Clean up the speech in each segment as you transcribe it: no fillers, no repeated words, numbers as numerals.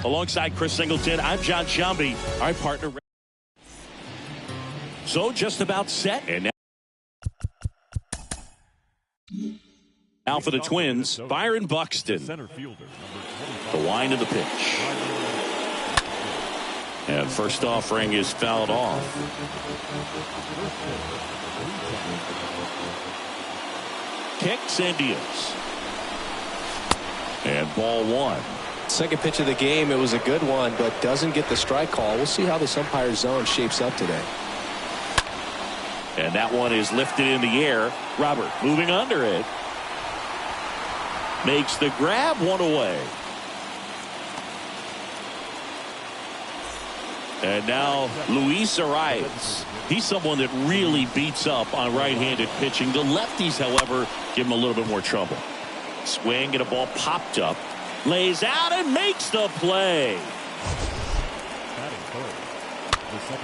Alongside Chris Singleton, I'm John Shambi. Our partner. So just about set. And now for the Twins, Byron Buxton. The line of the pitch. And first offering is fouled off. Kicks and deals. And ball one. Second pitch of the game, it was a good one, but doesn't get the strike call. We'll see how this umpire's zone shapes up today. And that one is lifted in the air. Robert moving under it. Makes the grab, one away. And now Luis Arias. He's someone that really beats up on right-handed pitching. The lefties, however, give him a little bit more trouble. Swing and a ball popped up. Lays out and makes the play.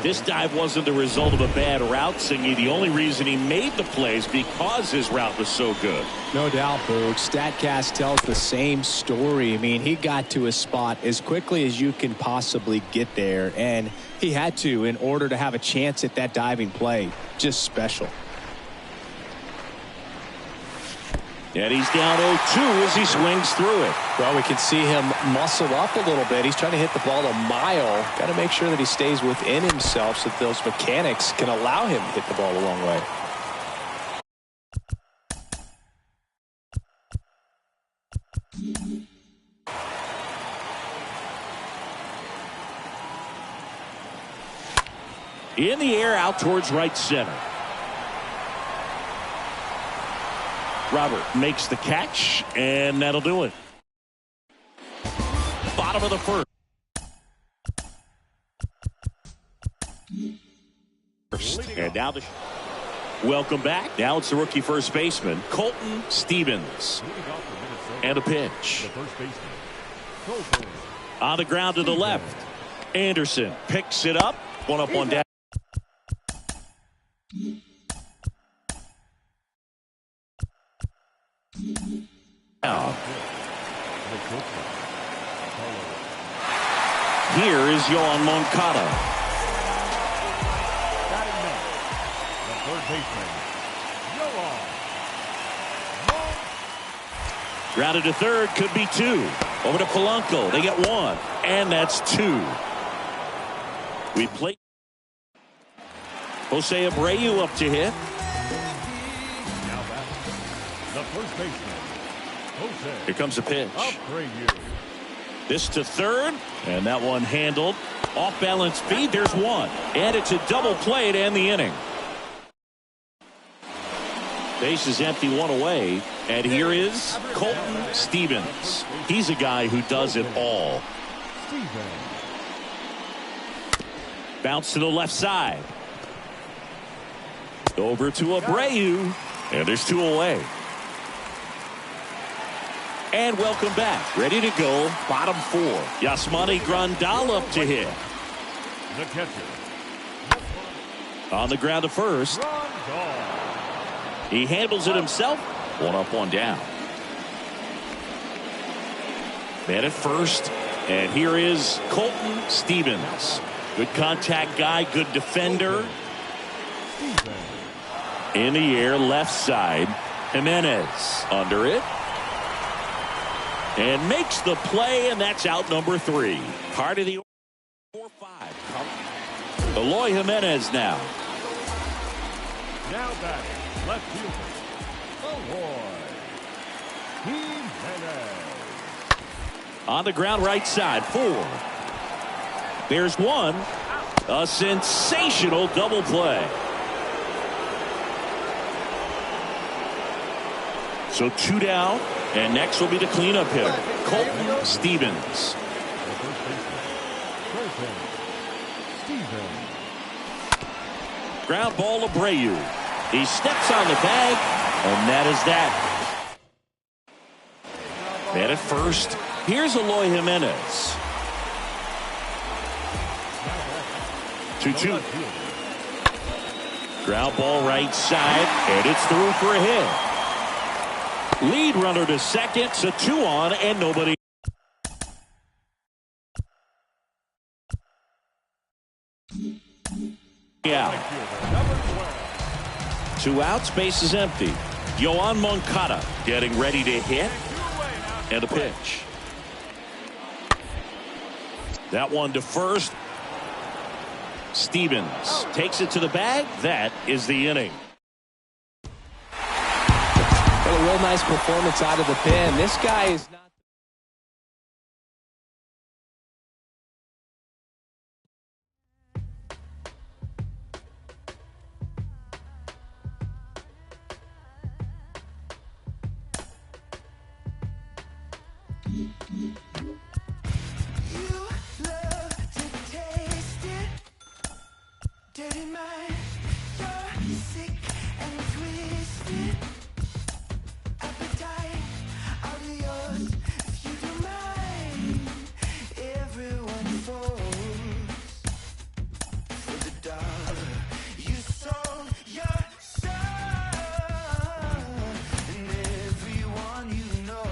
This dive wasn't the result of a bad route, Singy. The only reason he made the play is because his route was so good. No doubt, Boog. StatCast tells the same story. I mean, he got to his spot as quickly as you can possibly get there, and he had to in order to have a chance at that diving play. Just special. And he's down 0-2 as he swings through it. Well, we can see him muscle up a little bit. He's trying to hit the ball a mile. Got to make sure that he stays within himself so that those mechanics can allow him to hit the ball a long way. In the air out towards right center. Robert makes the catch, and that'll do it. Bottom of the first. And now welcome back. Now it's the rookie first baseman, Colton Stevens. And a pitch. On the ground to the left. Anderson picks it up. One up, one down. Here is Yohan Moncada. Grounded to third, could be two. Over to Polanco, they get one, and that's two. We play. Jose Abreu up to hit. Now back, the first baseman. Here comes a pitch. This to third, and that one handled. Off balance feed, there's one. And it's a double play to end the inning. Base is empty, one away. And here is Colton Stevens. He's a guy who does it all. Bounce to the left side. Over to Abreu. And there's two away. And welcome back. Ready to go. Bottom four. Yasmani Grandal up to hit. The catcher. On the ground to first. He handles it himself. One up, one down. Man at first. And here is Colton Stevens. Good contact guy. Good defender. In the air, left side. Jimenez under it. And makes the play, and that's out number 3. Part of the 4-5. Eloy Jimenez now. Now back, left fielder. Eloy Jimenez. On the ground, right side, 4. There's one. A sensational double play. So 2 down. And next will be the cleanup hitter, Colton Stevens. Ground ball, Abreu. He steps on the bag, and that is that. Man at first. Here's Eloy Jimenez. 2-2. Ground ball right side, and it's through for a hit. Lead runner to second, so 2 on and nobody. Yeah. Number 12. 2 outs, base is empty. Yoan Moncada getting ready to hit. And a pitch. That one to first. Stevens takes it to the bag. That is the inning. Well, a real nice performance out of the pen. This guy is not. Dirty mind, you're sick and twisted. Appetite, I'll be yours if you don't mind. Everyone falls for the dollar. You sold your soul, and everyone you know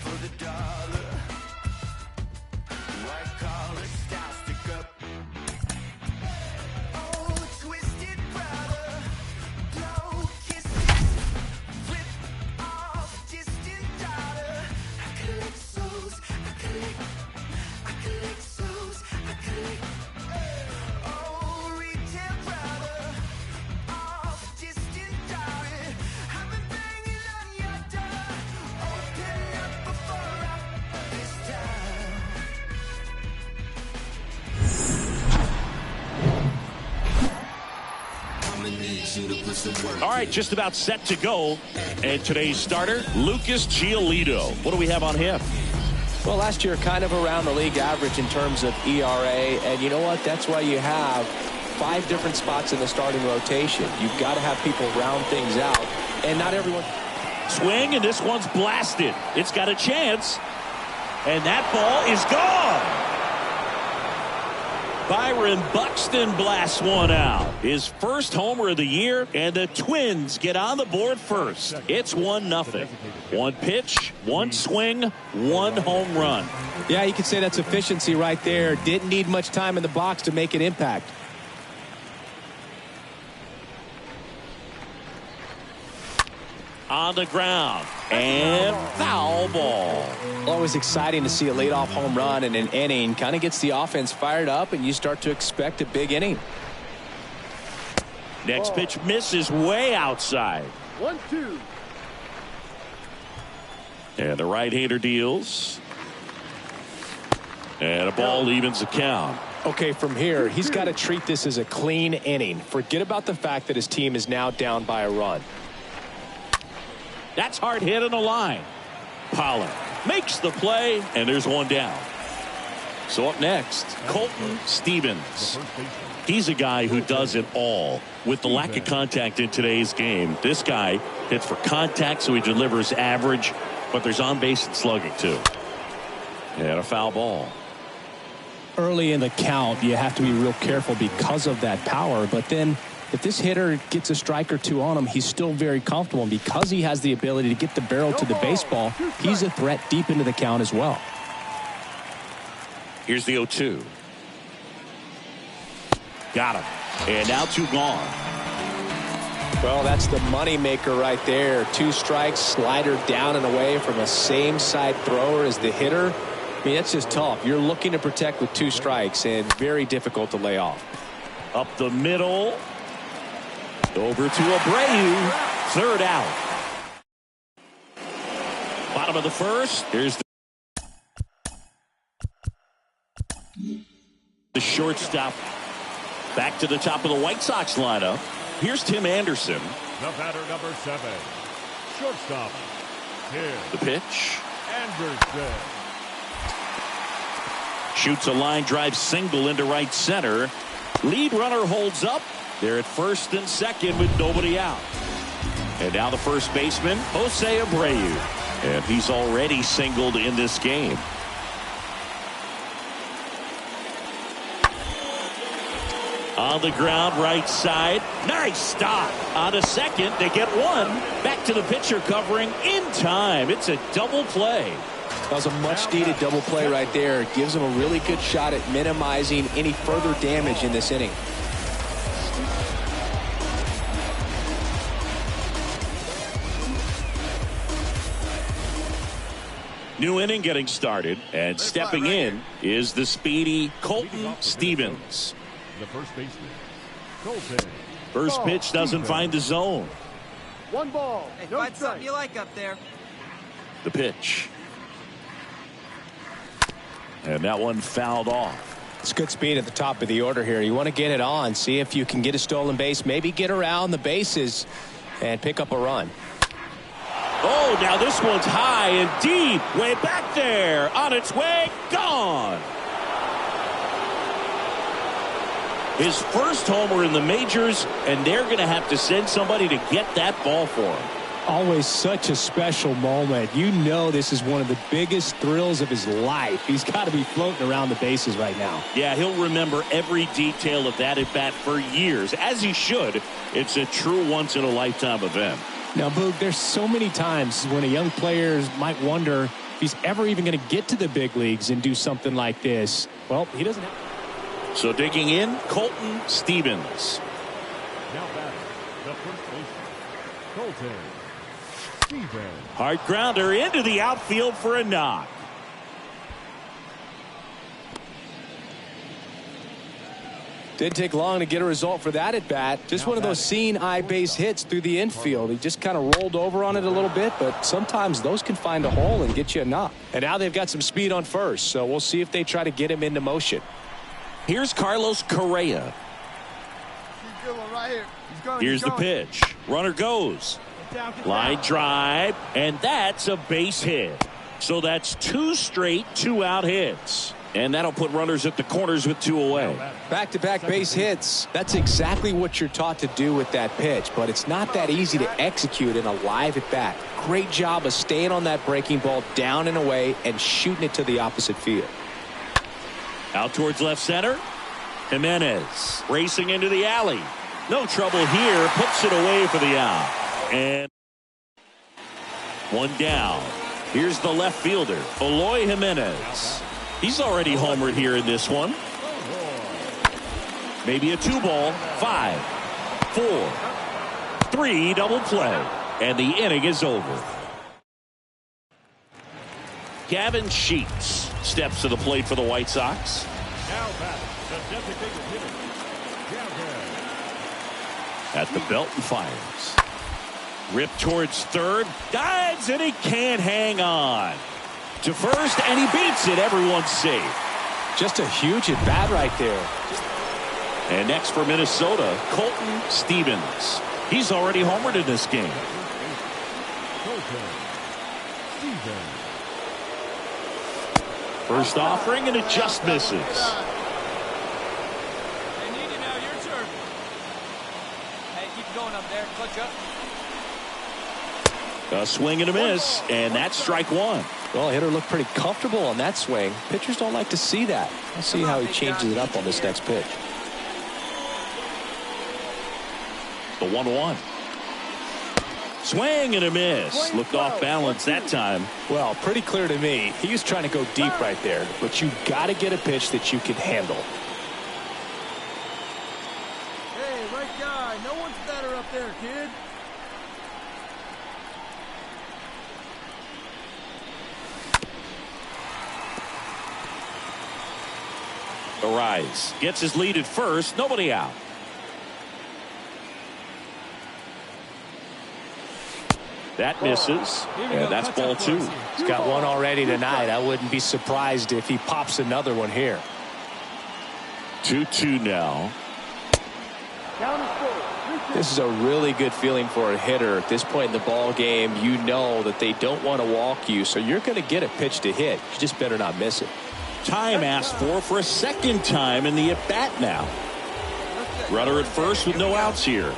for the dollar. White collar style, stick up. All right, just about set to go. And today's starter, Lucas Giolito. What do we have on him? Well, last year kind of around the league average in terms of ERA. And you know what? That's why you have 5 different spots in the starting rotation. You've got to have people round things out. And not everyone. Swing, and this one's blasted. It's got a chance. And that ball is gone. Byron Buxton blasts one out. His first homer of the year, and the Twins get on the board first. It's 1-0. 1 pitch, 1 swing, 1 home run. Yeah, you could say that's efficiency right there. Didn't need much time in the box to make an impact. On the ground, and foul ball. Always exciting to see a leadoff home run in an inning. Kind of gets the offense fired up, and you start to expect a big inning. Next pitch misses way outside. 1-2. And the right-hander deals. And a ball evens the count. Okay, from here, he's got to treat this as a clean inning. Forget about the fact that his team is now down by a run. That's hard hit on the line. Pollard makes the play, and there's one down. So up next, Colton Stevens. He's a guy who does it all. With the lack of contact in today's game, this guy hits for contact, so he delivers average, but there's on-base and slugging too. And a foul ball. Early in the count, you have to be real careful because of that power, but then if this hitter gets a strike or 2 on him, he's still very comfortable. And because he has the ability to get the barrel to the baseball, he's a threat deep into the count as well. Here's the 0-2. Got him. And now 2 gone. Well, that's the money maker right there. 2 strikes, slider down and away from the same side thrower as the hitter. I mean, that's just tough. You're looking to protect with 2 strikes, and very difficult to lay off. Up the middle. Over to Abreu. 3rd out. Bottom of the 1st. Here's the shortstop. Back to the top of the White Sox lineup. Here's Tim Anderson. The batter, number 7. Shortstop. The pitch. Anderson. Shoots a line drive single into right center. Lead runner holds up. They're at 1st and 2nd with nobody out. And now the first baseman, Jose Abreu. And he's already singled in this game. On the ground, right side. Nice stop. On to second. They get 1. Back to the pitcher covering in time. It's a double play. That was a much-needed double play right there. It gives him a really good shot at minimizing any further damage in this inning. New inning getting started, and stepping in is the speedy Colton Stevens. The first baseman, Colton. First pitch doesn't find the zone. 1 ball. Hey, No find something strike. you like up there. The pitch. And that one fouled off. It's good speed at the top of the order here. You want to get it on, see if you can get a stolen base, maybe get around the bases and pick up a run. Oh, now this one's high and deep, way back there, on its way, gone. His first homer in the majors, and they're going to have to send somebody to get that ball for him. Always such a special moment. You know this is one of the biggest thrills of his life. He's got to be floating around the bases right now. Yeah, he'll remember every detail of that at-bat for years, as he should. It's a true once-in-a-lifetime event. Now, Boog, there's so many times when a young player might wonder if he's ever even going to get to the big leagues and do something like this. Well, he doesn't have. So digging in, Colton Stevens. Now batting, the first baseman, Colton Stevens. Hard grounder into the outfield for a knock. Didn't take long to get a result for that at bat. Just one of those seeing eye base hits through the infield. He just kind of rolled over on it a little bit, but sometimes those can find a hole and get you a knock. And now they've got some speed on first, so we'll see if they try to get him into motion. Here's Carlos Correa. He's good one right here. He's going. Here's the pitch. Runner goes. Line drive, and that's a base hit. So that's 2 straight 2-out hits. And that'll put runners at the corners with 2 away. Back-to-back base hits. That's exactly what you're taught to do with that pitch, but it's not that easy to execute in a live at bat. Great job of staying on that breaking ball down and away and shooting it to the opposite field. Out towards left center. Jimenez racing into the alley. No trouble here. Puts it away for the out. And 1 down. Here's the left fielder, Eloy Jimenez. He's already homered here in this one. Maybe a 2-ball. 5, 4, 3, double play. And the inning is over. Gavin Sheets steps to the plate for the White Sox. Now batting, the designated hitter, Gavin. At the belt and fires. Rip towards third. Dives, and he can't hang on. To first, and he beats it. Everyone's safe. Just a huge at bat right there. And next for Minnesota, Colton Stevens. He's already homered in this game. Colton Stevens. First offering, and it just misses. They need you now. Your turn. Hey, keep going up there. Clutch up. A swing and a miss, and that's strike 1. Well, hitter looked pretty comfortable on that swing. Pitchers don't like to see that. Let's see how he changes it up on this next pitch. The 1-1. Swing and a miss. Looked off balance that time. Well, pretty clear to me. He was trying to go deep right there, but you got to get a pitch that you can handle. Hey, right guy. No one's better up there, kid. Arise. Gets his lead at first. Nobody out. That misses. And that's ball 2. He's got one already tonight. I wouldn't be surprised if he pops another one here. 2-2 now. This is a really good feeling for a hitter at this point in the ball game. You know that they don't want to walk you, so you're going to get a pitch to hit. You just better not miss it. Time asked for a second time in the at-bat now. Runner at first with no outs here.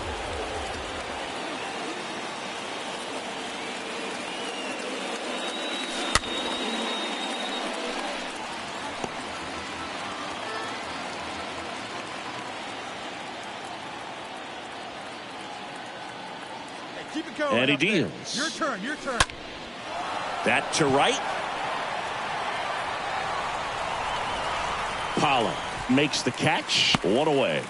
Hey, keep it going. And he up there. deals. Your turn. Your turn. That to right. Pollock makes the catch. One away.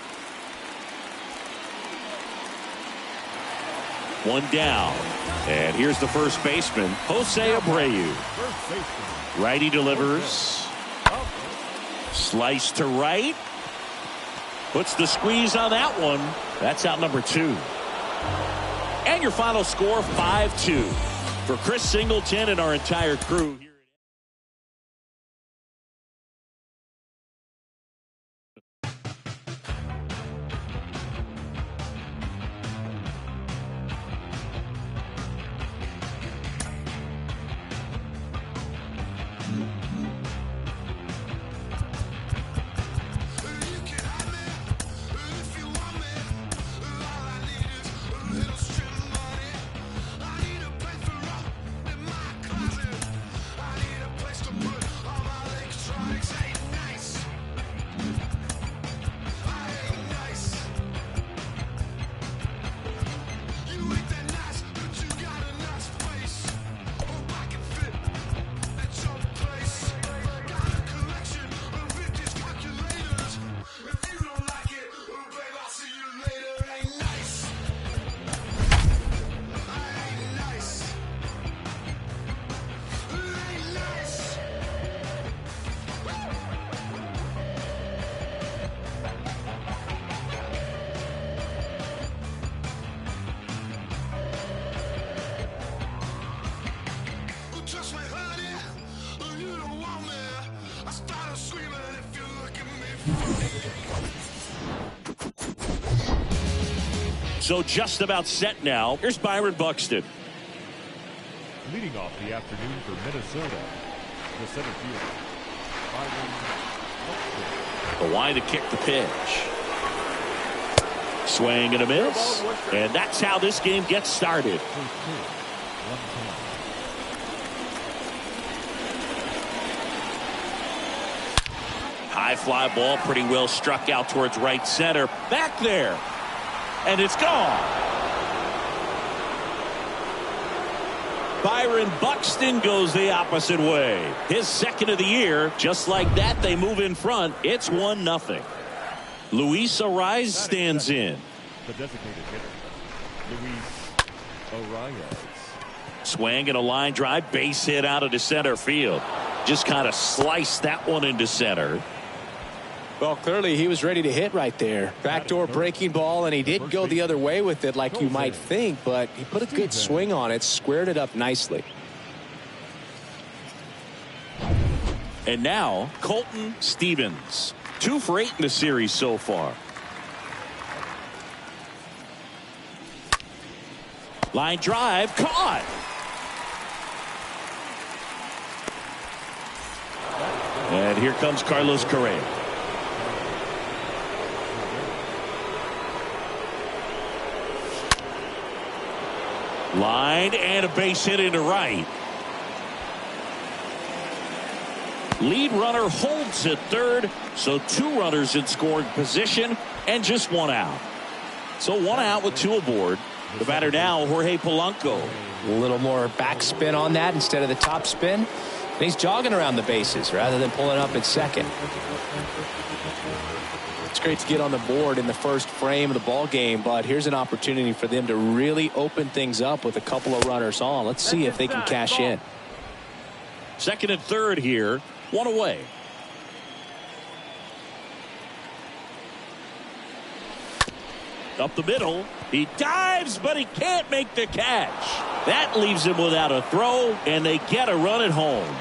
One down. And here's the first baseman, Jose Abreu. First baseman. Righty delivers. Slice to right. Puts the squeeze on that one. That's out number 2. And your final score, 5-2. For Chris Singleton and our entire crew. So just about set now. Here's Byron Buxton. Leading off the afternoon for Minnesota, the center fielder, Byron Buxton. The line to kick the pitch. Swing and a miss. And that's how this game gets started. High fly ball, pretty well struck out towards right center. Back there. And it's gone. Byron Buxton goes the opposite way. His second of the year. Just like that, they move in front. It's 1-0. Luis Arias stands in. The designated hitter, Luis Arias. Swing and a line drive. Base hit out into center field. Just kind of sliced that one into center. Well, clearly he was ready to hit right there. Backdoor breaking ball, and he didn't go the other way with it like you might think, but he put a good swing on it, squared it up nicely. And now, Colton Stevens. 2 for 8 in the series so far. Line drive, caught. And here comes Carlos Correa. Line and a base hit into right. Lead runner holds at third, so 2 runners in scoring position and just 1 out. So 1 out with 2 aboard. The batter now, Jorge Polanco. A little more backspin on that instead of the top spin. And he's jogging around the bases rather than pulling up at second. It's great to get on the board in the first frame of the ball game, but here's an opportunity for them to really open things up with a couple of runners on. Let's see if they can cash in. Second and third here. 1 away. Up the middle. He dives, but he can't make the catch. That leaves him without a throw, and they get a run at home.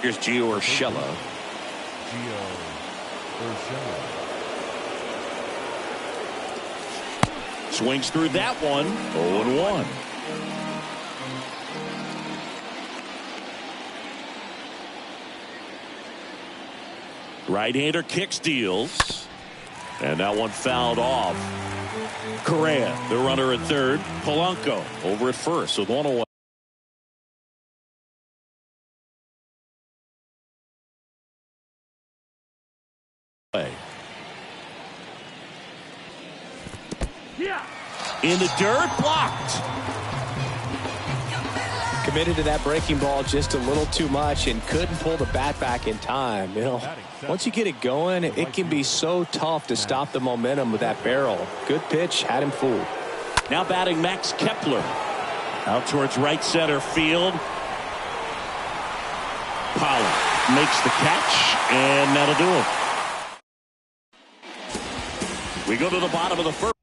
Here's Gio Urshela. Swings through that one. 0-1. Right-hander kicks, deals. And that one fouled off. Correa, the runner at third. Polanco over at first with 1 away. In the dirt, blocked. Committed to that breaking ball just a little too much and couldn't pull the bat back in time. You know, once you get it going, it can be so tough to stop the momentum with that barrel. Good pitch, had him fooled. Now batting Max Kepler. Out towards right center field. Pollard makes the catch, and that'll do it. We go to the bottom of the first.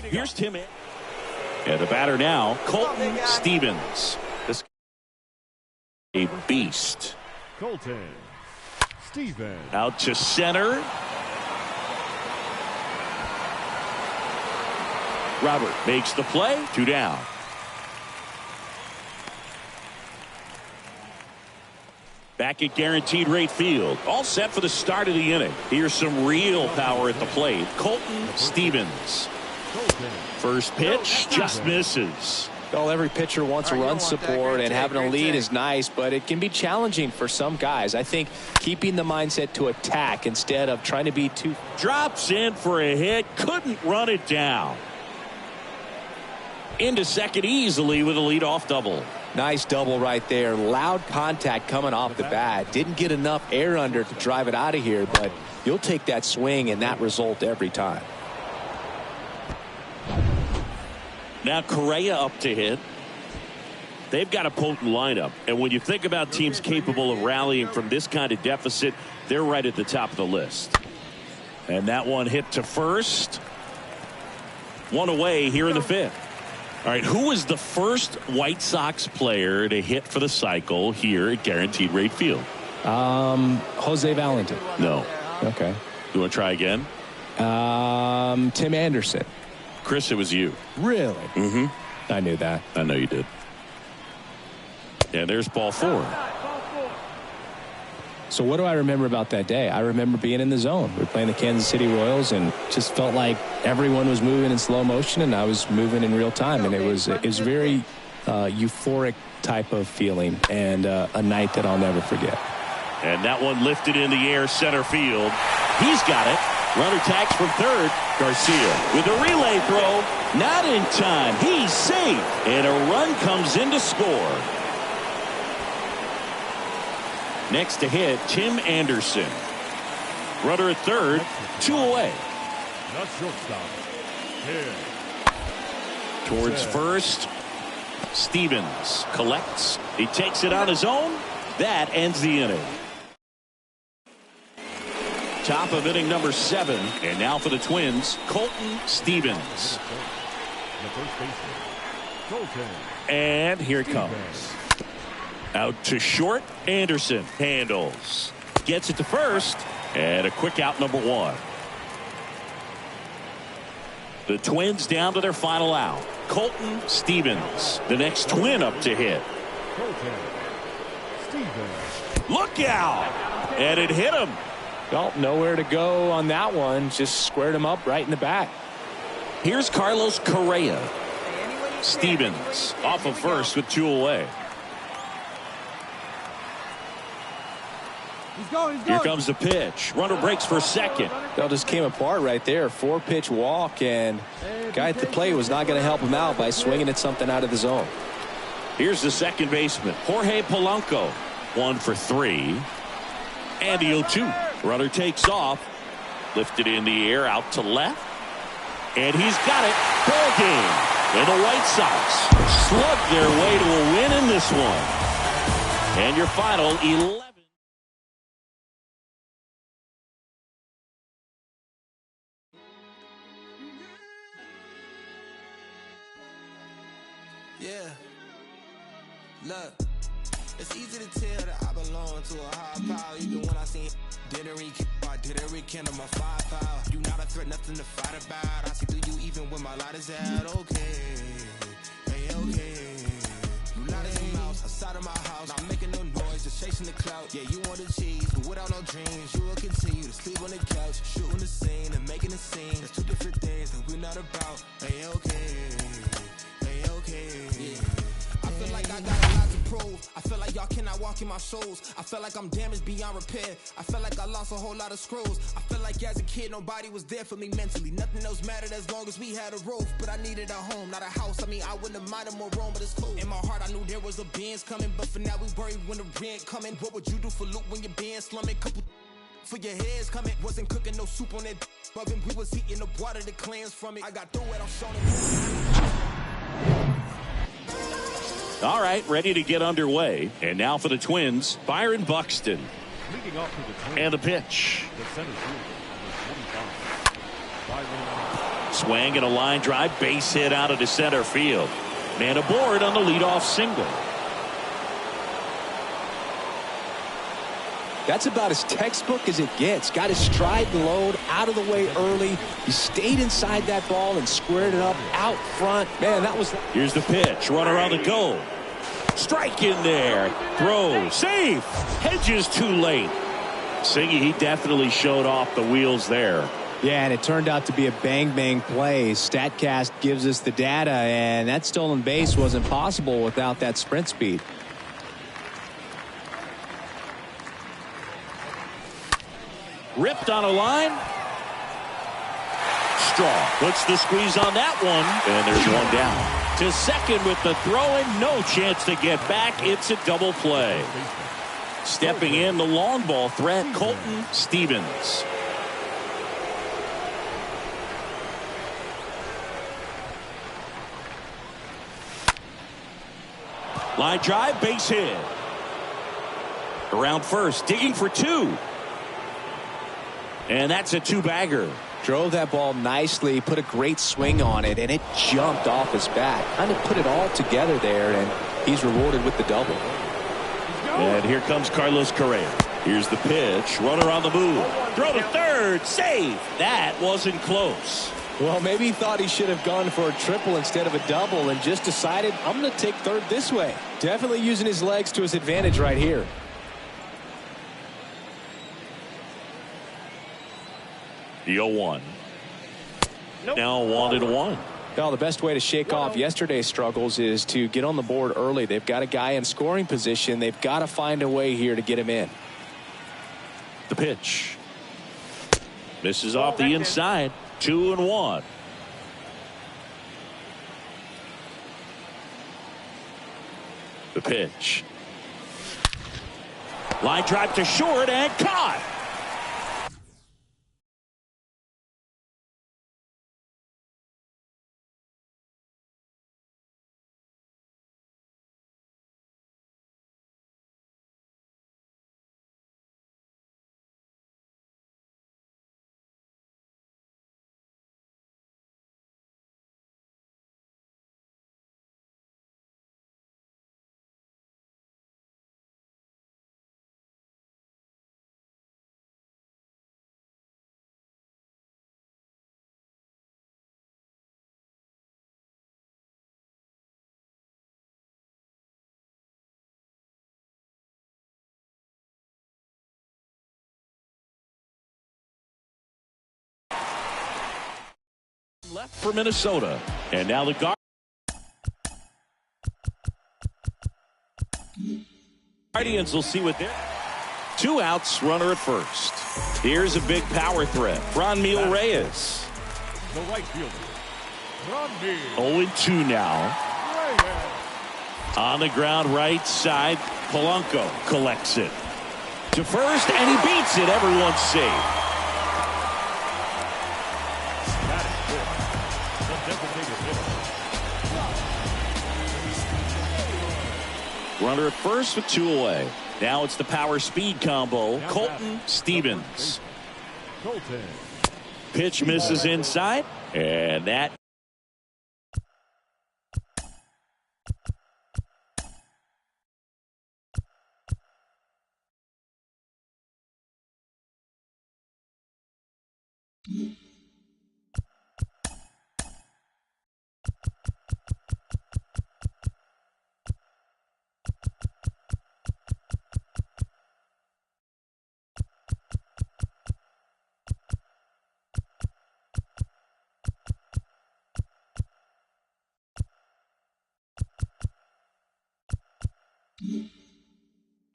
Here's Tim. And the batter now, Colton Stevens. This a beast. Colton Stevens. Out to center. Robert makes the play. 2 down. Back at Guaranteed Rate Field. All set for the start of the inning. Here's some real power at the plate. Colton Stevens. First pitch just misses. Well, every pitcher wants run support, and having a lead is nice, but it can be challenging for some guys. I think keeping the mindset to attack instead of trying to be too. Drops in for a hit. Couldn't run it down. Into second easily with a leadoff double. Nice double right there. Loud contact coming off the bat. Didn't get enough air under to drive it out of here, but you'll take that swing and that result every time. Now Correa up to hit. They've got a potent lineup, and when you think about teams capable of rallying from this kind of deficit, they're right at the top of the list. And that one hit to first. One away here in the 5th. All right, who was the first White Sox player to hit for the cycle here at Guaranteed Rate Field? Jose Valentin. No. Okay. You want to try again? Tim Anderson. Chris, it was you. Really? Mm-hmm. I knew that. I know you did. And there's ball 4. So what do I remember about that day? I remember being in the zone. We were playing the Kansas City Royals, and just felt like everyone was moving in slow motion, and I was moving in real time, and it was very euphoric type of feeling, and a night that I'll never forget. And that one lifted in the air, center field. He's got it. Runner tags from third. Garcia with a relay throw. Not in time. He's safe. And a run comes in to score. Next to hit, Tim Anderson. Runner at third. 2 away. Not shortstop. Here. Towards first. Stevens collects. He takes it on his own. That ends the inning. Top of inning number 7. And now for the Twins, Colton Stevens. The first baseman, Colton. And here it comes. Out to short. Anderson handles. Gets it to first. And a quick out, number 1. The Twins down to their final out. Colton Stevens, the next Twin up to hit. Colton Stevens. Look out! And it hit him. Well, nowhere to go on that one. Just squared him up right in the back. Here's Carlos Correa. Stevens off of first with 2 away. Here comes the pitch. Runner breaks for second. That just came apart right there. 4-pitch walk, and guy at the plate was not going to help him out by swinging at something out of the zone. Here's the second baseman, Jorge Polanco. 1 for 3. And the 0-2. Runner takes off. Lifted in the air out to left. And he's got it. Ball game. And the White Sox slug their way to a win in this one. And your final 11. Yeah. Look, it's easy to tell that I belong to a high power. Even when I seen didn't rekindle my firepower. You not a threat, nothing to fight about. I see through you even when my light is out. Okay, hey, okay. You light as a mouse outside of my house, not making no noise, just chasing the clout. Yeah, you want the cheese, but without no dreams, you will continue to sleep on the couch, shooting the scene and making a scene. There's 2 different things that we're not about. Hey, okay. Hey, okay. Yeah. I feel like I got a lot to prove. I feel like y'all cannot watch walking my shows. I felt like I'm damaged beyond repair. I felt like I lost a whole lot of scrolls. I felt like as a kid, nobody was there for me mentally. Nothing else mattered as long as we had a roof. But I needed a home, not a house. I mean, I wouldn't have minded more room, but it's cool. In my heart, I knew there was a Benz coming. But for now, we worry when the rent coming. What would you do for loot when your band slumming? Couple for your heads coming. Wasn't cooking no soup on that oven. We was eating the water, the clams from it. I got through it, I'm showing it. All right, ready to get underway. And now for the Twins, Byron Buxton. Leading off for the Twins. And a pitch. The center fielder, number 25. Swing and a line drive, base hit out of the center field. Man aboard on the leadoff single. That's about as textbook as it gets. Got his stride and load out of the way early. He stayed inside that ball and squared it up out front. Man, that was... Here's the pitch. Runner on the go. Strike in there. Throw. Safe. Hedges too late. Siggy, he definitely showed off the wheels there. Yeah, and it turned out to be a bang-bang play. StatCast gives us the data, and that stolen base wasn't possible without that sprint speed. Ripped on a line. Straw puts the squeeze on that one. And there's one down. To second with the throw and no chance to get back. It's a double play. Stepping in the long ball threat, Colton Stevens. Line drive, base hit. Around first, digging for two. And that's a two-bagger. Drove that ball nicely, put a great swing on it, and it jumped off his bat. Kind of put it all together there, and he's rewarded with the double. And here comes Carlos Correa. Here's the pitch. Runner on the move. Throw to third. Save. That wasn't close. Well, maybe he thought he should have gone for a triple instead of a double and just decided, I'm going to take third this way. Definitely using his legs to his advantage right here. The 0-1. Now 1-1. Well, the best way to shake off yesterday's struggles is to get on the board early. They've got a guy in scoring position. They've got to find a way here to get him in. The pitch. Misses off the inside. 2-1. The pitch. Line drive to short and caught. Left for Minnesota. And now the Guardians will see what they're... 2 outs, runner at first. Here's a big power threat. Mlb Reyes. The right fielder, Mlb 0-2 now. Reyes. On the ground right side, Polanco collects it. To first, and he beats it. Everyone's safe. Runner at first with 2 away. Now it's the power speed combo. Colton Stevens. Colton. Pitch misses inside. And that.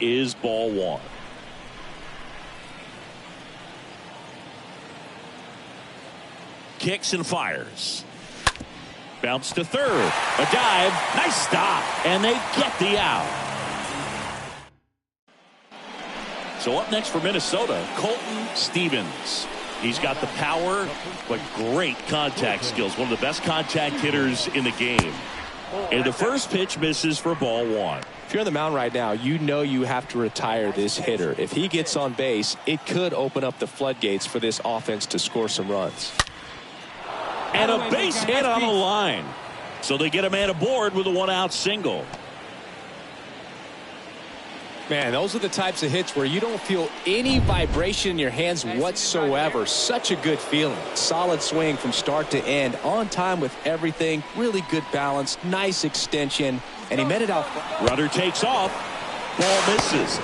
is ball one. Kicks and fires. Bounce to third. A dive. Nice stop. And they get the out. So up next for Minnesota, Colton Stevens. He's got the power, but great contact skills. One of the best contact hitters in the game. And the first pitch misses for ball one. If you're on the mound right now, you know you have to retire this hitter. If he gets on base, it could open up the floodgates for this offense to score some runs. And a base hit on the line. So they get a man aboard with a one-out single. Man, those are the types of hits where you don't feel any vibration in your hands whatsoever. Such a good feeling. Solid swing from start to end. On time with everything. Really good balance. Nice extension. And he met it out. Runner takes off. Ball misses.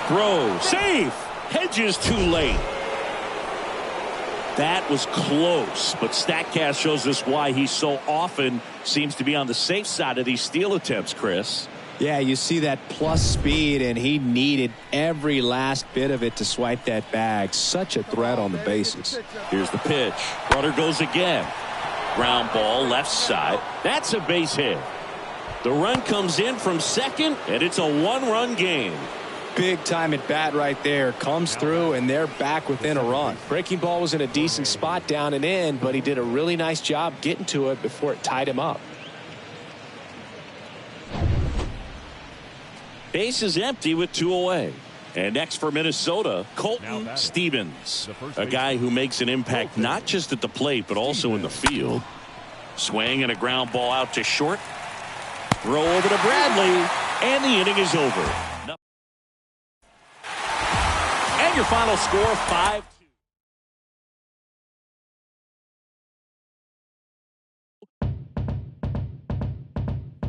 Throw. Safe. Hedges too late. That was close. But StatCast shows us why he so often seems to be on the safe side of these steal attempts, Chris. Yeah, you see that plus speed, and he needed every last bit of it to swipe that bag. Such a threat on the bases. Here's the pitch. Runner goes again. Ground ball left side. That's a base hit. The run comes in from second, and it's a one-run game. Big time at bat right there. Comes through, and they're back within a run. Breaking ball was in a decent spot down and in, but he did a really nice job getting to it before it tied him up. Base is empty with 2 away. And next for Minnesota, Colton Stevens, a guy who makes an impact not just at the plate but also in the field. Swing and a ground ball out to short. Throw over to Bradley, and the inning is over. And your final score, 5-2.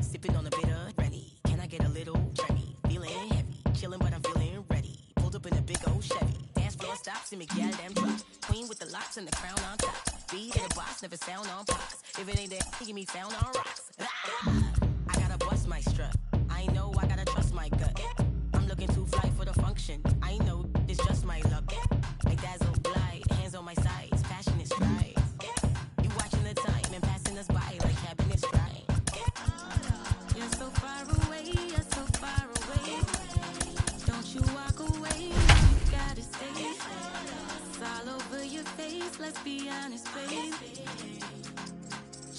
Sipping on a bitter Rennie. Can I get a little Remy? Feeling heavy, chilling but I'm feeling ready. Pulled up in a big old Chevy. Dance floor stops and me gal damn drop. Queen with the locks and the crown on top. Beat in the box, never sound on pops. If it ain't that, give me found on rocks. I gotta bust my strut. I know I gotta trust my gut. I'm looking too fly for the function. I know it's just my luck. Like dazzle glide, hands on my sides, passion is stride. You watching the time and passing us by like cabinet stride. You're so far away, you're so far away. Don't you walk away, you gotta stay. It's all over your face, let's be honest, babe.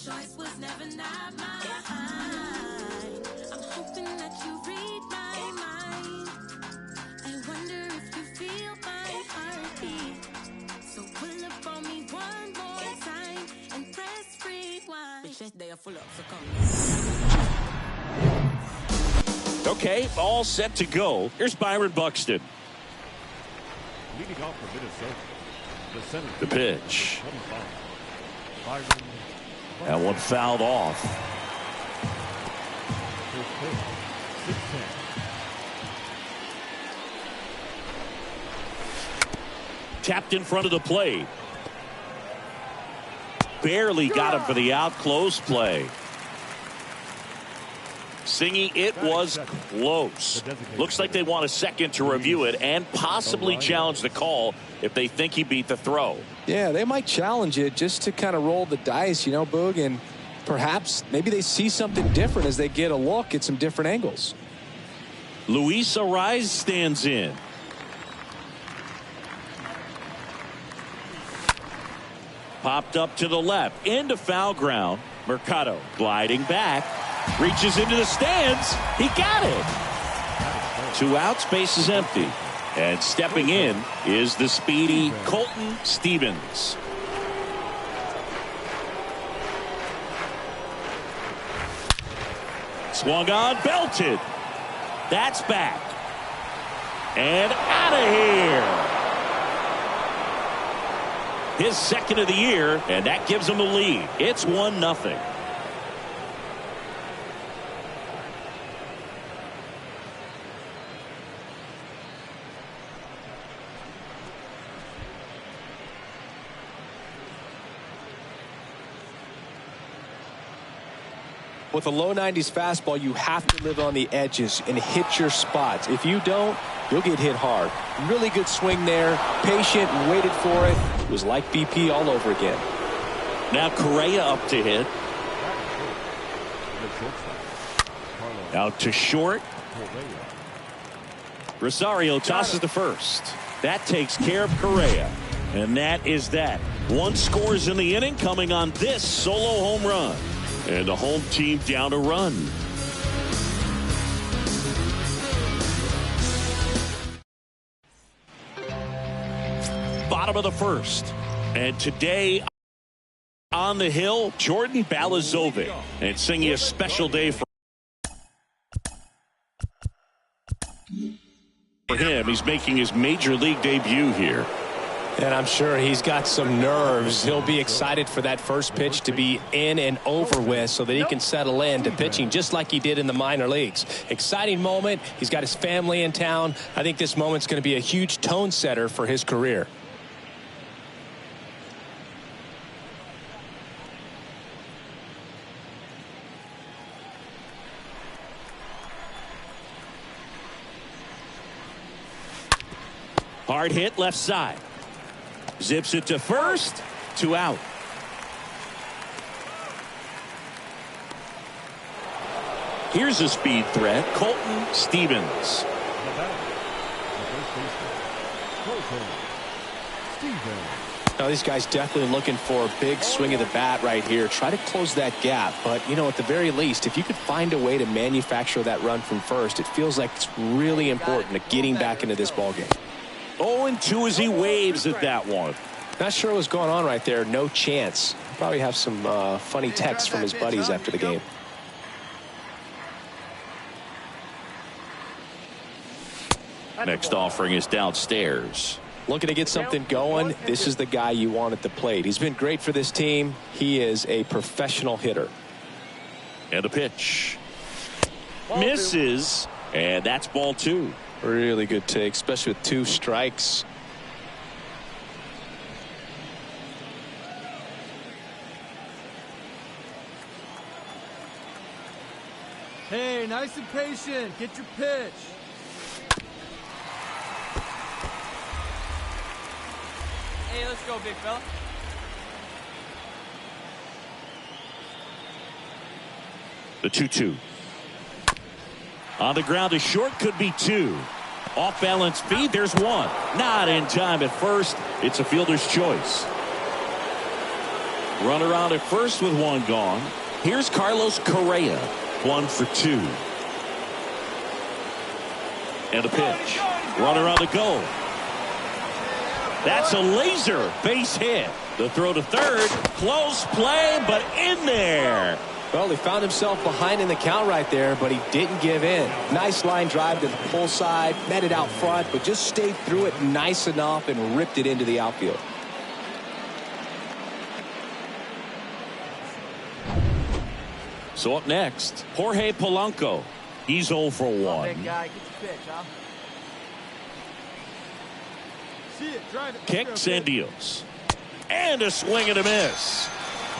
Choice was never not mine. I'm hoping that you read my mind. I wonder if you feel my heartbeat. So pull up on me one more time and press rewind. The chest they are full up, so come. Okay, all set to go. Here's Byron Buxton. Leading off for Minnesota, the center. The pitch. 25. Byron. That one fouled off. First pitch, 6-10. Tapped in front of the plate. Barely got him for the out. Close play. Singy, it was close. Looks like they want a second to review it and possibly challenge the call if they think he beat the throw. Yeah, they might challenge it just to kind of roll the dice, you know, Boog, and perhaps maybe they see something different as they get a look at some different angles. Luis Arraez stands in. Popped up to the left, into foul ground. Mercado gliding back, reaches into the stands. He got it. 2 outs, base is empty. And stepping in is the speedy Colton Stevens. Swung on, belted. That's back. And out of here. His second of the year, and that gives him the lead. It's 1-0. With a low 90s fastball, you have to live on the edges and hit your spots. If you don't, you'll get hit hard. Really good swing there. Patient, waited for it. It was like BP all over again. Now Correa up to hit. Out to short. Rosario tosses to first. That takes care of Correa. And that is that. 1 scores in the inning coming on this solo home run. And the home team down a run. Bottom of the first. And today on the hill, Jordan Balazovic. And singing a special day for him. He's making his major league debut here. And I'm sure he's got some nerves. He'll be excited for that first pitch to be in and over with so that he can settle in to pitching just like he did in the minor leagues. Exciting moment. He's got his family in town. I think this moment's going to be a huge tone setter for his career. Hard hit left side. Zips it to first. 2 out. Here's a speed threat. Colton Stevens. Now these guys definitely looking for a big swing of the bat right here. Try to close that gap. But, you know, at the very least, if you could find a way to manufacture that run from first, it feels like it's really important to getting back into this ballgame. 0-2 as he waves at that one. Not sure what's going on right there. No chance. Probably have some funny texts from his buddies after the game. Next offering is downstairs. Looking to get something going. This is the guy you want at the plate. He's been great for this team. He is a professional hitter. And a pitch. Misses. And that's ball 2. Really good take, especially with 2 strikes. Hey, nice and patient. Get your pitch. Hey, let's go, big fella. The 2-2. On the ground to short, could be 2. Off balance feed, there's 1. Not in time at first. It's a fielder's choice. Runner on at first with 1 gone. Here's Carlos Correa. 1 for 2. And a pitch. Runner on the go. That's a laser base hit. The throw to third. Close play, but in there. Well, he found himself behind in the count right there, but he didn't give in. Nice line drive to the pull side, met it out front, but just stayed through it nice enough and ripped it into the outfield. So up next, Jorge Polanco. He's 0 for 1. Big guy, get your pitch, huh? See it, drive it. Kicks and deals. And a swing and a miss.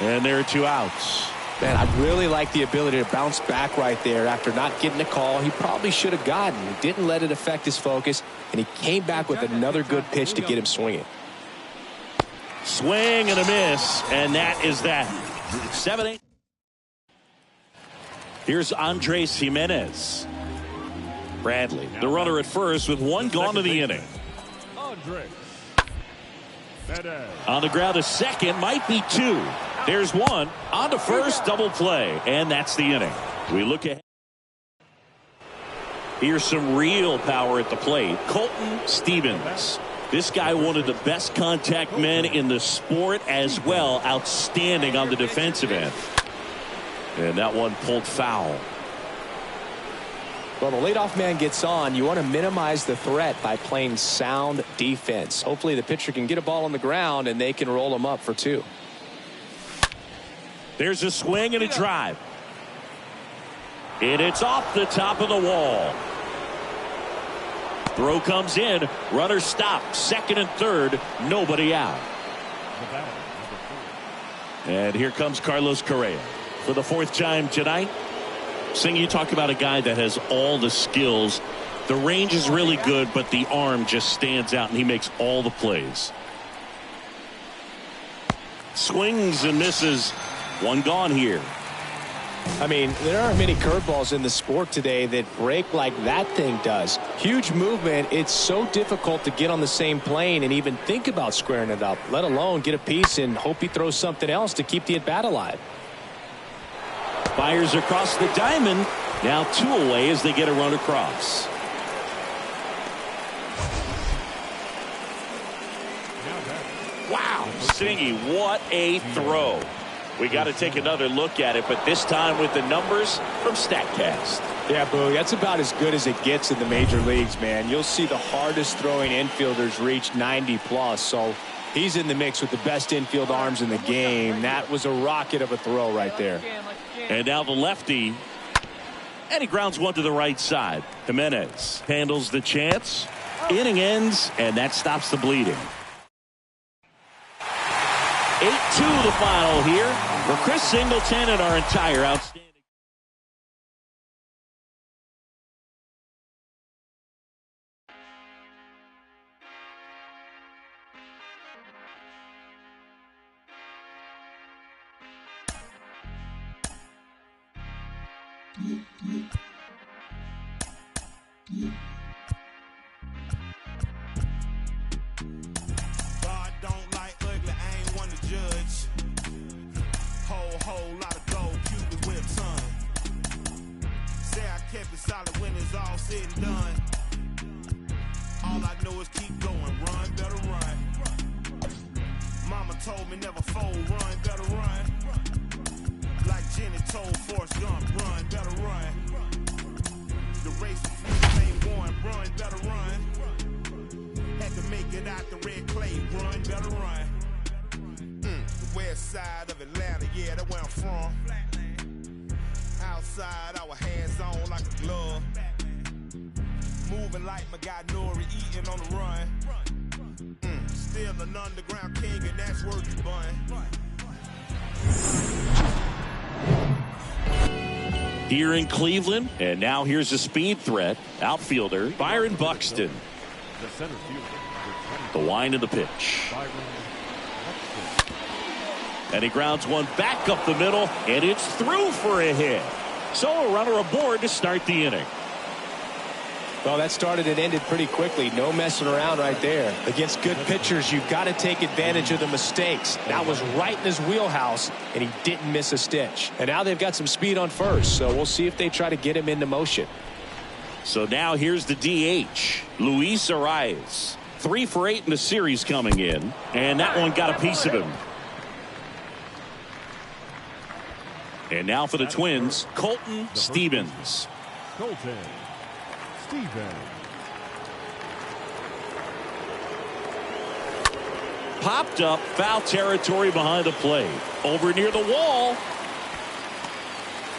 And there are 2 outs. Man, I really like the ability to bounce back right there after not getting a call he probably should have gotten. He didn't let it affect his focus, and he came back with another good pitch to get him swinging. Swing and a miss, and that is that. 7-8. Here's Andres Jimenez. Bradley, the runner at first with 1 gone in the inning. On the ground to second, might be 2. There's 1 on to first, double play, and that's the inning. We look ahead. Here's some real power at the plate. Colton Stevens. This guy, one of the best contact men in the sport as well. Outstanding on the defensive end. And that one pulled foul. Well, the leadoff man gets on. You want to minimize the threat by playing sound defense. Hopefully the pitcher can get a ball on the ground and they can roll him up for 2. There's a swing and a drive. And it's off the top of the wall. Throw comes in. Runner stopped. Second and third. Nobody out. And here comes Carlos Correa. for the 4th time tonight. Sing, you talk about a guy that has all the skills. The range is really good, but the arm just stands out, and he makes all the plays. Swings and misses. One gone here. I mean, there aren't many curveballs in the sport today that break like that thing does. Huge movement. It's so difficult to get on the same plane and even think about squaring it up, let alone get a piece and hope he throws something else to keep the at-bat alive. Fires across the diamond. Now 2 away as they get a run across. Wow, Singy, what a throw. We got to take another look at it, but this time with the numbers from StatCast. Yeah, Boo, that's about as good as it gets in the major leagues, man. You'll see the hardest throwing infielders reach 90+, so he's in the mix with the best infield arms in the game. That was a rocket of a throw right there. And now the lefty, and he grounds one to the right side. Jimenez handles the chance. Inning ends, and that stops the bleeding. 8-2 the final here for Chris Singleton and our entire outstanding. God don't like ugly, I ain't one to judge. Whole lot of gold, Cupid whip son. Say I kept it solid when it's all said and done. All I know is keep going, run, better run. Mama told me never fold, run, better run. Like Jenny told Forrest Gump, run, better run. The race of freedom ain't won, run, better run. Had to make it out the red clay, run, better run. The west side of Atlanta, yeah, that's where I'm from. Outside, our hands on like a glove. Moving like my guy Nori, eating on the run. Still an underground king, and that's worth it, bun. Here in Cleveland, and now here's a speed threat. Outfielder Byron Buxton. The center fielder. The wind of the pitch. And he grounds one back up the middle, and it's through for a hit. So a runner aboard to start the inning. Well, that started and ended pretty quickly. No messing around right there. Against good pitchers, you've got to take advantage of the mistakes. That was right in his wheelhouse, and he didn't miss a stitch. And now they've got some speed on first, so we'll see if they try to get him into motion. So now here's the DH, Luis Arias. 3 for 8 in the series coming in, and that one got a piece of him. And now for the Twins, Colton Stevens. Colton Stevens. Popped up, foul territory behind the plate. Over near the wall.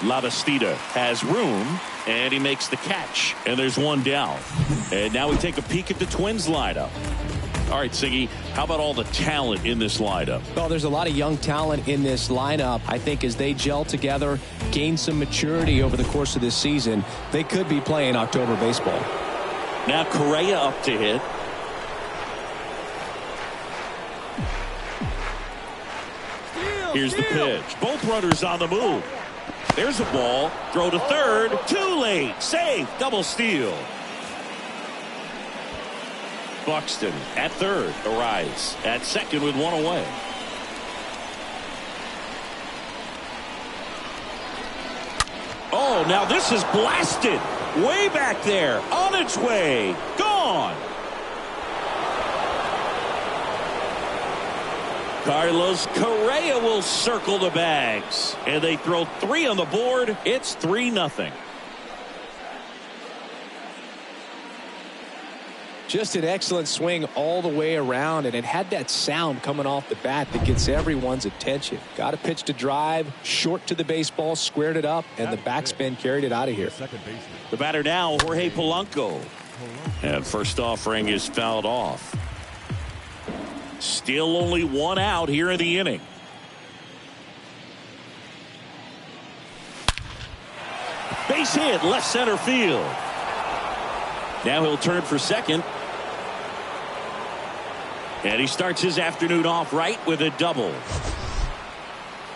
Lavastida has room, and he makes the catch. And there's one down. And now we take a peek at the Twins lineup. All right, Siggy, how about all the talent in this lineup? Well, there's a lot of young talent in this lineup. I think as they gel together, gain some maturity over the course of this season, they could be playing October baseball. Now Correa up to hit. Here's the pitch. Both runners on the move. There's a ball. Throw to third. Too late. Safe. Double steal. Buxton at third. Arias at second with one away. Oh, now this is blasted. Way back there. On its way. Gone. Carlos Correa will circle the bags. And they throw 3 on the board. It's 3-0. Just an excellent swing all the way around, and it had that sound coming off the bat that gets everyone's attention. Got a pitch to drive, short to the baseball, squared it up, and the backspin carried it out of here. The batter now, Jorge Polanco. And first offering is fouled off. Still only 1 out here in the inning. Base hit, left center field. Now he'll turn for second. And he starts his afternoon off right with a double.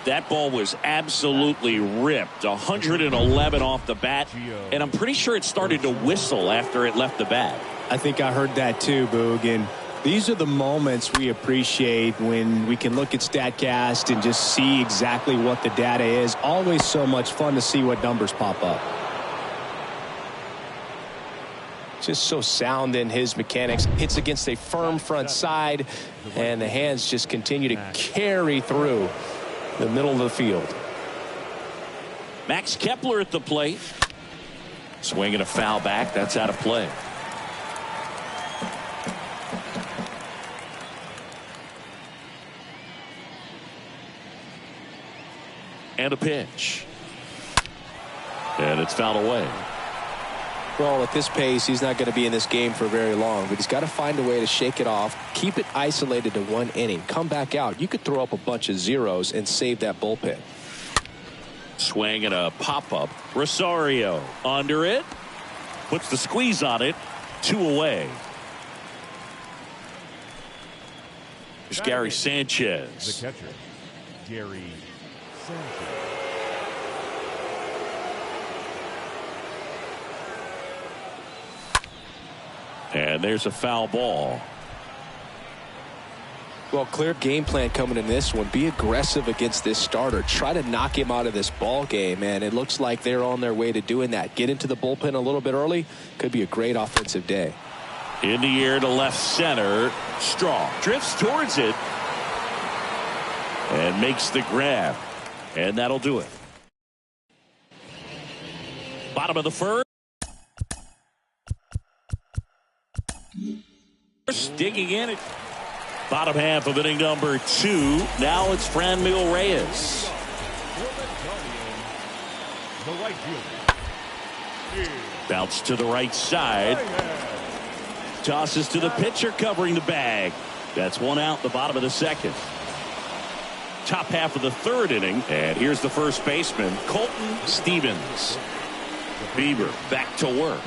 That ball was absolutely ripped. 111 off the bat. And I'm pretty sure it started to whistle after it left the bat. I think I heard that too, Boog. And these are the moments we appreciate when we can look at StatCast and just see exactly what the data is. Always so much fun to see what numbers pop up. Just so sound in his mechanics. Hits against a firm front side, and the hands just continue to carry through the middle of the field. Max Kepler at the plate. Swinging a foul back. That's out of play. And a pitch. And it's fouled away. Well, at this pace, he's not going to be in this game for very long, but he's got to find a way to shake it off, keep it isolated to one inning, come back out. You could throw up a bunch of zeros and save that bullpen. Swing and a pop-up. Rosario under it. Puts the squeeze on it. 2 away. Here's Gary Sanchez. The catcher, Gary Sanchez. And there's a foul ball. Well, clear game plan coming in this one. Be aggressive against this starter. Try to knock him out of this ball game, and it looks like they're on their way to doing that. Get into the bullpen a little bit early. Could be a great offensive day. In the air to left center. Straw drifts towards it and makes the grab. And that'll do it. Bottom of the first. Digging in it. Bottom half of inning number 2. Now it's Franmil Reyes. The right fielder. Bounce to the right side. Tosses to the pitcher covering the bag. That's 1 out, the bottom of the second. Top half of the 3rd inning. And here's the first baseman, Colton Stevens. Bieber back to work.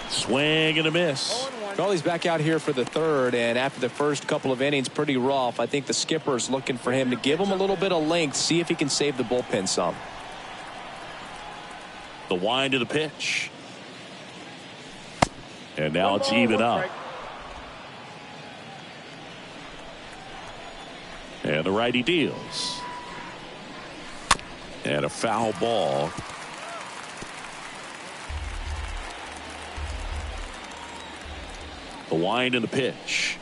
Swing and a miss. Well, he's back out here for the 3rd, and after the first couple of innings, pretty rough. I think the skipper's looking for him to give him a little bit of length, see if he can save the bullpen some. The wind of the pitch. And now it's even up. And the righty deals. And a foul ball. The wind and the pitch.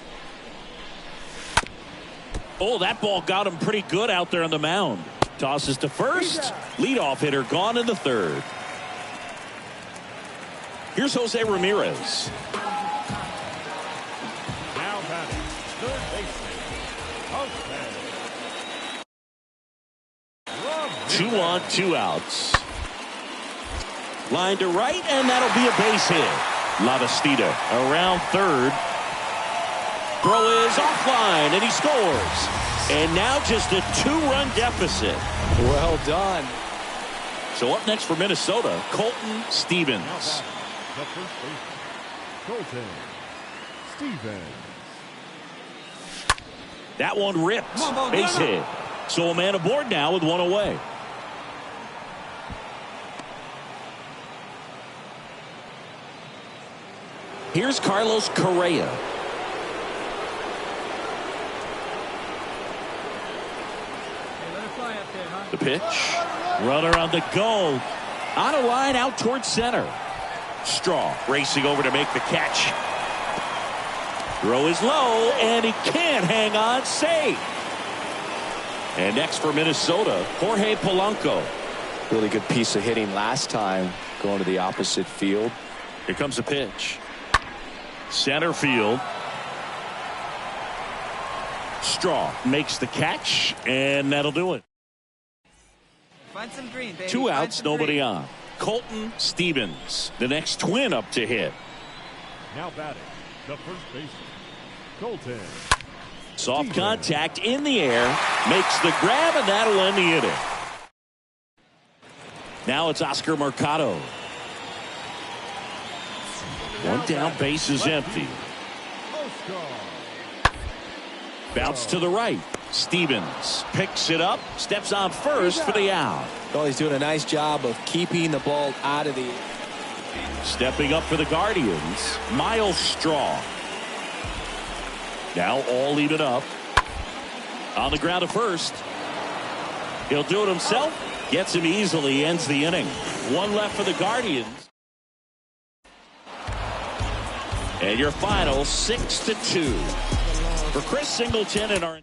Oh, that ball got him pretty good out there on the mound. Tosses to first. Leadoff hitter gone in the 3rd. Here's Jose Ramirez. Now batting, 3rd baseman, Jose. 2 on, 2 outs. Line to right, and that'll be a base hit. Lavastida around 3rd. Throw is offline, and he scores. And now just a 2-run deficit. Well done. So up next for Minnesota, Colton Stevens. The first baseman, Colton Stevens. That one ripped. Base hit. So a man aboard now with 1 away. Here's Carlos Correa. The pitch. Runner on the go. On a line out towards center. Straw racing over to make the catch. Throw is low, and he can't hang on safe. And next for Minnesota, Jorge Polanco. Really good piece of hitting last time, going to the opposite field. Here comes the pitch. Center field. Straw makes the catch, and that'll do it. Find some green, baby. 2 outs, nobody green. on. Colton Stevens, the next Twin up to hit. Now batting, the first baseman, Colton. Soft contact in the air, makes the grab, and that'll end the inning. Now it's Oscar Mercado. One down, base is empty. Bounce to the right. Stevens picks it up, steps on first for the out. Well, he's doing a nice job of keeping the ball out of the... Stepping up for the Guardians, Miles Straw. Now all even up. On the ground to first. He'll do it himself. Gets him easily, ends the inning. One left for the Guardians. And your final 6-2. For Chris Singleton and our...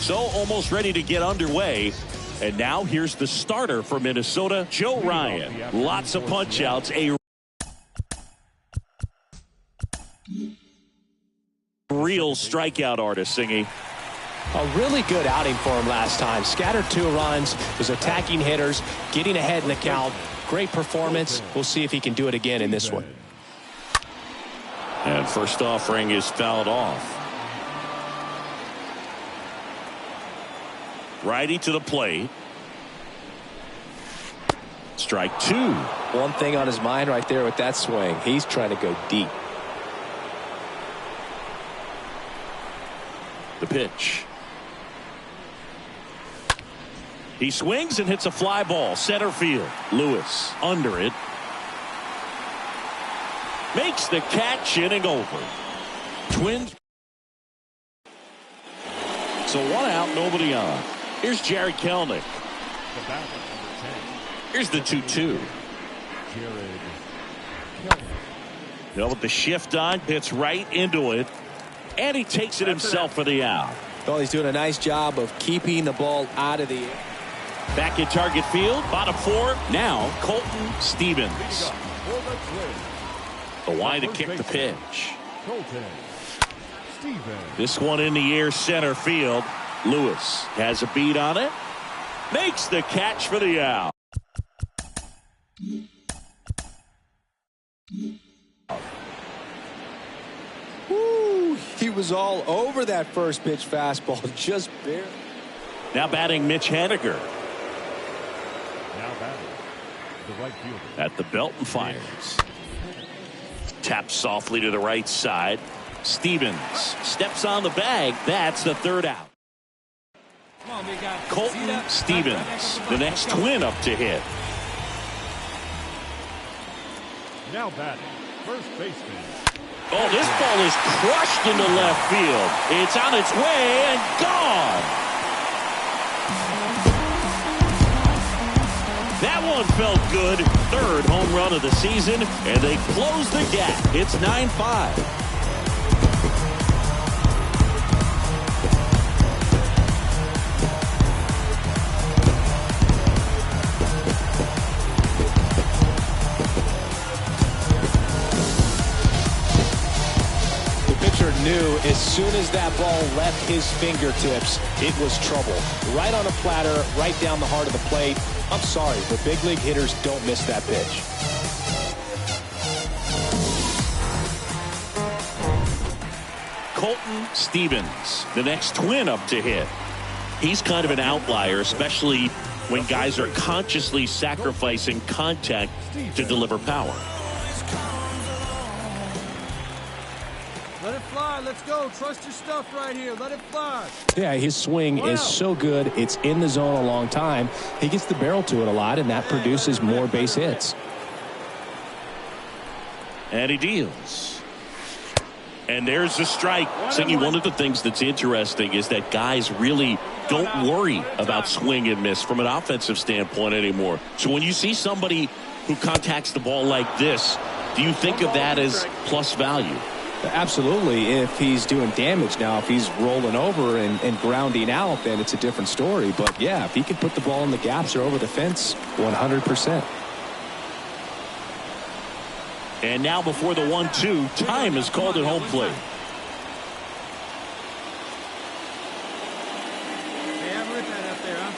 So almost ready to get underway. And now here's the starter for Minnesota, Joe Ryan. Lots of punch outs. A real strikeout artist, Singy. A really good outing for him last time. Scattered 2 runs, was attacking hitters, getting ahead in the count. Great performance. We'll see if he can do it again in this one. And first offering is fouled off. Righty to the plate. Strike two. One thing on his mind right there with that swing. He's trying to go deep. The pitch. He swings and hits a fly ball. Center field. Lewis under it. Makes the catch, inning over. Twins. So one out, nobody on. Here's Jared Kelenic. The batter, number 10. Here's the 2-2. Jared Kelenic. Now with the shift on, hits right into it. And he takes it himself for the out. Well, he's doing a nice job of keeping the ball out of the air. Back in target field, bottom four. Now Colton Stevens. For the Twins, The line to kick the pitch. Colton Stevens. This one in the air, center field. Lewis has a beat on it. Makes the catch for the out. Woo, he was all over that first pitch fastball, just barely. Now batting Mitch Haniger. Now batting the right fielder. At the belt and fires. Taps softly to the right side. Stevens steps on the bag. That's the third out. Come on, big guy. Colton Stevens, the next Twin up to hit. Now batting first baseman. Oh, this ball is crushed into left field. It's on its way and gone. That one felt good. Third home run of the season, and they close the gap. It's 9-5. Knew as soon as that ball left his fingertips, it was trouble. Right on a platter, right down the heart of the plate. I'm sorry, but big league hitters don't miss that pitch. Colton Stevens, the next Twin up to hit. He's kind of an outlier, especially when guys are consciously sacrificing contact to deliver power. Let it fly. Let's go. Trust your stuff right here. Let it fly. Yeah, his swing is so good. It's in the zone a long time. He gets the barrel to it a lot, and that produces more base hits. And he deals. And there's the strike. Singy, one of the things that's interesting is that guys really don't worry about swing and miss from an offensive standpoint anymore. So when you see somebody who contacts the ball like this, do you think of that as plus value? Absolutely. If he's doing damage now, if he's rolling over and grounding out, then it's a different story. But yeah, if he can put the ball in the gaps or over the fence, 100%. And now before the 1-2, time is called at home plate. Hey, have rip that up there, huh?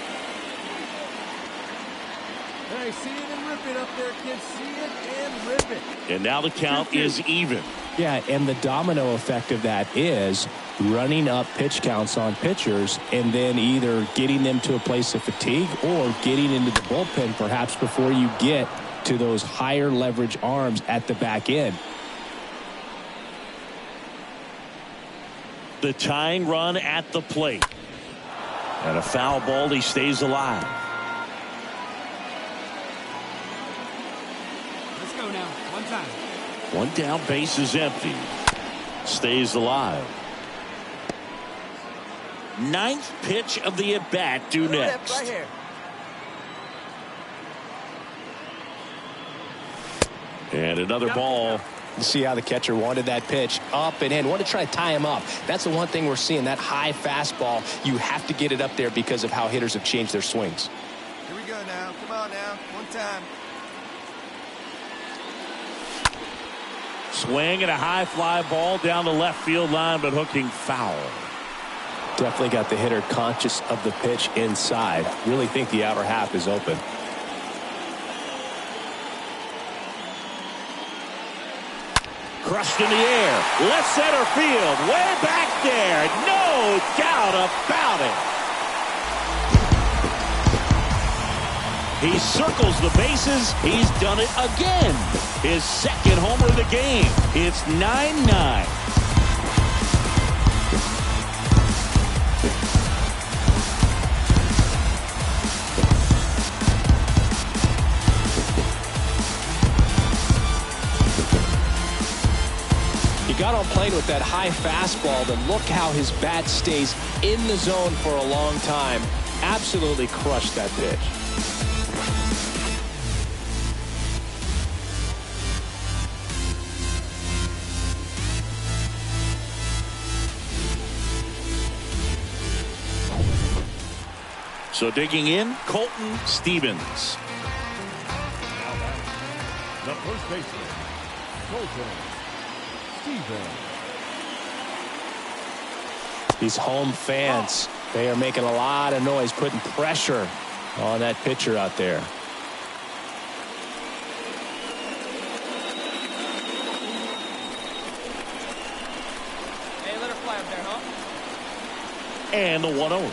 Hey, see it and rip it up there, kids. See it and rip it. And now the count is even. Yeah, and the domino effect of that is running up pitch counts on pitchers and then either getting them to a place of fatigue or getting into the bullpen perhaps before you get to those higher leverage arms at the back end. The tying run at the plate. And a foul ball, he stays alive. Let's go now. One time. One down, base is empty. Stays alive. Ninth pitch of the at-bat due next. Right here. And another ball. You see how the catcher wanted that pitch up and in. Wanted to try to tie him up. That's the one thing we're seeing, that high fastball. You have to get it up there because of how hitters have changed their swings. Here we go now. Come on now. One time. Swing and a high fly ball down the left field line, but hooking foul. Definitely got the hitter conscious of the pitch inside. Really think the outer half is open. Crushed in the air. Left center field. Way back there. No doubt about it. He circles the bases. He's done it again. His second homer of the game. It's 9-9. He got on plane with that high fastball, but look how his bat stays in the zone for a long time. Absolutely crushed that pitch. So digging in, Colton Stevens. The first baseman, Colton Stevens. These home fans, they are making a lot of noise, putting pressure on that pitcher out there. Hey, let her fly up there, huh? And the 1-0.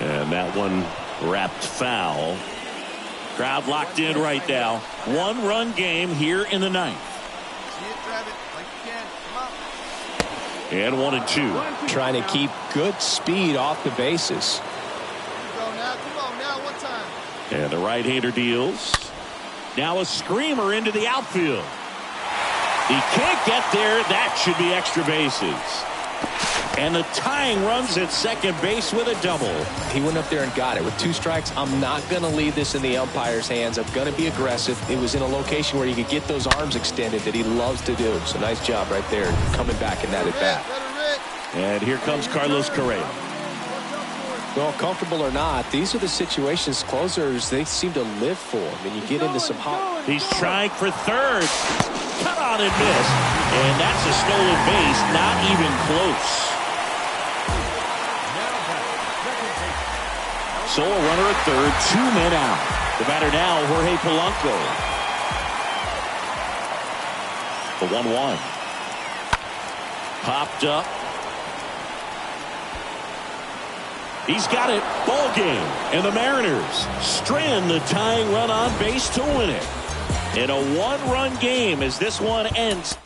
And that one wrapped foul. Crowd locked in right now. One-run game here in the ninth. See it, grab it like you can. Come And on. 1-2. Trying to keep good speed off the bases. Go now. Come on now. One time. And the right-hander deals. Now a screamer into the outfield. He can't get there. That should be extra bases. And the tying runs at second base with a double. He went up there and got it. With 2 strikes, I'm not going to leave this in the umpire's hands. I'm going to be aggressive. It was in a location where he could get those arms extended that he loves to do. So nice job right there, coming back in that at bat. And here comes Carlos Correa. Well, comfortable or not, these are the situations closers they seem to live for. I mean, you get into some hot. He's trying for third. Cut on and miss. And that's a stolen base. Not even close. So a runner at third, 2 men out. The batter now, Jorge Polanco. The 1-1. Popped up. He's got it. Ball game. And the Mariners strand the tying run on base to win it. In a 1-run game as this one ends.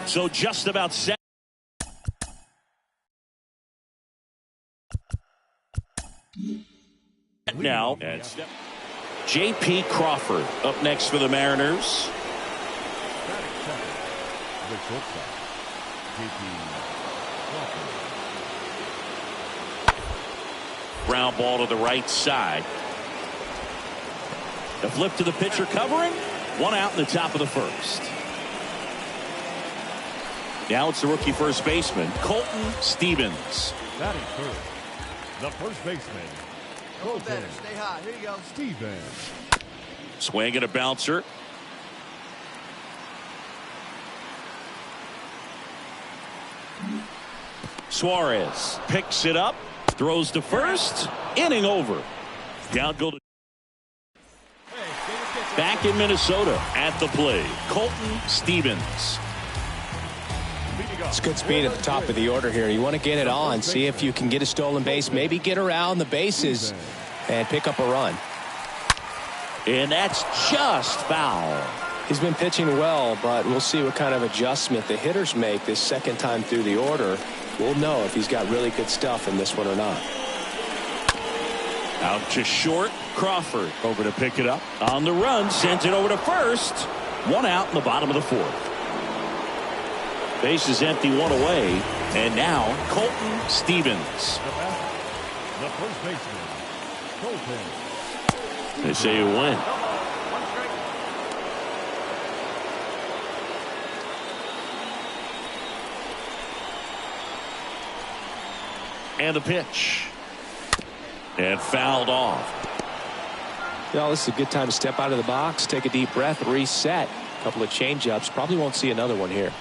So just about set. Now, J.P. Crawford up next for the Mariners. The shortstop, J.P. Crawford. Ground ball to the right side. The flip to the pitcher covering. 1 out in the top of the first. Now it's the rookie first baseman, Colton Stevens. Batting first, the first baseman, A little better. Stay high. Here you go. Steven. Swing and a bouncer. Suarez picks it up, throws to first, inning over. Down go to back in Minnesota at the plate, Colton Stevens. It's good speed at the top of the order here. You want to get it on, see if you can get a stolen base, maybe get around the bases and pick up a run. And that's just foul. He's been pitching well, but we'll see what kind of adjustment the hitters make this second time through the order. We'll know if he's got really good stuff in this one or not. Out to short, Crawford over to pick it up. On the run, sends it over to first. One out in the bottom of the fourth. Base is empty, one away. And now Colton Stevens. The first baseman, Colton. They say you win. And a pitch. And fouled off. Well, this is a good time to step out of the box, take a deep breath, reset. A couple of changeups. Probably won't see another one here.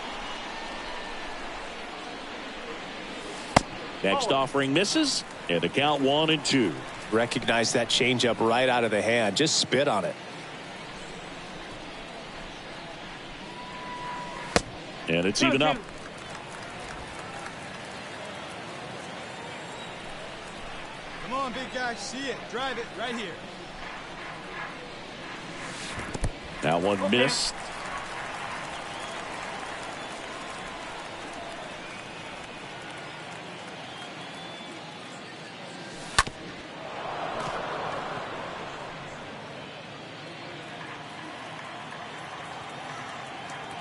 Next offering misses. And the count 1-2. Recognize that changeup right out of the hand. Just spit on it. And it's even up. Come on, big guy. See it. Drive it right here. That one missed.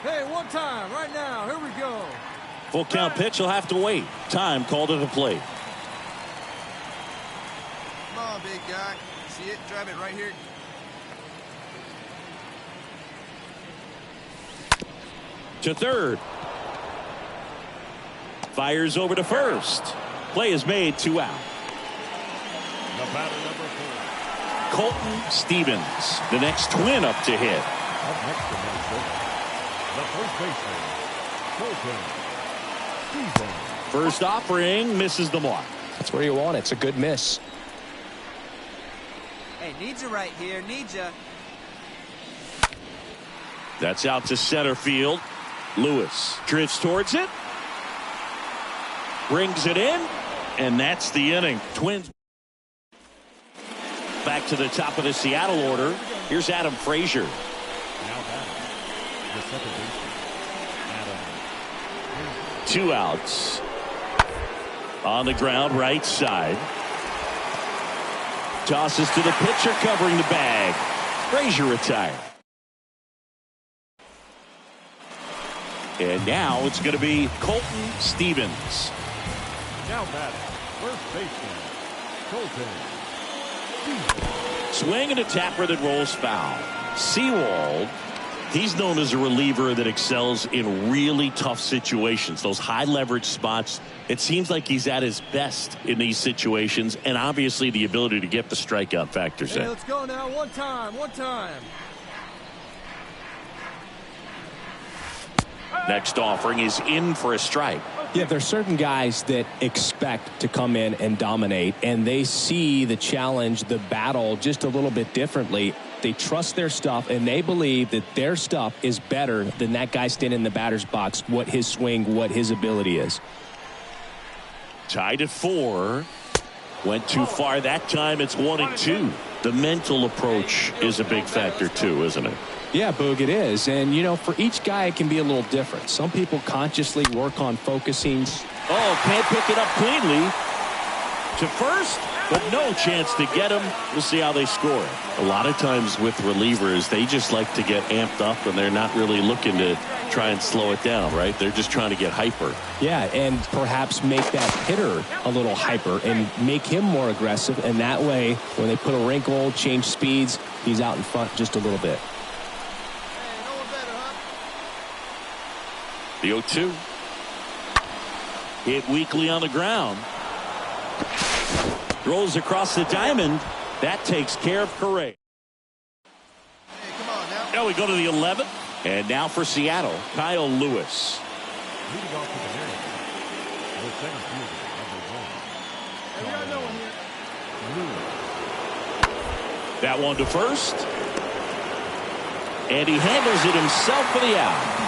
Hey, one time, right now. Here we go. Full count pitch. He'll have to wait. Time called at the plate. Come on, big guy. See it? Drive it right here. To third. Fires over to first. Play is made, 2 out. The batter number 4. Colton Stevens, the next twin up to hit. Up next to Minnesota, the first baseman, Colton Stevens. First offering misses the mark. That's where you want it. It's a good miss. Hey, needs you right here. Needs you. That's out to center field. Lewis drifts towards it. Brings it in. And that's the inning. Twins back to the top of the Seattle order. Here's Adam Frazier. Now batting, the second baseman, Adam. 2 outs. On the ground, right side. Tosses to the pitcher, covering the bag. Frazier retired. And now it's going to be Colton Stevens. Now batting, first baseman, Colton Stevens. Swing and a tapper that rolls foul. Sewald, he's known as a reliever that excels in really tough situations. Those high leverage spots, it seems like he's at his best in these situations, and obviously the ability to get the strikeout factors Hey, in. let's go now. One time. One time. Next offering is in for a strike. Yeah, there's certain guys that expect to come in and dominate, and they see the challenge, the battle just a little bit differently. They trust their stuff, and they believe that their stuff is better than that guy standing in the batter's box, what his swing, what his ability is. Tied at 4. Went too far that time. It's 1-2. The mental approach is a big factor too, isn't it? Yeah, Boog, it is. And, you know, for each guy, it can be a little different. Some people consciously work on focusing. Oh, can't pick it up cleanly. To first, but no chance to get him. We'll see how they score. A lot of times with relievers, they just like to get amped up, and they're not really looking to try and slow it down, right? They're just trying to get hyper. Yeah, and perhaps make that hitter a little hyper and make him more aggressive. And that way, when they put a wrinkle, change speeds, he's out in front just a little bit. Hey, no one better, huh? The 0-2. Hit weakly on the ground. Throws across the diamond. That takes care of Correa. Now we go to the 11th. And now for Seattle, Kyle Lewis. Leading off to the net. The center fielder, number 1. Lewis. That one to first. And he handles it himself for the out.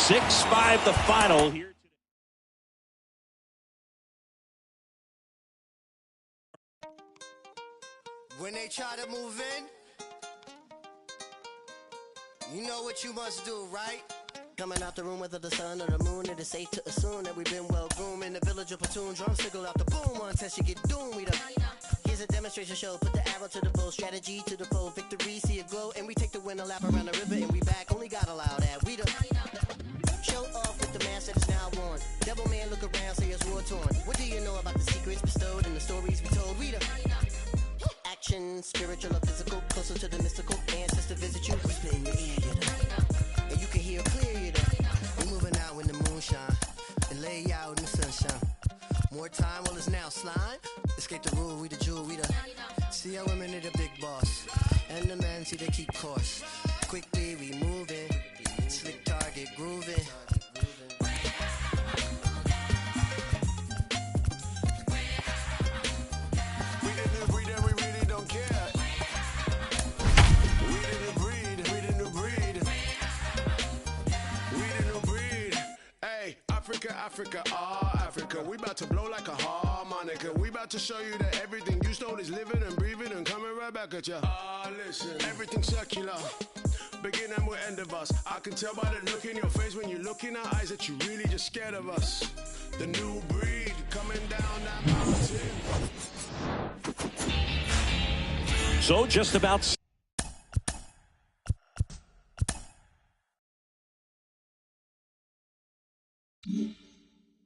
6-5 the final here. When they try to move in, you know what you must do, right? Coming out the room, whether the sun or the moon, it is safe to assume that we've been well groomed. In the village of platoon, drums signal out the boom. One test, you get doomed. Here's a demonstration show. Put the arrow to the bow, strategy to the foe, victory, see it glow, and we take the win, a lap around the river, and we back. Only God allowed that. We the show off with the mask that is now worn. Devil man, look around, say it's war torn. What do you know about the secrets bestowed and the stories we told? We the action, spiritual or physical, closer to the mystical. Ancestor visit you, whisper in your ear, and you can hear clear. We're moving out when the moon shine and lay out in the sunshine. More time, well it's now slime. Escape the rule, we the jewel, we the. See how women are the big boss, and the men see they keep course. Quickly we moving, slick target grooving. Africa, Africa, we about to blow like a harmonica. We about to show you that everything you stole is living and breathing and coming right back at you. Listen, everything's circular, beginning with end of us. I can tell by the look in your face when you look in our eyes that you really just scared of us. The new breed coming down that mountain. So just about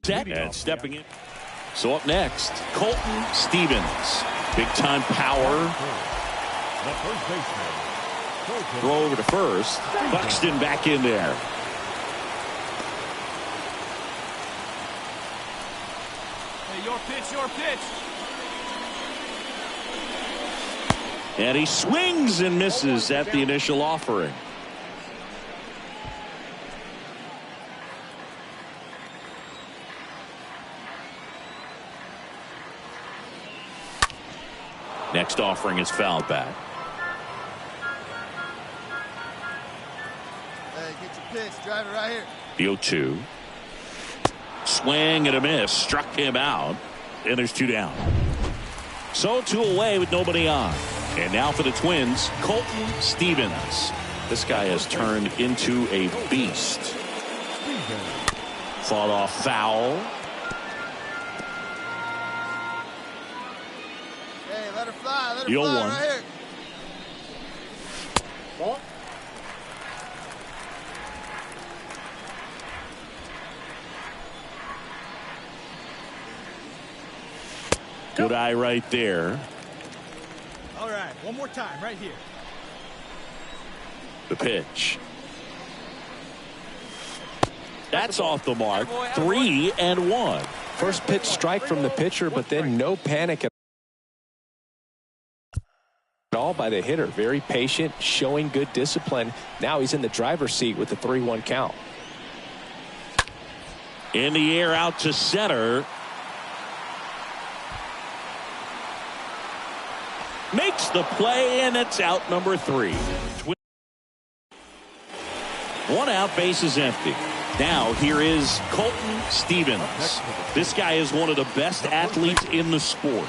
set and stepping in. So up next, Colton Stevens. Big time power. The first baseman. Throw over to first. Buxton back in there. Hey, your pitch, your pitch. And he swings and misses at the initial offering. Next offering is fouled back. Hey, get your pitch. Drive it right here. The 0-2. Swing and a miss. Struck him out. And there's 2 down. So 2 away with nobody on. And now for the Twins, Colton Stevens. This guy has turned into a beast. Fought off foul. Let her fly. Let her The fly 0-1. right here. Good eye right there. All right, one more time right here. The pitch. That's off the mark. 3-1. First pitch strike from the pitcher, but then no panic at all by the hitter. Very patient, showing good discipline. Now he's in the driver's seat with the 3-1 count. In the air out to center. Makes the play, and it's out number 3. 1 out, base is empty. Now here is Colton Stevens. This guy is one of the best athletes in the sport.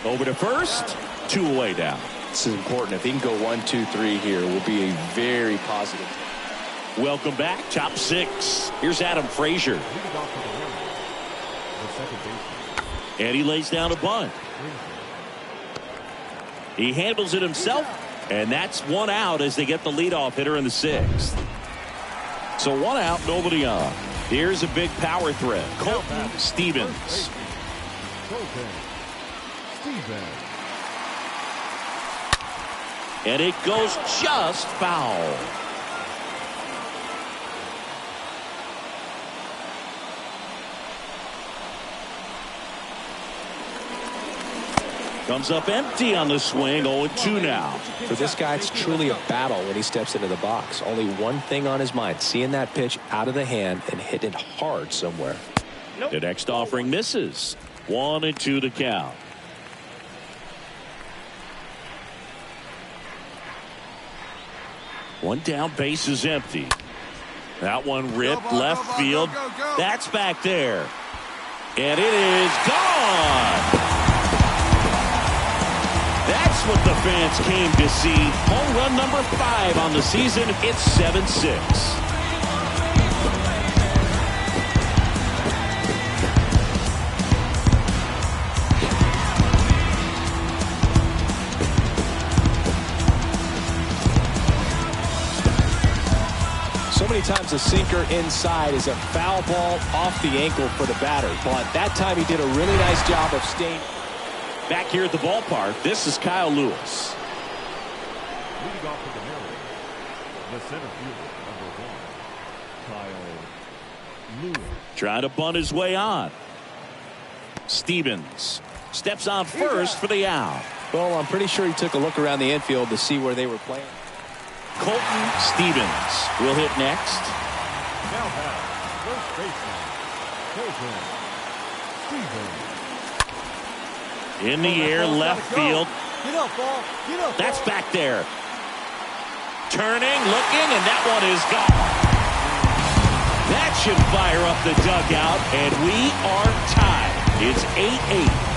Over to first, 2 away down. This is important. If he can go 1, 2, 3 here, will be a very positive. Welcome back, top 6. Here's Adam Frazier. And he lays down a bunt. He handles it himself, and that's 1 out as they get the leadoff hitter in the 6th. So 1 out, nobody on. Here's a big power threat. Colton Stevens. And it goes just foul. Comes up empty on the swing. 0-2 now. For this guy, it's truly a battle when he steps into the box. Only one thing on his mind, seeing that pitch out of the hand and hit it hard somewhere. The next offering misses. 1-2 to count. One down, base is empty. That one ripped left field. That's back there. And it is gone. That's what the fans came to see. Home run number 5 on the season. It's 7-6. So many times a sinker inside is a foul ball off the ankle for the batter. But that time he did a really nice job of staying. Back here at the ballpark, this is Kyle Lewis. Leading off with the Mariners, the center fielder, number 1, Kyle Lewis. Trying to bunt his way on. Stevens steps on first for the out. Well, I'm pretty sure he took a look around the infield to see where they were playing. Colton Stevens will hit next. Now back, first baseman, Colton Stevens. In the air, left field. Get up, ball. Get up, That's ball. back there. Turning, looking, and that one is gone. That should fire up the dugout, and we are tied. It's 8-8.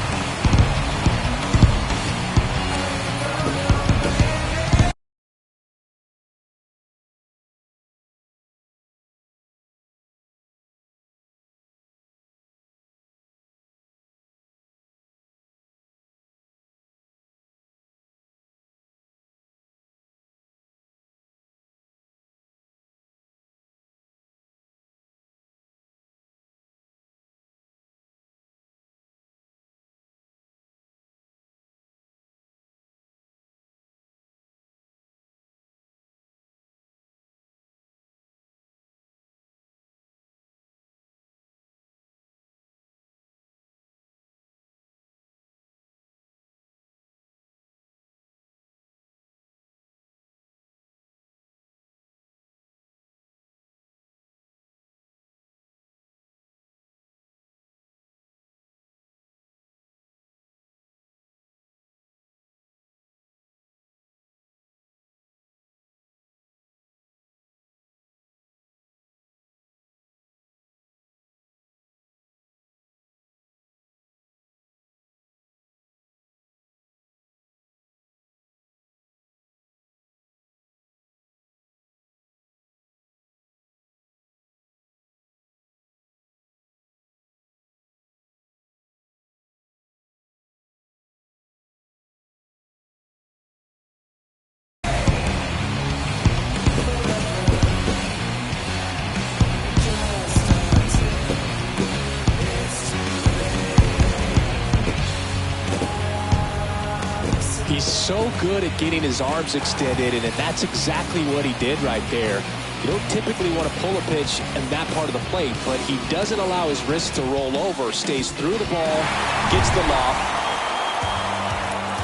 He's so good at getting his arms extended, and that's exactly what he did right there. You don't typically want to pull a pitch in that part of the plate, but he doesn't allow his wrist to roll over, stays through the ball, gets the loft.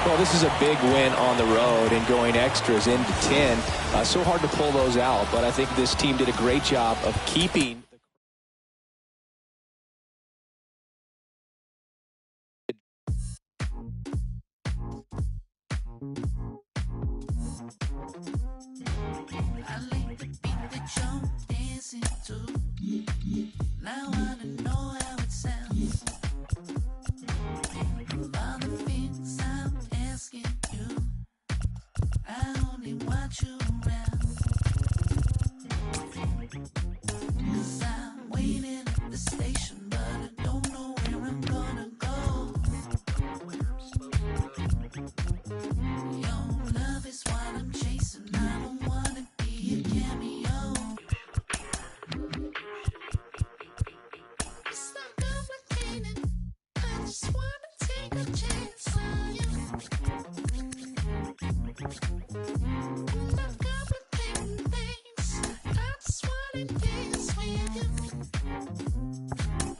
Well, this is a big win on the road and going extras into 10. So hard to pull those out, but I think this team did a great job of keeping. Now I wanna know how it sounds. Of all the things I'm asking you, I only want you around. 'Cause I'm waiting at the station, but I don't know where I'm gonna go. Your love is what I'm chasing. I don't wanna be a cameo. It's not complicated. I just wanna take a chance on you. Not complicating things. I just wanna dance with you.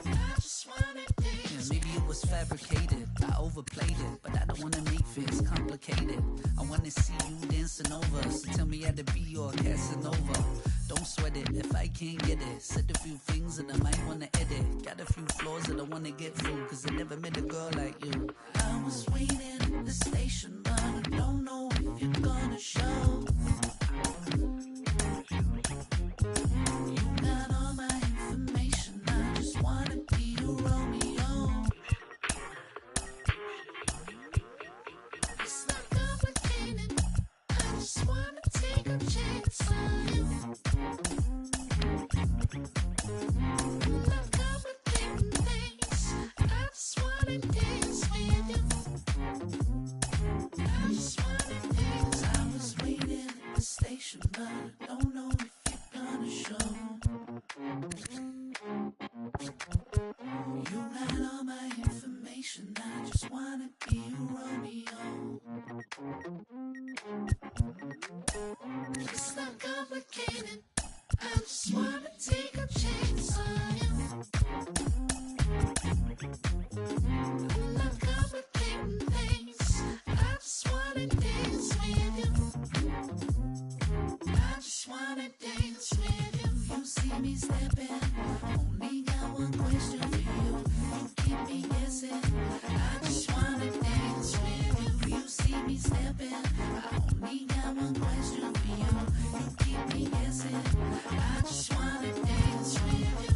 I just wanna dance. Yeah, maybe it was fabricated. I overplayed it, but I don't wanna make things complicated. I wanna see you dancing over. So tell me how to be your Casanova. Don't sweat it if I can't get it. Said a few things that I might wanna edit. Got a few flaws that I wanna get through, 'cause I never met a girl like you. I was waiting at the station, but I don't know if you're gonna show. wanna dance with you. I just wanna dance. I was waiting at the station, but I don't know if you're gonna show. You got all my information. I just wanna be a Romeo. It's not complicated. I just wanna take a chance on you. I'm not complicating things. I just wanna dance with you. I just wanna dance with you. You see me stepping, only got one question for you. You keep me guessing. I just wanna dance with you. You see me stepping, I only got one question for you. You keep me guessing. I just wanna dance with you.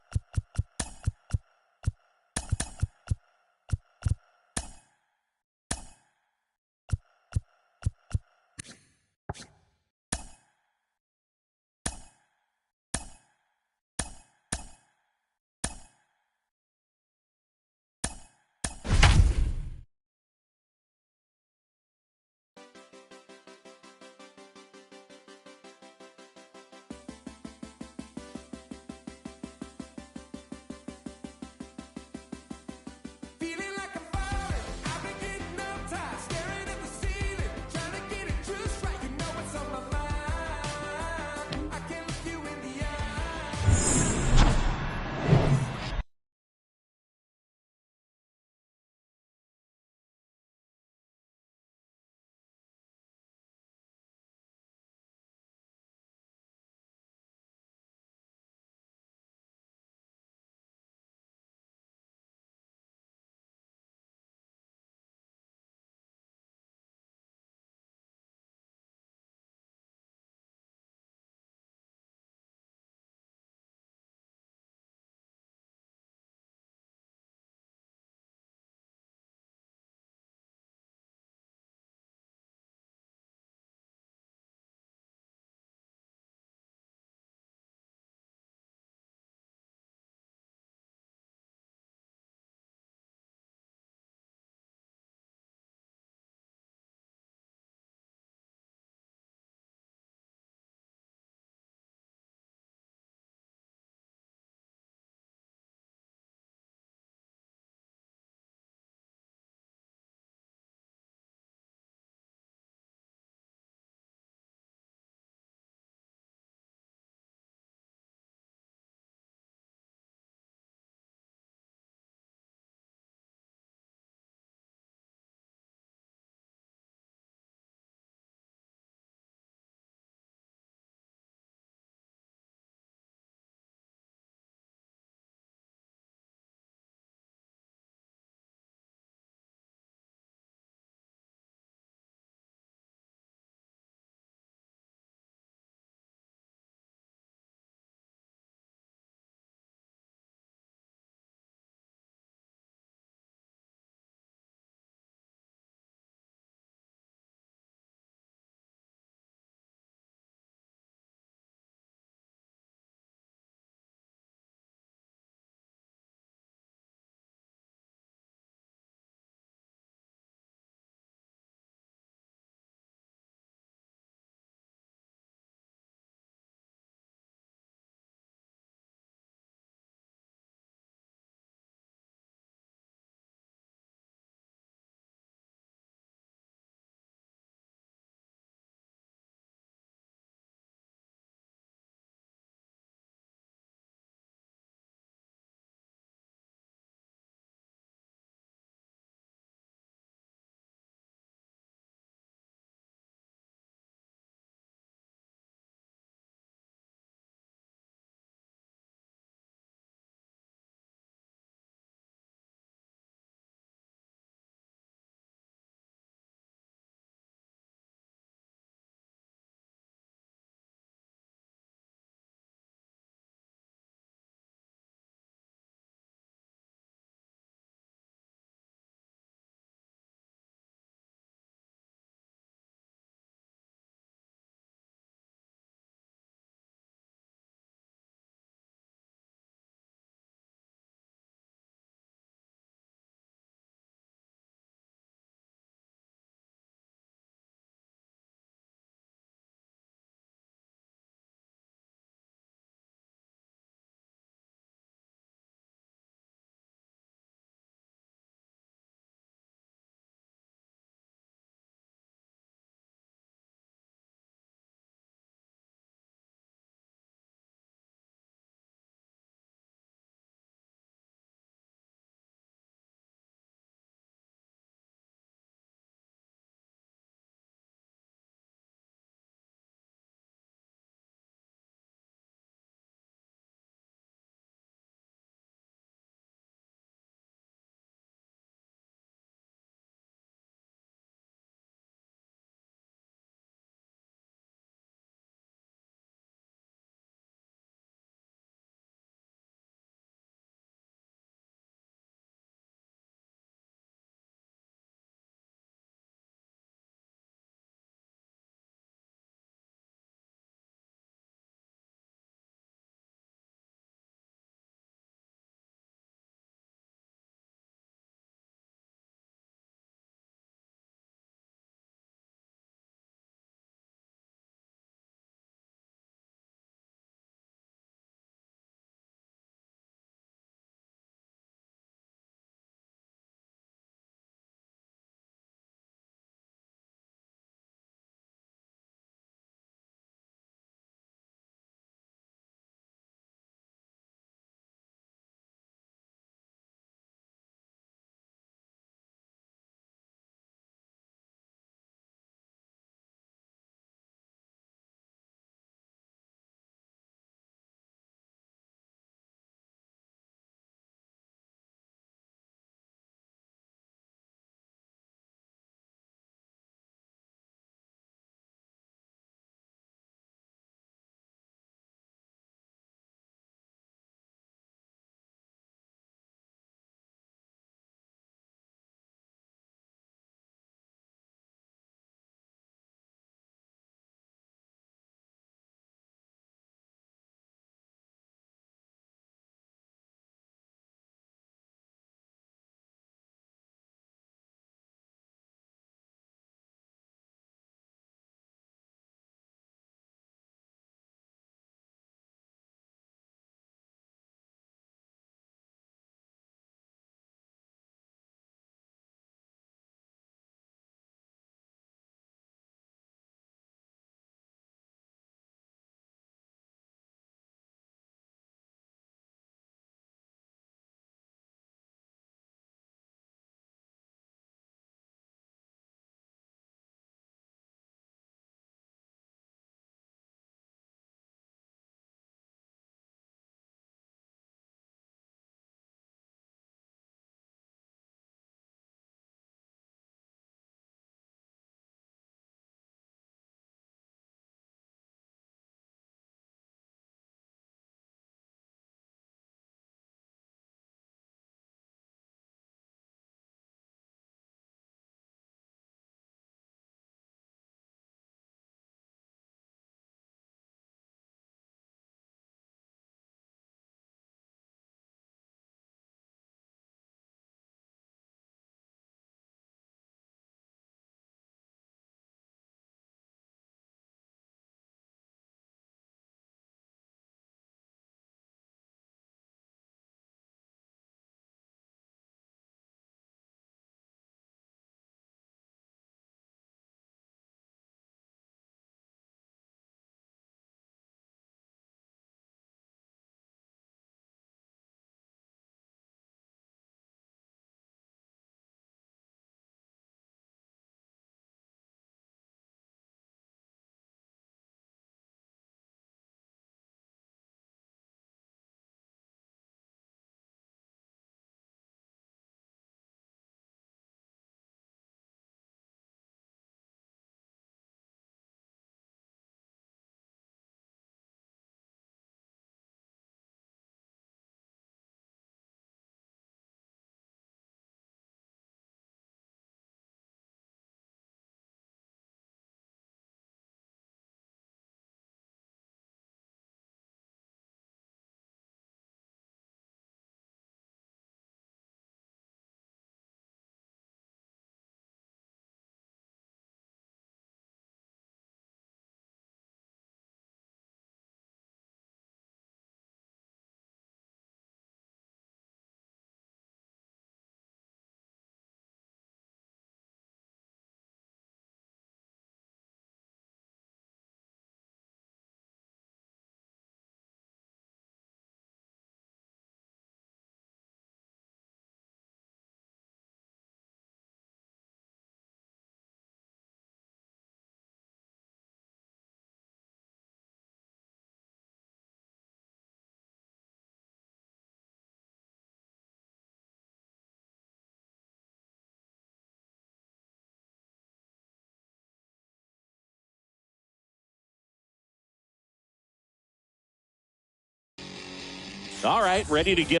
All right, ready to get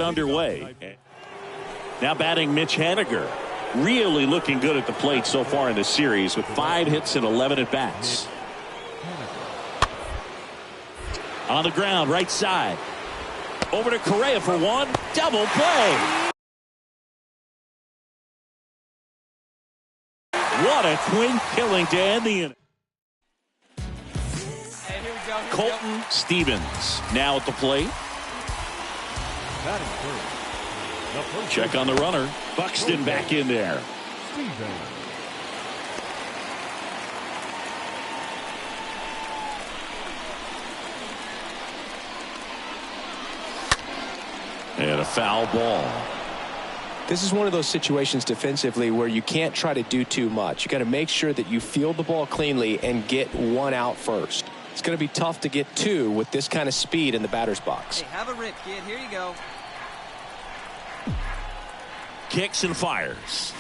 underway. Now batting Mitch Haniger. Really looking good at the plate so far in the series with 5 hits and 11 at bats. On the ground, right side. Over to Correa for one. Double play. What a twin killing to end the inning. Hey, here we go. Colton Stevens now at the plate. Check on the runner. Buxton back in there. And a foul ball. This is one of those situations defensively where you can't try to do too much. You got to make sure that you field the ball cleanly and get one out first. It's going to be tough to get 2 with this kind of speed in the batter's box. Hey, have a rip, kid. Here you go. Kicks and fires.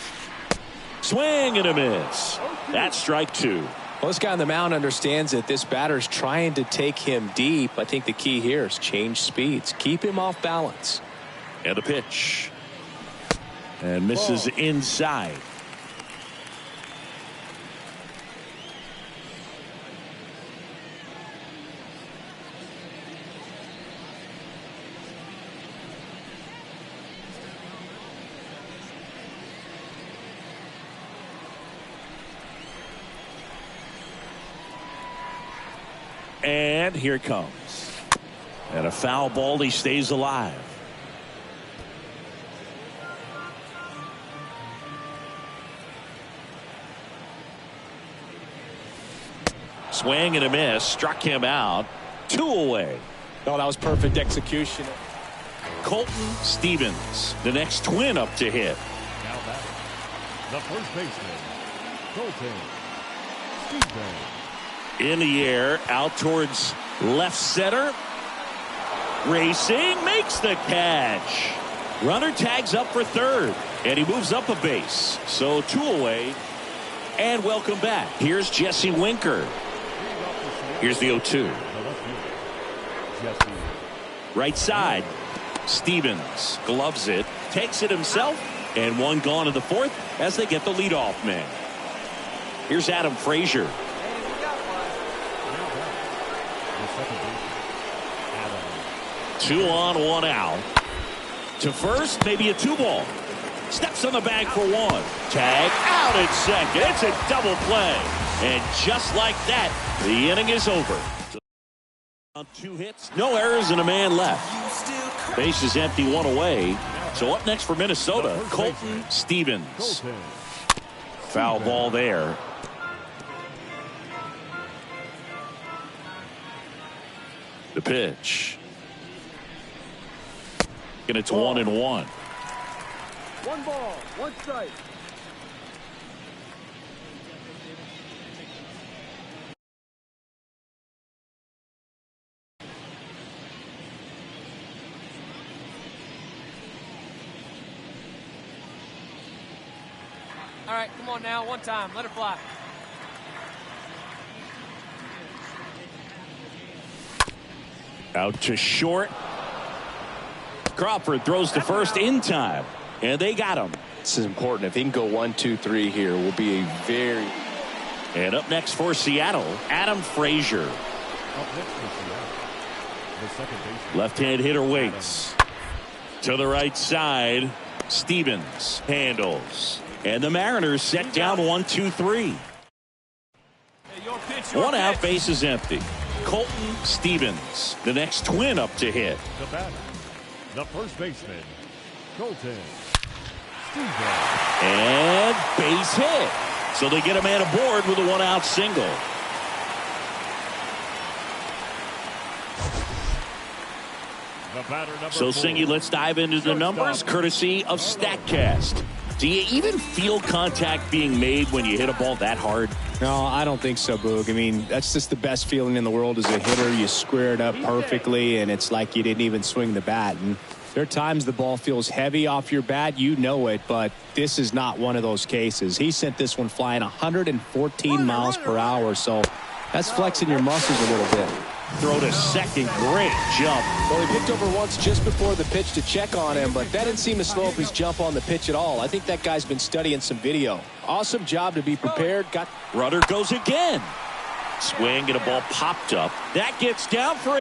Swing and a miss. That's strike 2. Well, this guy on the mound understands that this batter's trying to take him deep. I think the key here is change speeds. Keep him off balance. And a pitch. And misses inside. And here it comes. And a foul ball. He stays alive. Swing and a miss. Struck him out. 2 away. Oh, that was perfect execution. Colton Stevens, the next twin up to hit. Now batting, the first baseman, Colton Stevens. In the air, out towards left center. Racing, makes the catch. Runner tags up for third, and he moves up a base. So 2 away, and welcome back. Here's Jesse Winker. Here's the 0-2. Right side. Stevens gloves it, takes it himself, and 1 gone in the 4th as they get the leadoff man. Here's Adam Frazier. 2 on, 1 out. To first, maybe a 2-ball. Steps on the bag for 1. Tag out at second. It's a double play. And just like that, the inning is over. On 2 hits, no errors, and a man left. Base is empty, 1 away. So up next for Minnesota, Colton Stevens. Foul ball there. The pitch. And it's 1-1. 1 ball, 1 strike. All right, come on now. 1 time. Let it fly. Out to short. Crawford throws to first in time. And they got him. This is important. If he can go 1, 2, 3 here, will be a very... And up next for Seattle, Adam Frazier. Up next for Seattle, the second baseman. Left-hand hitter waits. To the right side, Stevens handles. And the Mariners set down 1, 2, 3. Hey, 1 out, base is empty. Colton Stevens, the next twin up to hit. The batter, the first baseman, Colton Stevens. And base hit. So they get a man aboard with a 1-out single. The batter, number So 4. Singy, let's dive into the numbers courtesy of StatCast. Do you even feel contact being made when you hit a ball that hard? No, I don't think so, Boog. I mean, that's just the best feeling in the world as a hitter. You square it up perfectly, and it's like you didn't even swing the bat. And there are times the ball feels heavy off your bat. You know it, but this is not one of those cases. He sent this one flying 114 miles per hour, so That's flexing your muscles a little bit. Throw to second. Great jump. Well, he picked over once just before the pitch to check on him, but that didn't seem to slow up his jump on the pitch at all. I think that guy's been studying some video. Awesome job to be prepared. Rudder goes again. Swing and a ball popped up. That gets down for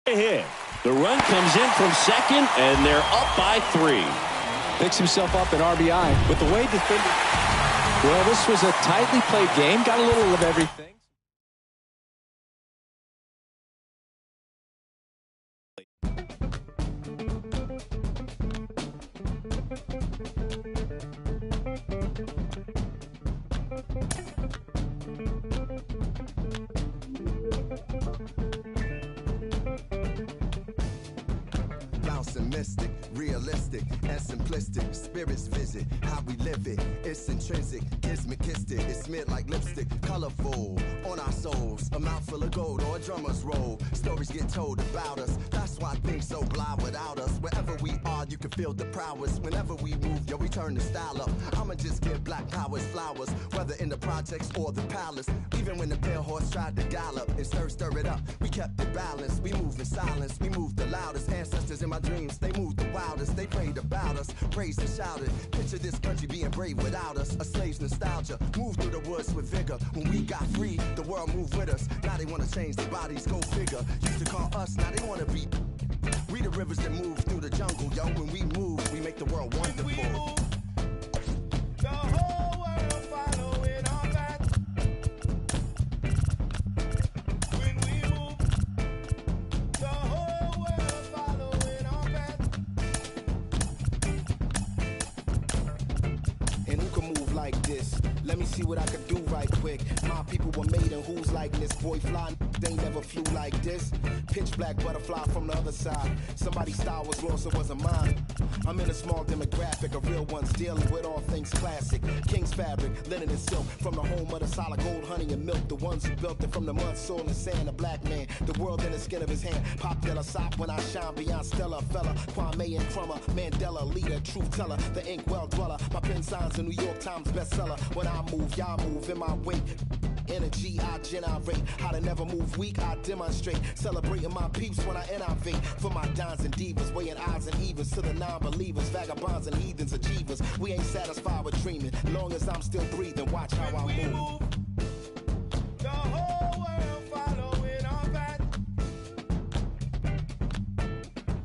a hit. The run comes in from second, and they're up by 3. Picks himself up an RBI. With the way defended. Well, this was a tightly played game. Got a little of everything. Bouncing mystic, realistic, and simplistic. Spirits visit how we live it. It's intrinsic, kismet kissed it. It's smeared like lipstick, colorful on our souls. A mouthful of gold or a drummer's roll. Stories get told about us. That's why things so blind without us. Wherever we are, you can feel the prowess. Whenever we move, yo, we turn the style up. I'ma just give black powers flowers, whether in the projects or the palace. Even when the pale horse tried to gallop and stir it up, we kept it balanced. We move in silence, we move the loudest. Ancestors in my dreams, they moved the wildest. They prayed about us, praised and shouted. Picture this country being brave without us. A slave's nostalgia, move through the woods with vigor. When we got free, the world moved with us. Now they wanna change their bodies, go figure. Used to call us, now they wanna be. We the rivers that move through the jungle, yo. When we move, we make the world wonderful. When we move, the whole world following our back. When we move, the whole world following our back. And who can move like this? Let me see what I can do right quick. My people were made in whose likeness? Boy fly, they never flew like this. Pitch black butterfly from the other side. Somebody's style was lost, it wasn't mine. I'm in a small demographic of real ones dealing with all things classic. King's fabric, linen and silk. From the home of the solid gold, honey and milk. The ones who built it from the mud, soil and sand. A black man, the world in the skin of his hand. Pop Della Sop when I shine beyond Stella. Fella, Kwame and Crummer. Mandela, leader, truth teller. The ink well dweller. My pen signs a New York Times bestseller. When I move, y'all move in my wake. Energy, I generate. How to never move weak, I demonstrate. Celebrating my peeps when I innovate. For my dons and divas, weighing odds and evens to the non-believers, vagabonds and heathens, achievers. We ain't satisfied with dreaming. Long as I'm still breathing, watch how I move. The whole world following our back.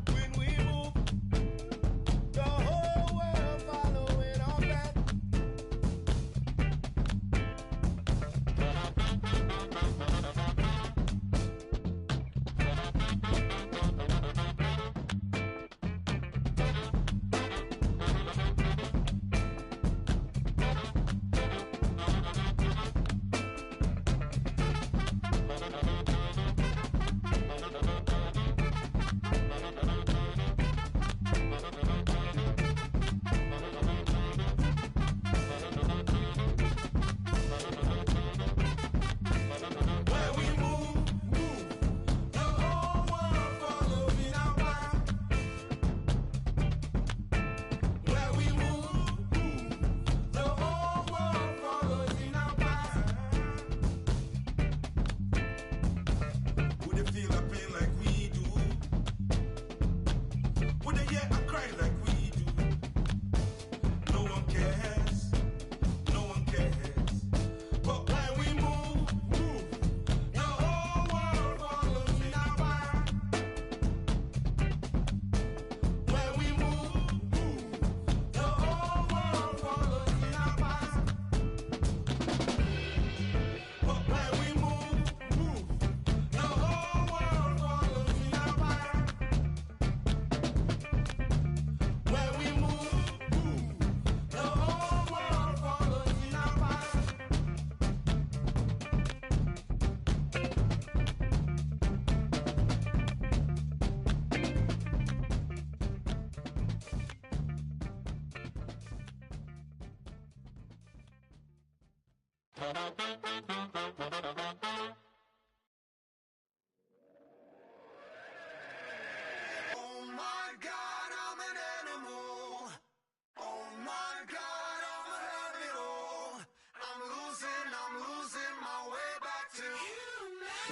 When we move, the whole world following our back. Oh my God, I'm an animal.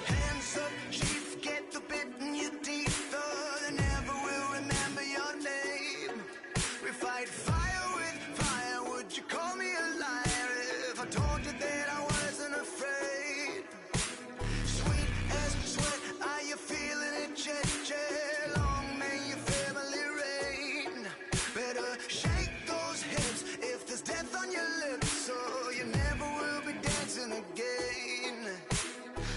Hands up, chief, get the bit in your teeth. They never will remember your name. We fight fire with fire. Would you call me a liar if I told you that I wasn't afraid? Sweet as sweat, are you feeling it, Jet? Long may your family reign. Better shake those hips if there's death on your lips, so you never will be dancing again.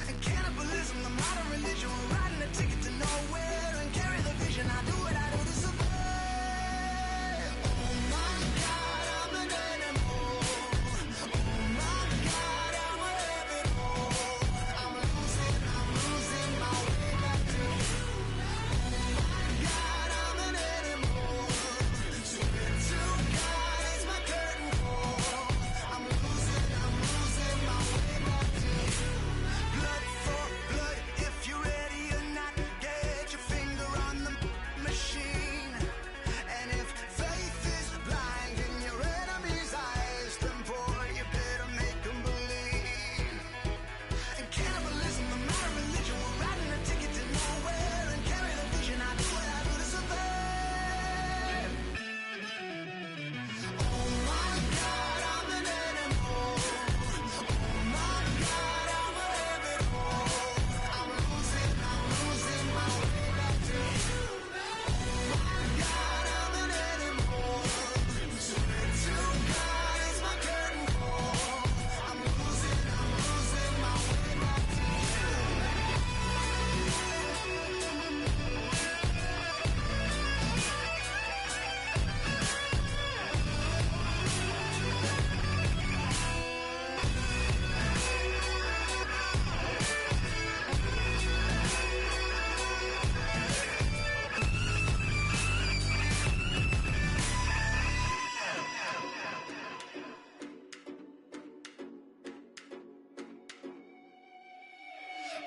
And cannibalism, the modern religion, we're riding a ticket to nowhere and carry the vision. I do what I do to survive. Oh my God, I'm an animal. Oh my God, I'm a rabbit hole. I'm losing my way back to you. Oh my God, I'm an animal. Swear to God, it's my curtain call. I'm losing my way back to you. Blood for blood, if you're ready or not, get your finger on the machine. And if faith is blind in your enemy's eyes, then boy, you better make them believe. And cannibalism, the modern religion, we're riding a ticket to nowhere and carry the vision. I do what I do to survive. Oh my God, I'm an animal. Oh my God, I'm a rabbit hole. I'm losing my way back to you. Oh my God, I'm an animal. Swear to God, it's my curtain call. I'm losing my way back to you.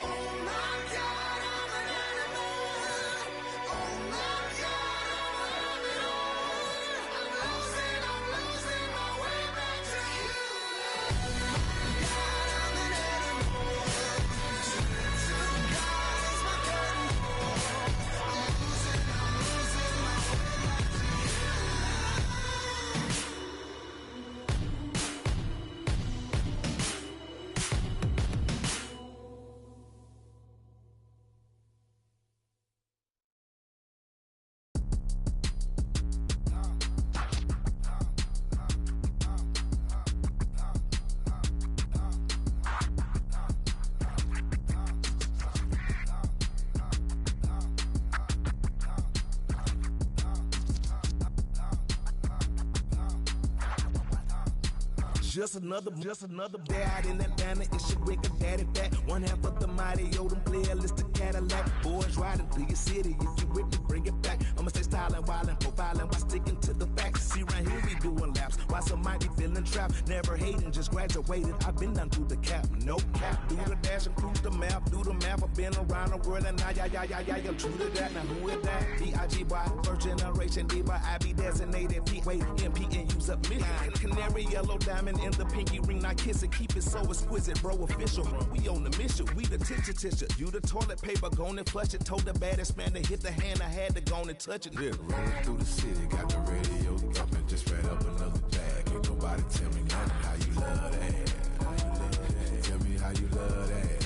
Oh my God, I'm an animal. Oh my God, I'm a rabbit hole. I'm losing my way back to you. Oh my God, I'm an animal. Swear to God, it's my curtain call. I'm losing my way back to Just another dad in Atlanta. It's your wicked daddy back. One half of the mighty Odom playlist to Cadillac. Boys riding through your city. If you with me, bring it back. I'ma stay styling, wildin', profiling while sticking to the facts. See, right here we doing laps. Why some might be feeling trapped. Never hating, just graduated. I've been done through the cap. No cap. Do the dash and cruise the map. Do the map. I've been around the world and I'm true to that. Now who is that? D-I-G-Y. First generation diva. I be designated P-Wade, MP, and use up mission. Canary yellow diamond in the pinky ring, not kiss it, keep it so exquisite, bro, official. We on the mission, we the tissue. You the toilet paper, gone and flush it. Told the baddest man to hit the hand, I had to go and touch it. Yeah, rolling through the city, got the radio thumping, just read up another bag. Ain't nobody tell me nothing, how you love that. Tell me how you love that.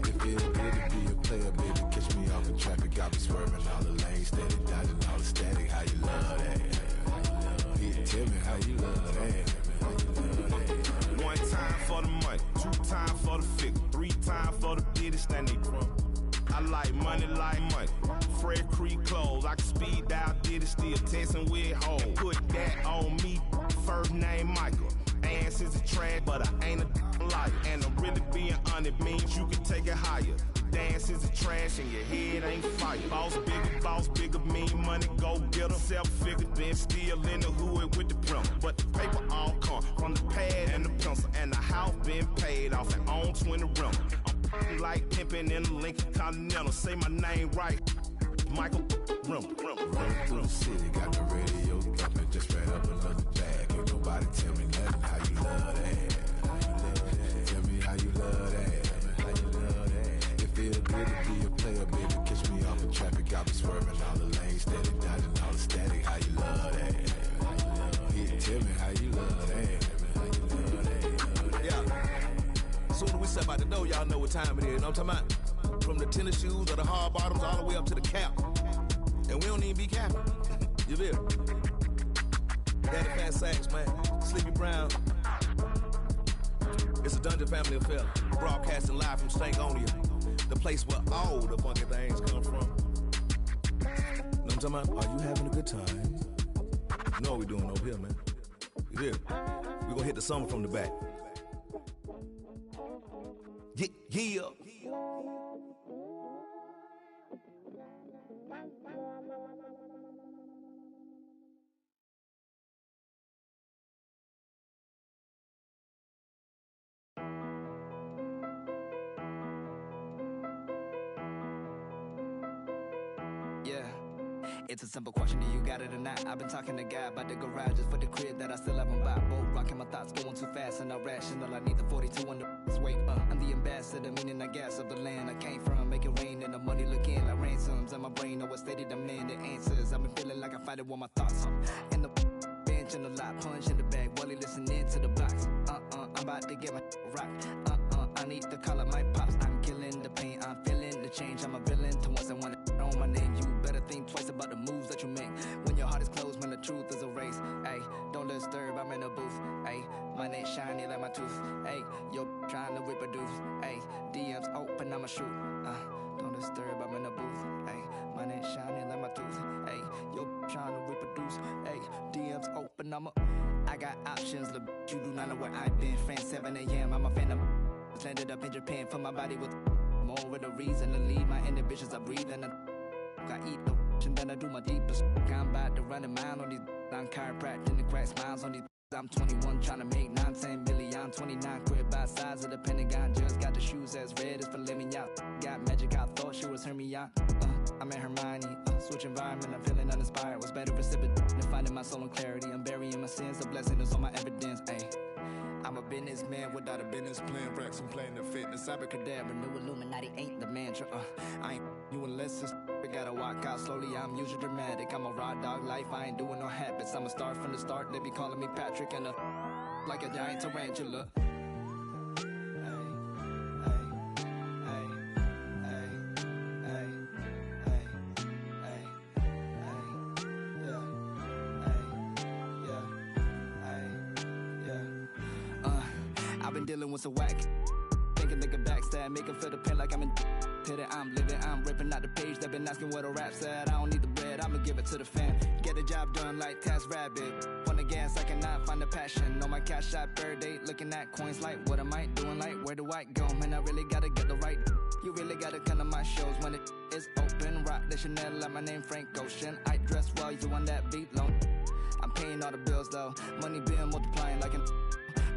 It feel good to be a player, baby, catch me off in traffic, got me swerving all the lanes, steady dodging all the static, how you love that. Tell me how you love that. One time for the money, two times for the figure, three times for the business that they from. I like money. Fred Creek clothes, I can speed dial, did it still testing with hoes. Put that on me, first name Michael. Ass is a trash, but I ain't a liar. And I'm really being honest, means you can take it higher. Dance is a trash and your head ain't fire. Boss bigger, mean money, go get her. Self-figure, been still in the hood with the printer. But the paper all come from the pad and the pencil. And the house been paid off and on 20 rental. I'm like pimping in the Lincoln Continental. Say my name right, Michael Rimble. Running through the city, got the radio thumping, just read up another bag. Ain't nobody tell me nothing, how you love that. Tell me how you love that. to be a player, baby. Catch me off in traffic, I be swerving all the lanes, steady dodging all the static. How you love that? Yeah, tell me how you love that. Yeah. Soon as we step out the door, y'all know what time it is. You know what I'm talking about? From the tennis shoes or the hard bottoms all the way up to the cap. And we don't even be capping. You feel? Daddy Fat Sacks, man. Sleepy Brown. It's a Dungeon Family affair. Broadcasting live from Stankonia, the place where all the funky things come from. Know what I'm talking about? Are you having a good time? You know what we doing over here, man. You feel? We gonna hit the summer from the back. Yeah. Yeah. It's a simple question, do you got it or not? I've been talking to God about the garages for the crib that I still haven't bought. Boat rocking, my thoughts going too fast and not rational. I need the 42 on the wake up. I'm the ambassador, meaning I gas of the land I came from. Make it rain and the money looking like ransoms. And my brain always steady demand the answers. I've been feeling like I fight it with my thoughts on. And the bench and the lot punch in the bag while he listening to the box. I'm about to get my rock. I need to call up my pops. I'm killing the pain, I'm feeling the change. I'm a villain to once I want to know my name. You better think twice about the moves that you make. When your heart is closed, man, the truth is a race. Ayy, don't disturb, I'm in the booth. Ayy, my neck shiny like my tooth. Ayy, yo trying to reproduce. Ayy, DMs open, I'ma shoot. Don't disturb, I'm in the booth. Ayy, my neck shiny like my tooth. Ayy, yo trying to reproduce. Ayy, DMs open, I got options, look, you do not know where I've been. France 7 a.m., I'm a fan of landed up in Japan for my body with more of the reason to leave my inhibitions. I breathe and I eat the and then I do my deepest. I'm about to run a mile on these. I'm chiropractic and crack smiles on these. I'm 21 trying to make 9-10 million. I'm 29 quit by size of the Pentagon. Just got the shoes as red as filet mignon. Got magic, I thought she was Hermione. I'm in Hermione. Switch environment, I'm feeling uninspired. Was better recipient than finding my soul in clarity. I'm burying my sins, the blessing is on my evidence. Ayy. I'm a businessman without a business plan. Racks and playing the fitness. Abracadabra, new Illuminati ain't the mantra. I ain't you unless it's gotta walk out slowly. I'm usually dramatic. I'm a raw dog life. I ain't doing no habits. I'm a star from the start. They be calling me Patrick and like a giant tarantula. I've been dealing with some whack. Thinking they can backstab, make them feel the pain like I'm in to that I'm living. I'm ripping out the page. They've been asking what a rap said. I don't need the bread, I'ma give it to the fam. Get the job done like Task Rabbit. On the gas, I cannot find the passion. On my cash app, third date, looking at coins like, what am I doing? Like, where do I go? Man, I really gotta get the right. You really gotta come to my shows when it is open. Rock the Chanel, like my name Frank Ocean. I dress well, you on that beat low. I'm paying all the bills though. Money been multiplying like an.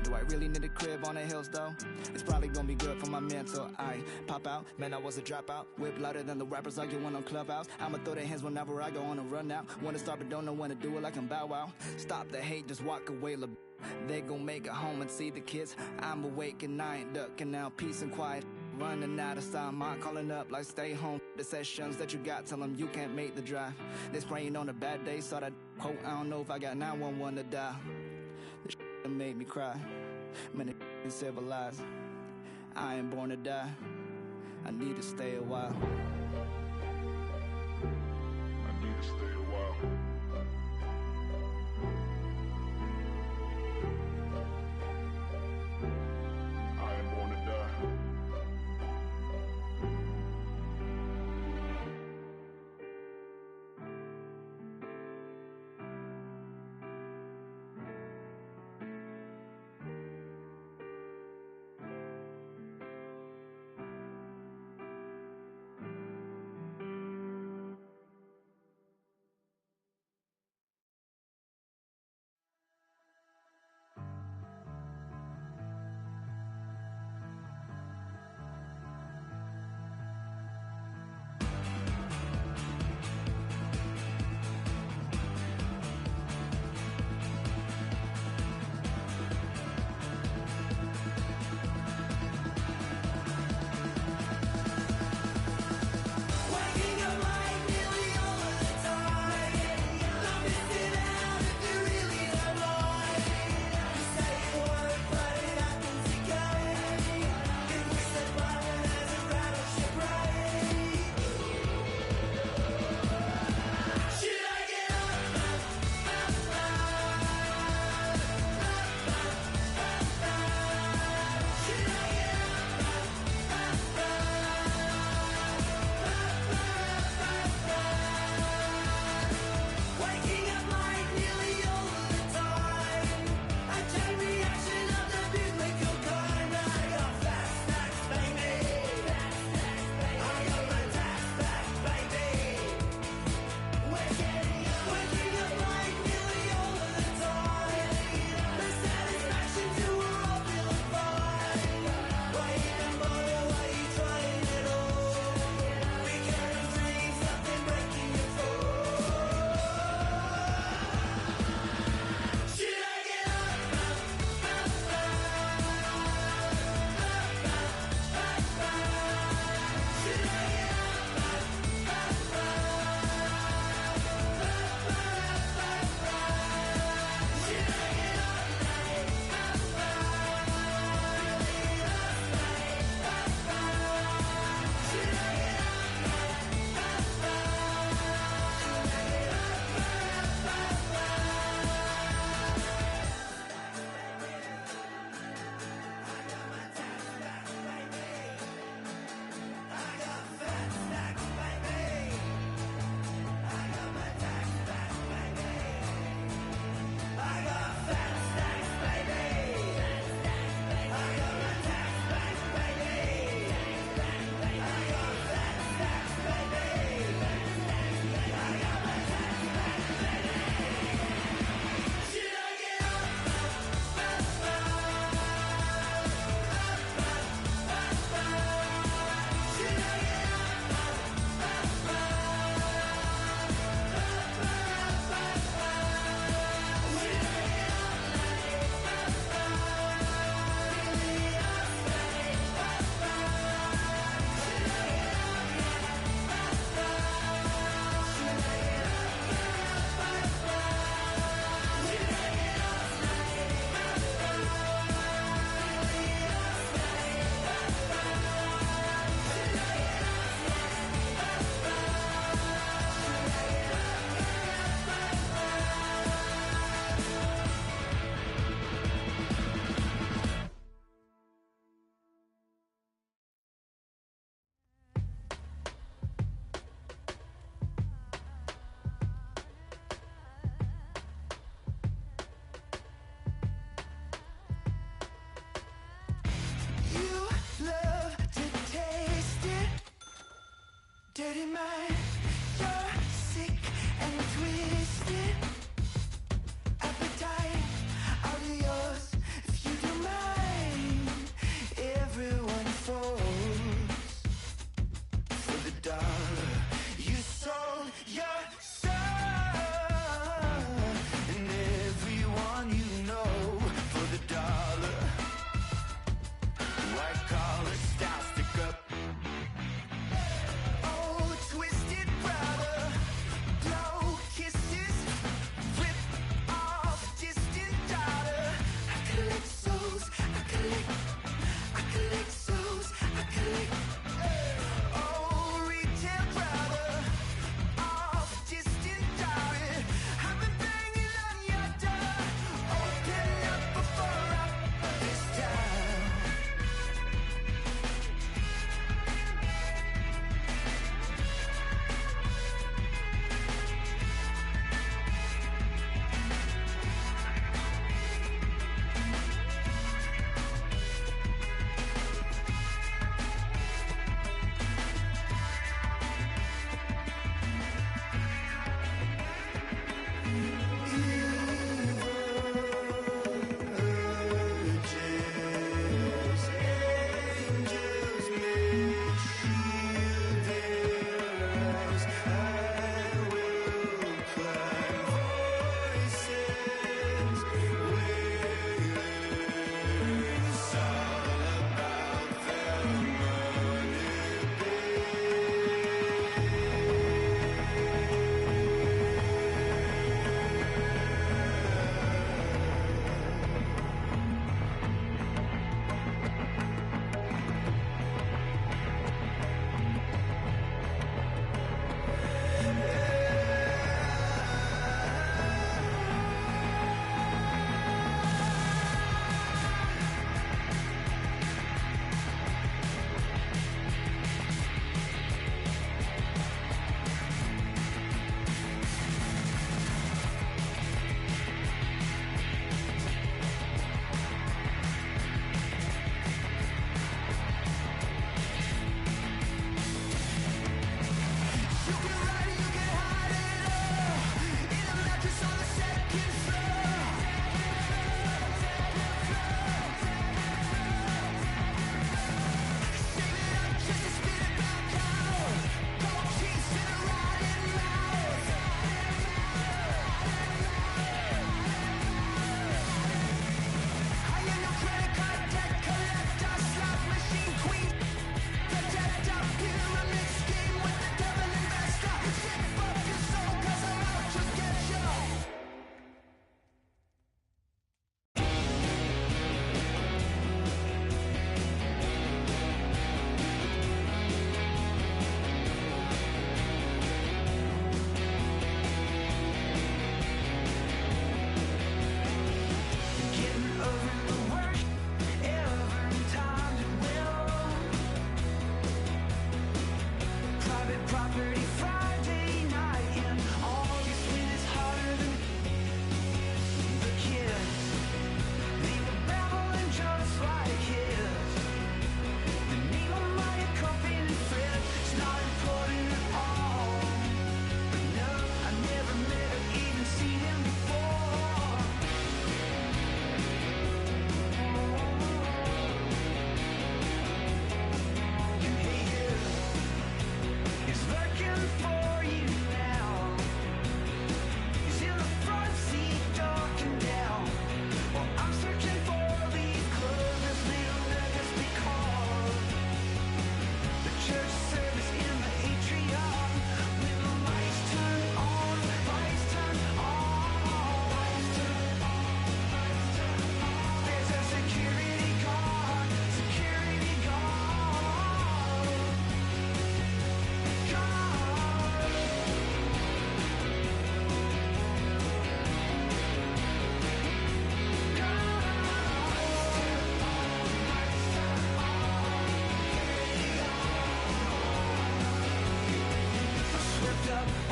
Do I really need a crib on the hills though? It's probably gonna be good for my mental. I pop out, man, I was a dropout. Whip louder than the rappers arguing on Clubhouse. I'ma throw their hands whenever I go on a run out. Wanna start but don't know when to do it like I'm Bow Wow. Stop the hate, just walk away. They gon' make it home and see the kids. I'm awake and I ain't ducking now. Peace and quiet. Running out of time, I'm calling up like stay home. The sessions that you got, tell them you can't make the drive. They spraying on a bad day, saw that quote. I don't know if I got 911 to dial. This shit made me cry. Man, it ain't civilized. I ain't born to die. I need to stay a while. I need to stay a while.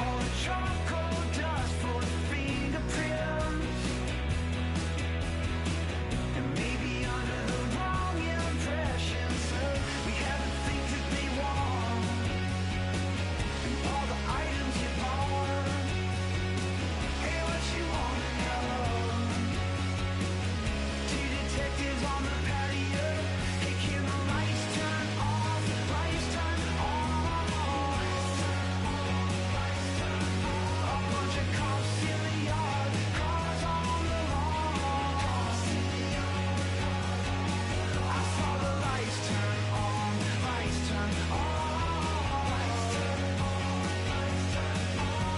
All the charcoal dust for the fingerprints. And maybe under the wrong impressions, we have the things that they want. And all the items you bought. Hey, what you wanna know? Two detectives on the patio. Hey, can the lights turn off? Lights turn on. A bunch of cops in the yard, cars on the lawn. I saw the lights turn on, lights turn on.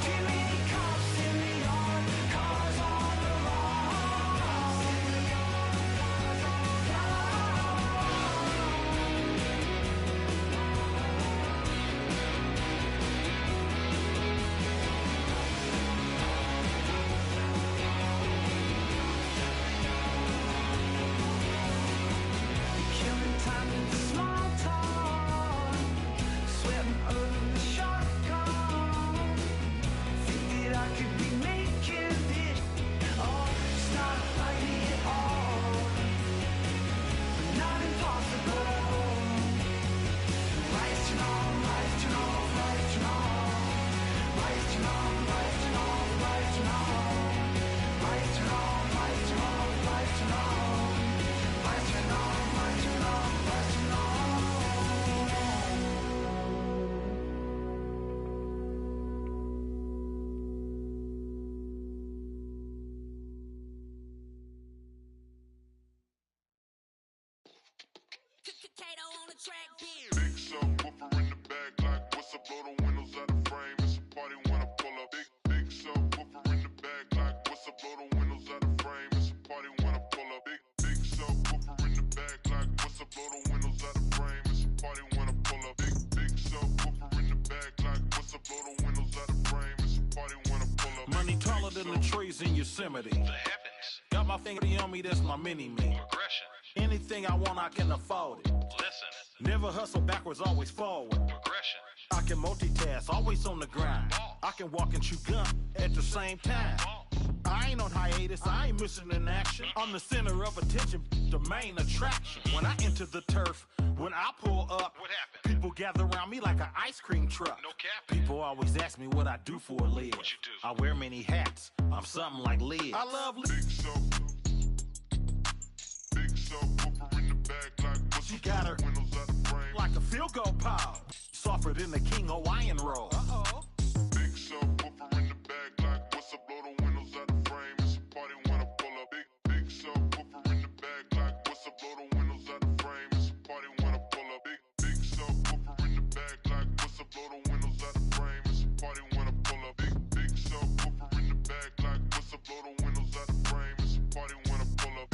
Too many cops in the yard, cars on the lawn. Killing time with small talk, sweating over the shotgun. Think that I could be making this. Oh, it's not likely at all, but not impossible. Lights turn on, lights turn off, lights turn on. Lights turn on, lights turn off, lights turn on. Lights turn on, lights turn off, lights turn on. Lights turn on, lights turn off, lights turn on. Kato on the track, yeah. Big subwoofer in the back, like what's up? Blow the windows out the frame. It's a party when I pull up. Big subwoofer in the back, like what's up? Blow the windows out the frame. It's a party when I pull up. Big subwoofer in the back, like what's up? Blow the windows out the frame. It's a party when I pull up. Big subwoofer in the back, like what's up? Blow the windows out the frame. It's a party when I pull up. Money taller than the trees in Yosemite. The heavens. Got my finger on me, that's my mini-me. Progression. Anything I want, I can afford it. Listen. Never hustle backwards, always forward. Progression. I can multitask, always on the grind. I can walk and chew gum at the same time. I ain't on hiatus, I ain't missing an action. I'm the center of attention, the main attraction. When I enter the turf, when I pull up, what happened? People gather around me like an ice cream truck. No cap. People always ask me what I do for a live. What you do? I wear many hats, I'm something like Liz. I love Liz. Big subwoofer in the back, like what's She up? got her Windows out the frame. like a field goal pile. Softer than the King Hawaiian roll. Big subwoofer in the back, like what's up? Blow the windows out the frame. It's a party when I pull up. Big subwoofer in the back, like what's up? Blow the windows out the frame. It's a party when I pull up. Big subwoofer in the back, like what's up? Blow the windows out the frame. It's a party when I pull up. Big subwoofer in the back, like what's up? Blow the windows out the frame. It's a party when I pull up.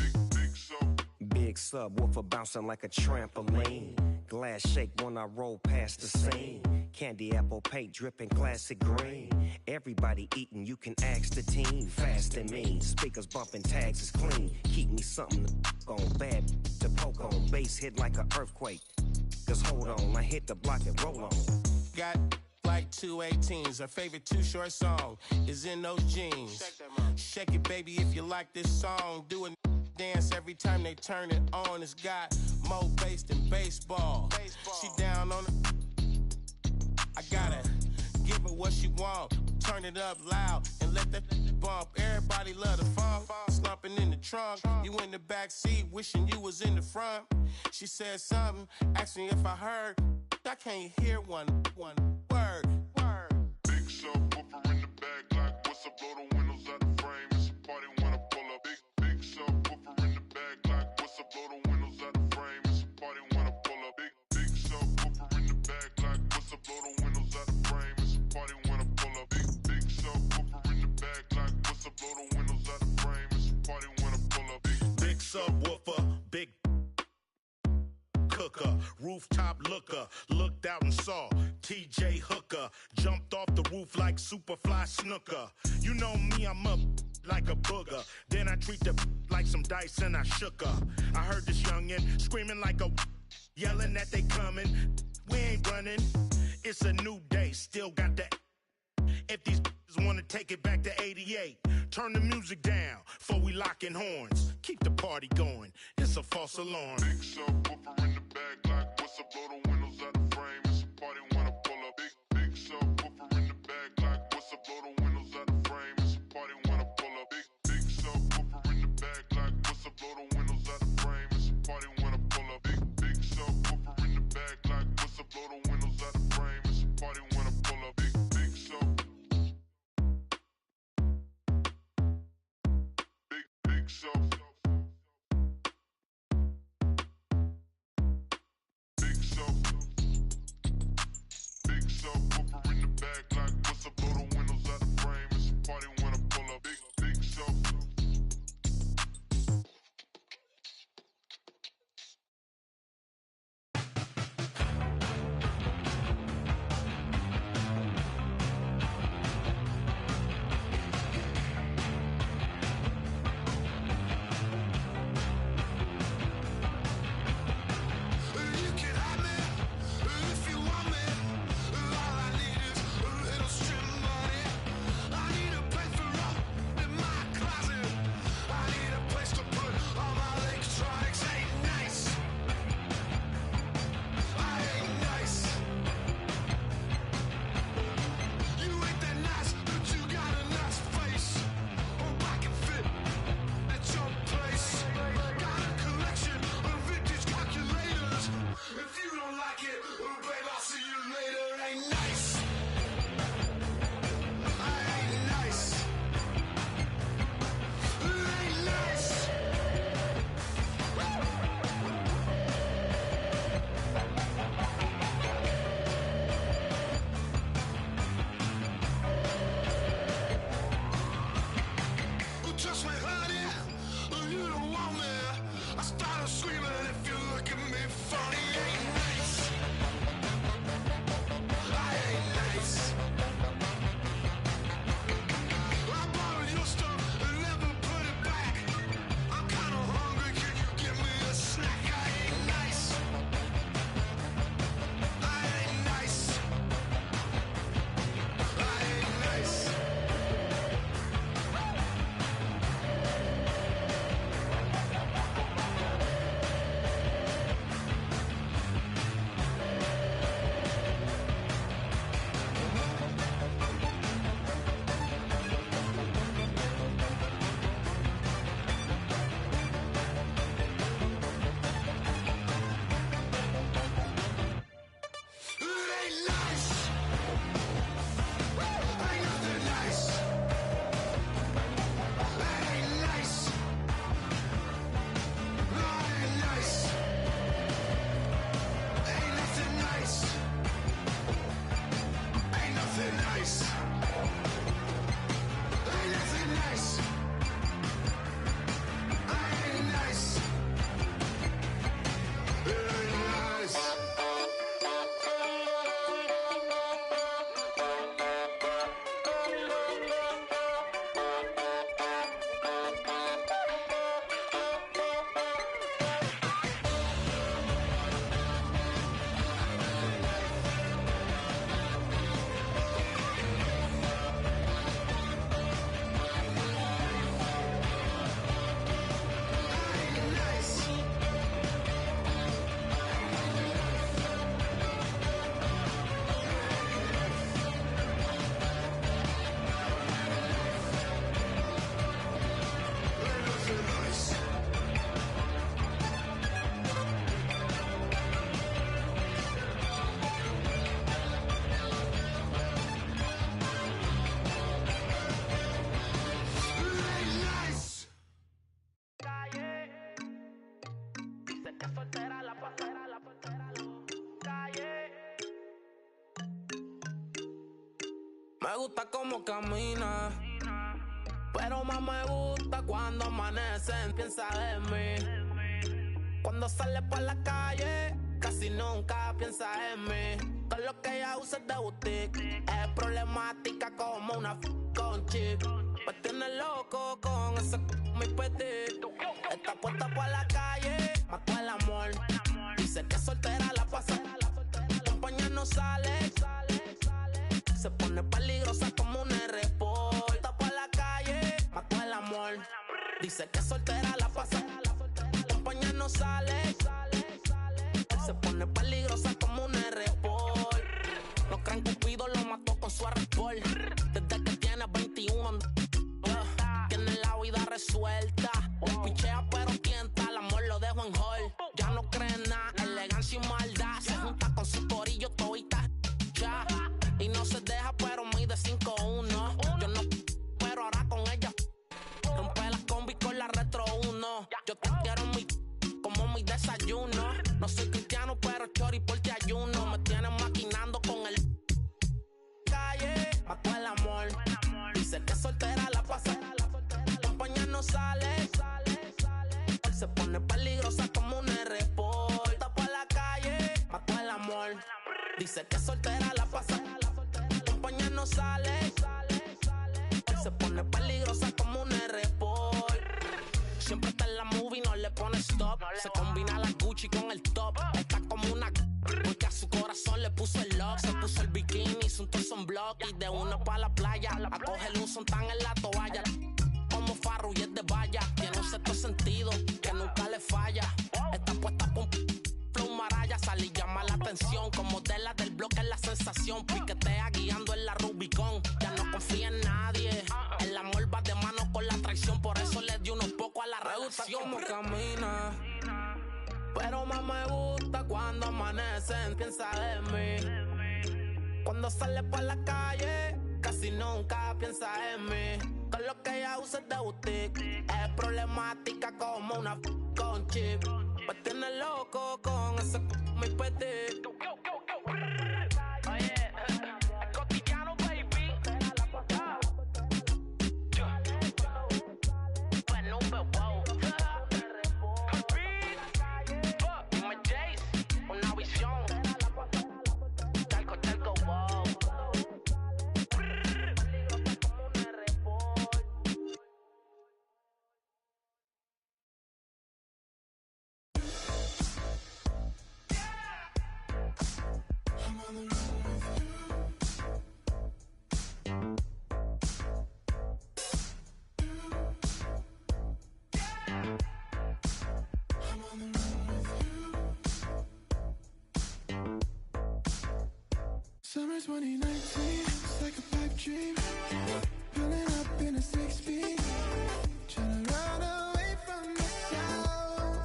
Big subwoofer bouncing like a trampoline. Glass shake when I roll past the scene. Candy apple paint dripping classic green. Everybody eating, you can ask the team. Fast and mean, speakers bumping, tags is clean. Keep me something to on, bad to poke on. Bass hit like an earthquake. Cause hold on, I hit the block and roll on. Got like 218s. Her favorite Too Short song is In Those Jeans. Shake it, baby, if you like this song. Do it. Dance every time they turn it on. It's got more bass than baseball. She down on it. I gotta give her what she want. Turn it up loud and let that bump. Everybody love the funk. Slumping in the trunk. You in the back seat, wishing you was in the front. She said something, asked me if I heard. I can't hear one word. Big subwoofer in the back, like what's up? Blow the windows out the frame. It's a party when I pull up. Big subwoofer in the back, like what's up? Blow the windows out the frame. It's a party when I pull up. Big subwoofer in the back, like what's up? Blow the windows out the frame. It's a party when I pull up. Big subwoofer in the back, like what's up? Blow the windows out the frame. It's a party when I pull up. Big subwoofer, big cooker, rooftop looker, looked out and saw TJ Hooker, jumped off the roof like Superfly Snooker. You know me, I'm up like a booger. Then I treat the like some dice and I shook her. I heard this youngin' screaming like a yelling that they coming. We ain't running. It's a new day, still got the If these wanna take it back to 88, turn the music down before we lock in horns. Keep the party going. It's a false alarm. Big subwoofer in the back, like what's up? Blow the windows out the frame. It's a party when I pull up. Big subwoofer in the back, like what's up? Blow the windows out the frame. It's a party when I pull up. Big subwoofer in the back, like what's up? Blow the windows out the frame. It's a party when I pull up. Big subwoofer in the back, like what's up? Blow the windows out the frame. It's a party when I pull up. Big sub. Big sub. Big subwoofer in the back, like what's up? Blow the windows out the frame. It's a party when I pull up. Big sub. You can have me if you want me. All I need is a little string money. I need a place for up in my closet. I need a place to put all my electronics. Ain't nice. I ain't nice. You ain't that nice, but you got a nice face. Hope I can fit at your place. Got a collection of vintage calculators. If you don't like it, oh babe, I'll see you later. Ain't nice. I ain't nice. It ain't nice. Oh, trust me, honey, you don't want me. I started screaming if you look at me funny. Ain't nice. I ain't nice. I borrowed your stuff and never put it back. I'm kinda hungry, can you give me a snack? I ain't nice. I ain't nice. I ain't nice. It ain't nice. Ain't nothing nice. It ain't nice. No, it ain't nice. Ain't nothing nice. Ain't nothing nice. Ain't nothing nice. I ain't nice. It ain't nice. Me gusta cómo camina, pero más me gusta cuando amanecen. Piensa en mí. Cuando sale por la calle, casi nunca piensa en mí. Todo lo que ella usa es de boutique. Es problemática como una con chip. Me tiene loco con ese mi petit. Está puesta por la calle, mató el amor. Dice que soltera la pasa. Compañía no sale. Se pone peligrosa como un R-Port. Está por la calle, mató el amor. Dice que soltera la pasa, compañía no sale. Se pone peligrosa como un R-Port. Los creen Cupido lo mató con su R-Port. Desde que tiene 21 tiene la vida resuelta. Pichea pero tienta, el amor lo dejo en hold. Ya no cree nada, elegancia y maldad. Se junta con su corillo, todita ya. Y no se deja pero mide 5'1". Yo no, pero ahora con ella rompe las combi con la Retro 1. Yo te quiero mi como mi desayuno. No soy cristiano pero chori por te ayuno. Me tienen maquinando con el calle, mató el amor. Dice que soltera la pasa, compañía no sale. Se pone peligrosa como un R-Port. Está por la calle, mató el amor. Dice que soltera la pasa, compañía no sale. Se pone peligrosa como un R-Port. Siempre está en la movie, no le pone stop. Se combina la Gucci con el top. Está como una porque a su corazón le puso el lock. Se puso el bikini, hizo un torso en block. Y de una pa' la playa a cogerle un sontán en la toalla. Como Farru y es de valla. Tiene un sexto sentido que nunca le falla. Está puesta con flow maraya. Sale y llama la atención. Como de la del bloque es la sensación. Piquetea guiando en la Rubicon. Ya no confía en nadie. El amor va de mano con la traición. Por eso le dio unos poco a la reducción. Como camina, pero más me gusta cuando amanecen. Piensa en mí. Cuando sale por la calle, casi nunca piensa en mí. Con lo que ella usa es de boutique. Es problemática como una con chip. Me tiene loco con ese mi petit. Oye, es cotidiano, baby. Bueno, wow. Dime Jace, una visión. Talco, wow. Summer 2019, it's like a pipe dream. Pulling up in a 6-speed, trying to run away from the sound.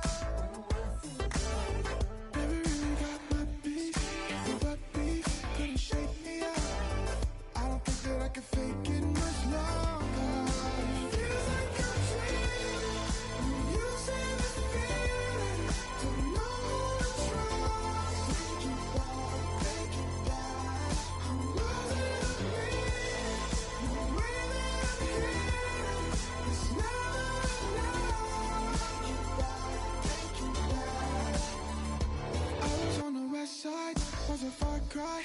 Never really got my peace, but beef couldn't shake me up. I don't think that I can fake it much longer. Feels like a dream. You say this feeling, don't know who to trust. Take you back, take you back. I'm losing the beat. The way that I'm feeling, it's never enough. Take you back. I was on the west side, was a far cry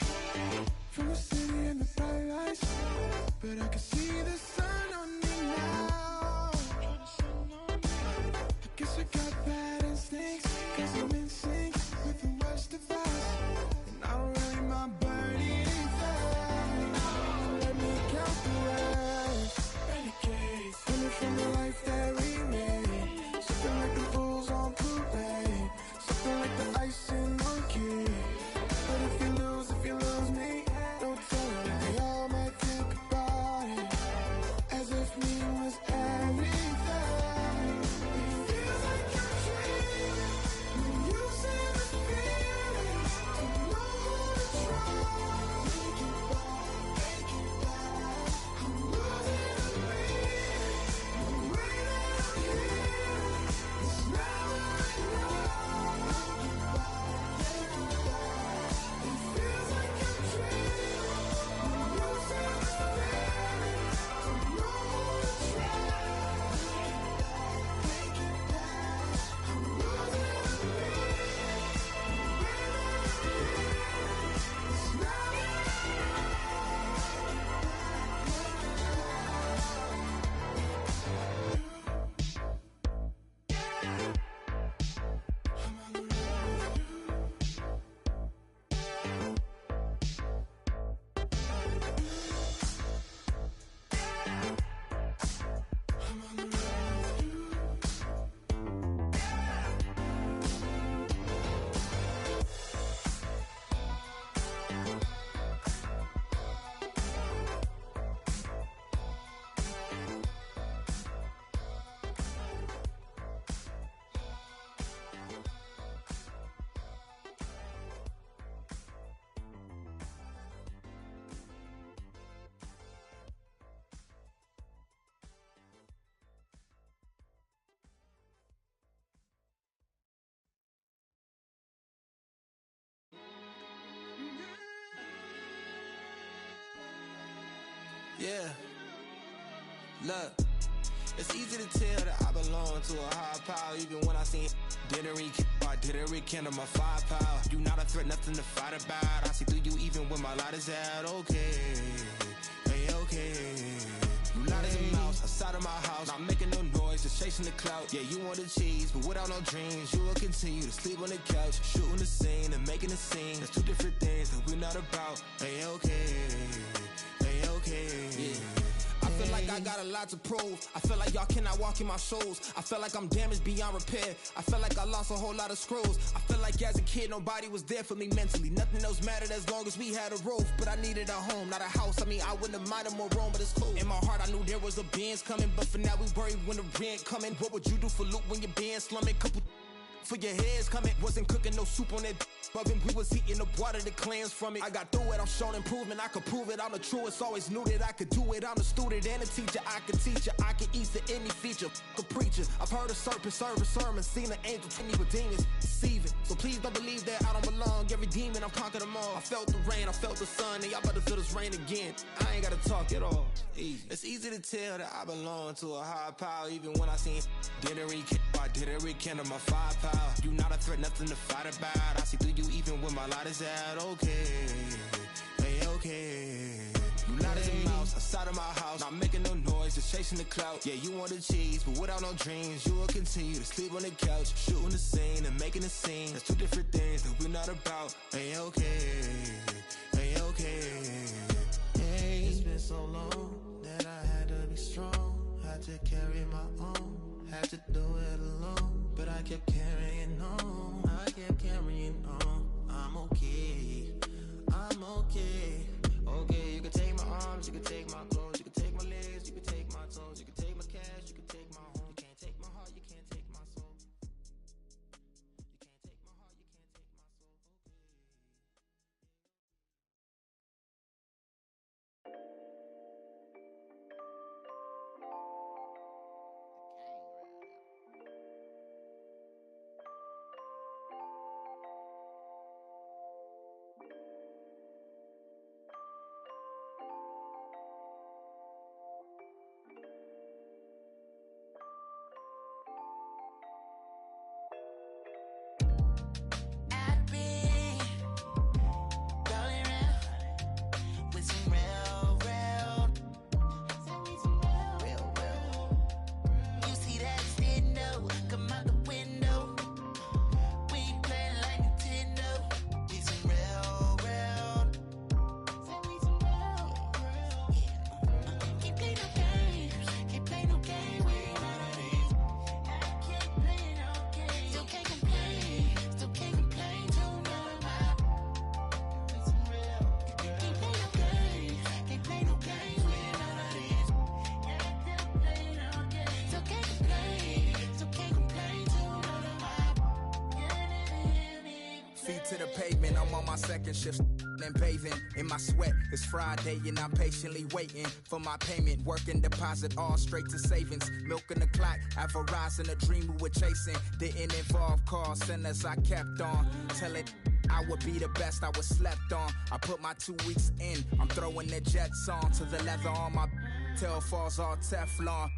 from the city and the bright lights, but I can see the sun on me now. I guess I got bad instincts, 'cause I'm in sync with the worst of us, and I don't really mind burning anything. Let me count the waves, renegades, running from the life that we made, something like the bulls on parade, something like the ice in monkey. But if you lose me, don't tell me. They all might think about it as if me was everything. It feels like a dream. Yeah. Look, it's easy to tell that I belong to a higher power. Even when I seen didn't rekindle my firepower. You not a threat, nothing to fight about. I see through you even when my light is out. Okay, hey, okay. You light as a mouse outside of my house, not making no noise, just chasing the clout. Yeah, you want the cheese, but without no dreams, you will continue to sleep on the couch, shooting the scene and making the scene. That's two different things that we're not about. Hey, okay, hey, okay. Yeah. I feel like I got a lot to prove. I feel like y'all cannot walk in my shoes. I feel like I'm damaged beyond repair. I feel like I lost a whole lot of screws. I feel like as a kid nobody was there for me mentally. Nothing else mattered as long as we had a roof. But I needed a home, not a house. I mean, I wouldn't have minded more room, but it's cool. In my heart I knew there was a Benz coming, but for now we worry when the rent coming. What would you do for loot when your band's slumming? Couple for your heads coming. Wasn't cooking no soup on that rubbing. We was eating the water, the clans from it. I got through it, I'm showing improvement. I could prove it, I'm the truest. Always knew that I could do it. I'm the student and the teacher. I could teach you, I could ease to any feature. A preacher, I've heard a serpent serve a sermon. Seen an angel to me with demons deceiving. So please don't believe that I don't belong. Every demon, I've conquered them all. I felt the rain, I felt the sun, and y'all about to feel this rain again. I ain't gotta talk at all. Easy. It's easy to tell that I belong to a higher power. Even when I seen didn't rekindle my firepower. You not a threat, nothing to fight about. I see through you even when my light is out. Okay, hey, okay. You light as a mouse outside of my house, not making no noise, just chasing the clout. Yeah, you want the cheese, but without no dreams, you will continue to sleep on the couch, shooting the scene and making the scene. That's two different things that we're not about. Hey, okay, hey, okay. Hey, it's been so long that I had to be strong, had to carry my own, had to do it alone, but I kept carrying on, I kept carrying on. I'm okay, I'm okay. Okay, you can take my arms, you can take my clothes, you can take my legs, you can take my toes, you can take my cash, you can take my home. You can't take my heart, you can't take my soul. You can't take my heart, you can't take my soul. To the pavement, I'm on my second shift and bathing in my sweat. It's Friday and I'm patiently waiting for my payment. Working deposit all straight to savings. Milking the clock, advertising a dream we were chasing. Didn't involve call centers, I kept on telling I would be the best I was slept on. I put my 2 weeks in, I'm throwing the jets on to the leather on my tail falls all Teflon.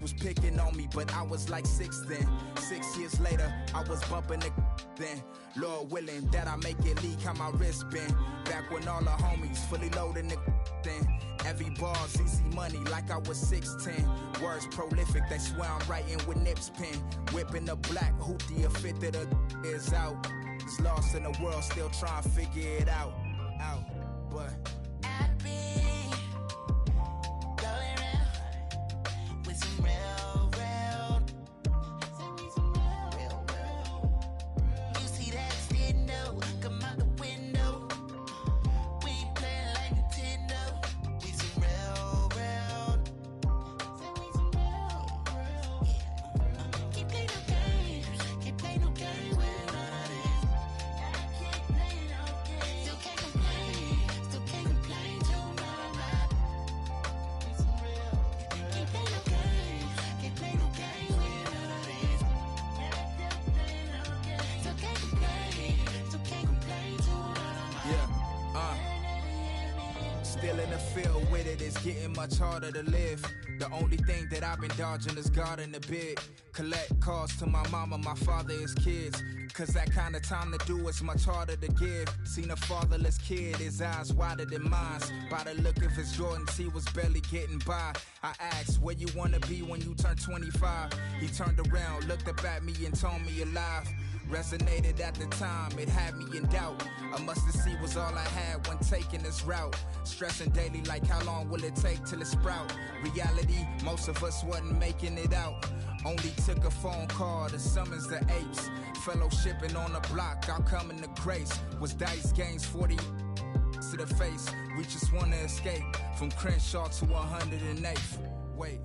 Was picking on me, but I was like 6 then. 6 years later, I was bumping the then. Lord willing that I make it leak how my wrist been. Back when all the homies fully loading the then. Every bar's easy money like I was 6'10". Words prolific, they swear I'm writing with Nip's pen. Whipping the black hoopty, a fifth of the is out. Is lost in the world, still trying to figure it out. But Still in the field with it, it's getting much harder to live. The only thing that I've been dodging is guarding the bid. Collect calls to my mama, my father, his kids. Cause that kind of time to do is much harder to give. Seen a fatherless kid, his eyes wider than mine. By the look of his Jordans, he was barely getting by. I asked, where you wanna be when you turn 25? He turned around, looked up at me and told me alive. Resonated at the time, it had me in doubt. A must-see was all I had when taking this route. Stressing daily like how long will it take till it sprout? Reality, most of us wasn't making it out. Only took a phone call to summons the apes. Fellowshipping on the block, outcoming the grace. Was dice games 40 to the face. We just wanna escape from Crenshaw to 108th. Wait.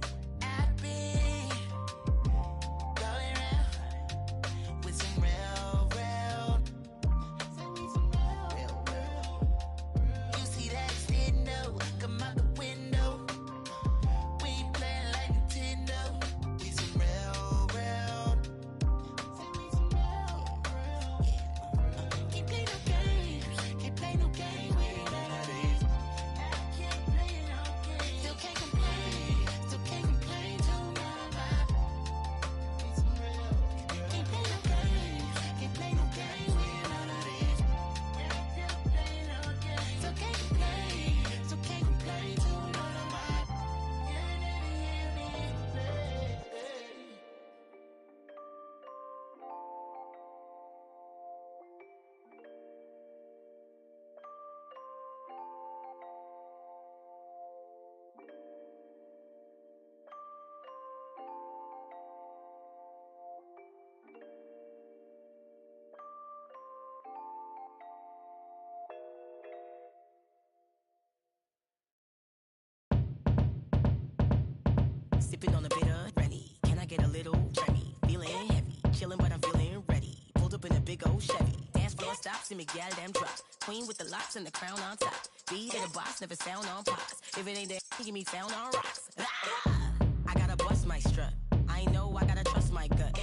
Sipping on a bitter Rennie. Can I get a little Tremmy? Feeling heavy, chilling but I'm feeling ready. Pulled up in a big old Chevy. Dance floor stops and Miguel damn drops. Queen with the locks and the crown on top. Beat at the boss, never sound on pops. If it ain't there, give me found on rocks. Ah! I gotta bust my strut. I know I gotta trust my gut.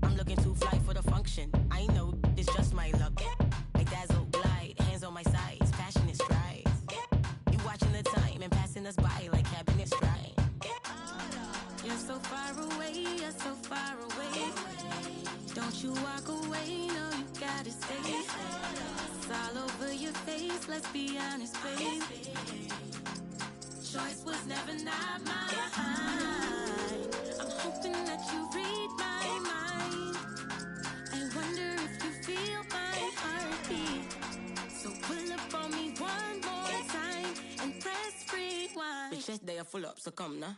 I'm looking too fly for the function. I know it's just my luck. I dazzle, glide, hands on my sides, passionate strides. You watching the time and passing us by like cabinet stride. You're so far away, you're so far away. Don't you walk away, no, you gotta stay. It's all over your face, let's be honest, babe. Choice was never not mine. I'm hoping that you read my mind. I wonder if you feel my heartbeat. So pull up on me one more time and press rewind. Bitch, this day I full up, so come now.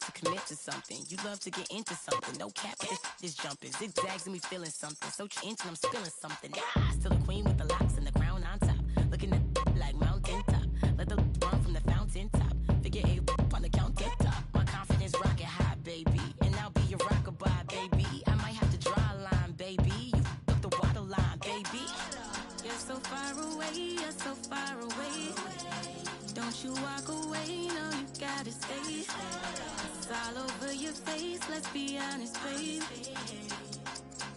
To commit to something, you love to get into something. No cap, but this jumping zigzags and me feeling something. So into I'm spilling something. Ah, still the queen with the locks and the crown on top. Looking at like mountain top. Let the run from the fountain top. Figure 8 on the countertop. My confidence rocket high, baby, and I'll be your rockabye, baby. I might have to draw a line, baby. You up the water line, baby. You're so far away, you're so far away. Don't you walk away, no, you gotta stay. It's all over your face, let's be honest, babe.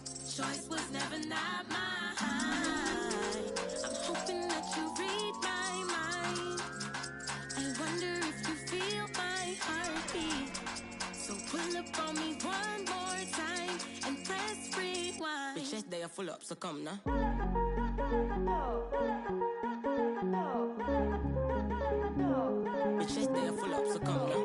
Choice was never not mine. I'm hoping that you read my mind. I wonder if you feel my heartbeat. So pull up on me one more time and press rewind. Bitch, this day I full up, so come now. Bitch, this day I full up, so come now.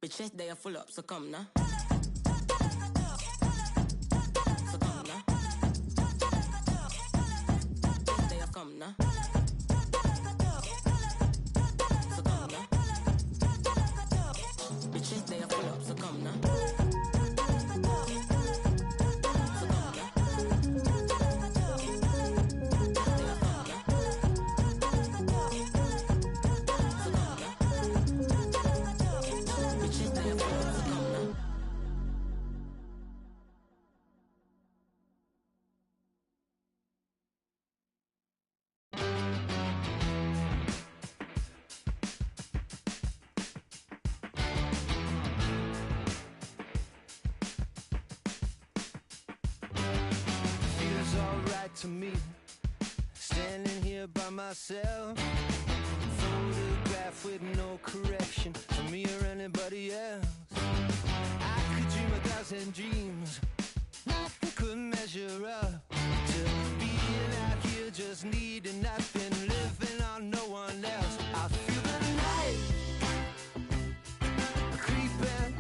Bitches, they are full up, so come now. So come now. They have come now. So come now. Bitches, they are full up, so come now. To me, standing here by myself, photograph with no correction for me or anybody else. I could dream 1,000 dreams, nothing could measure up to being out here just needing nothing, living on no one else. I feel the night creeping,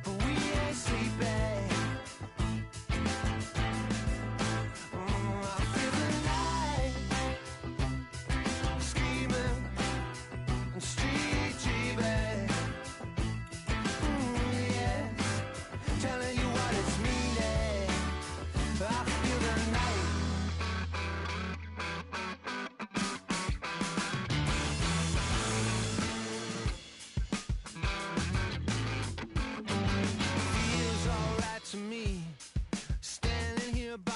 but we ain't sleeping.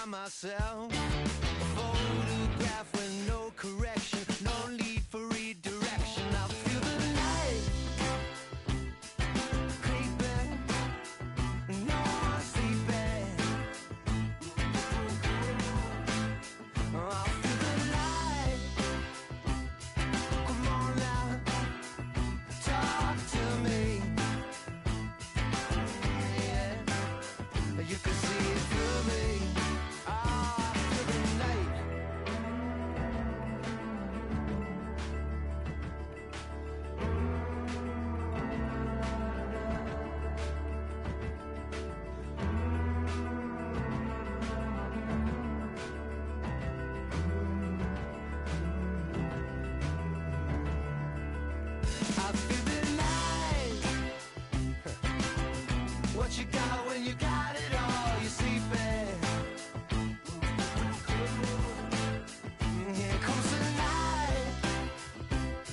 Myself, a photograph with no correction, no need for redirection. I feel the night creeping, no one sleeping. I feel the light. Come on now, talk to me. Yeah, you can see it through me. What you got when you got it all, you sleeping. Here comes the night.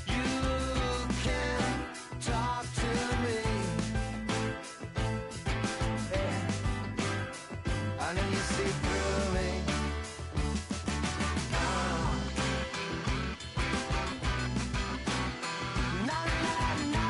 You can talk to me. Yeah. I know you see through me. No, no, no.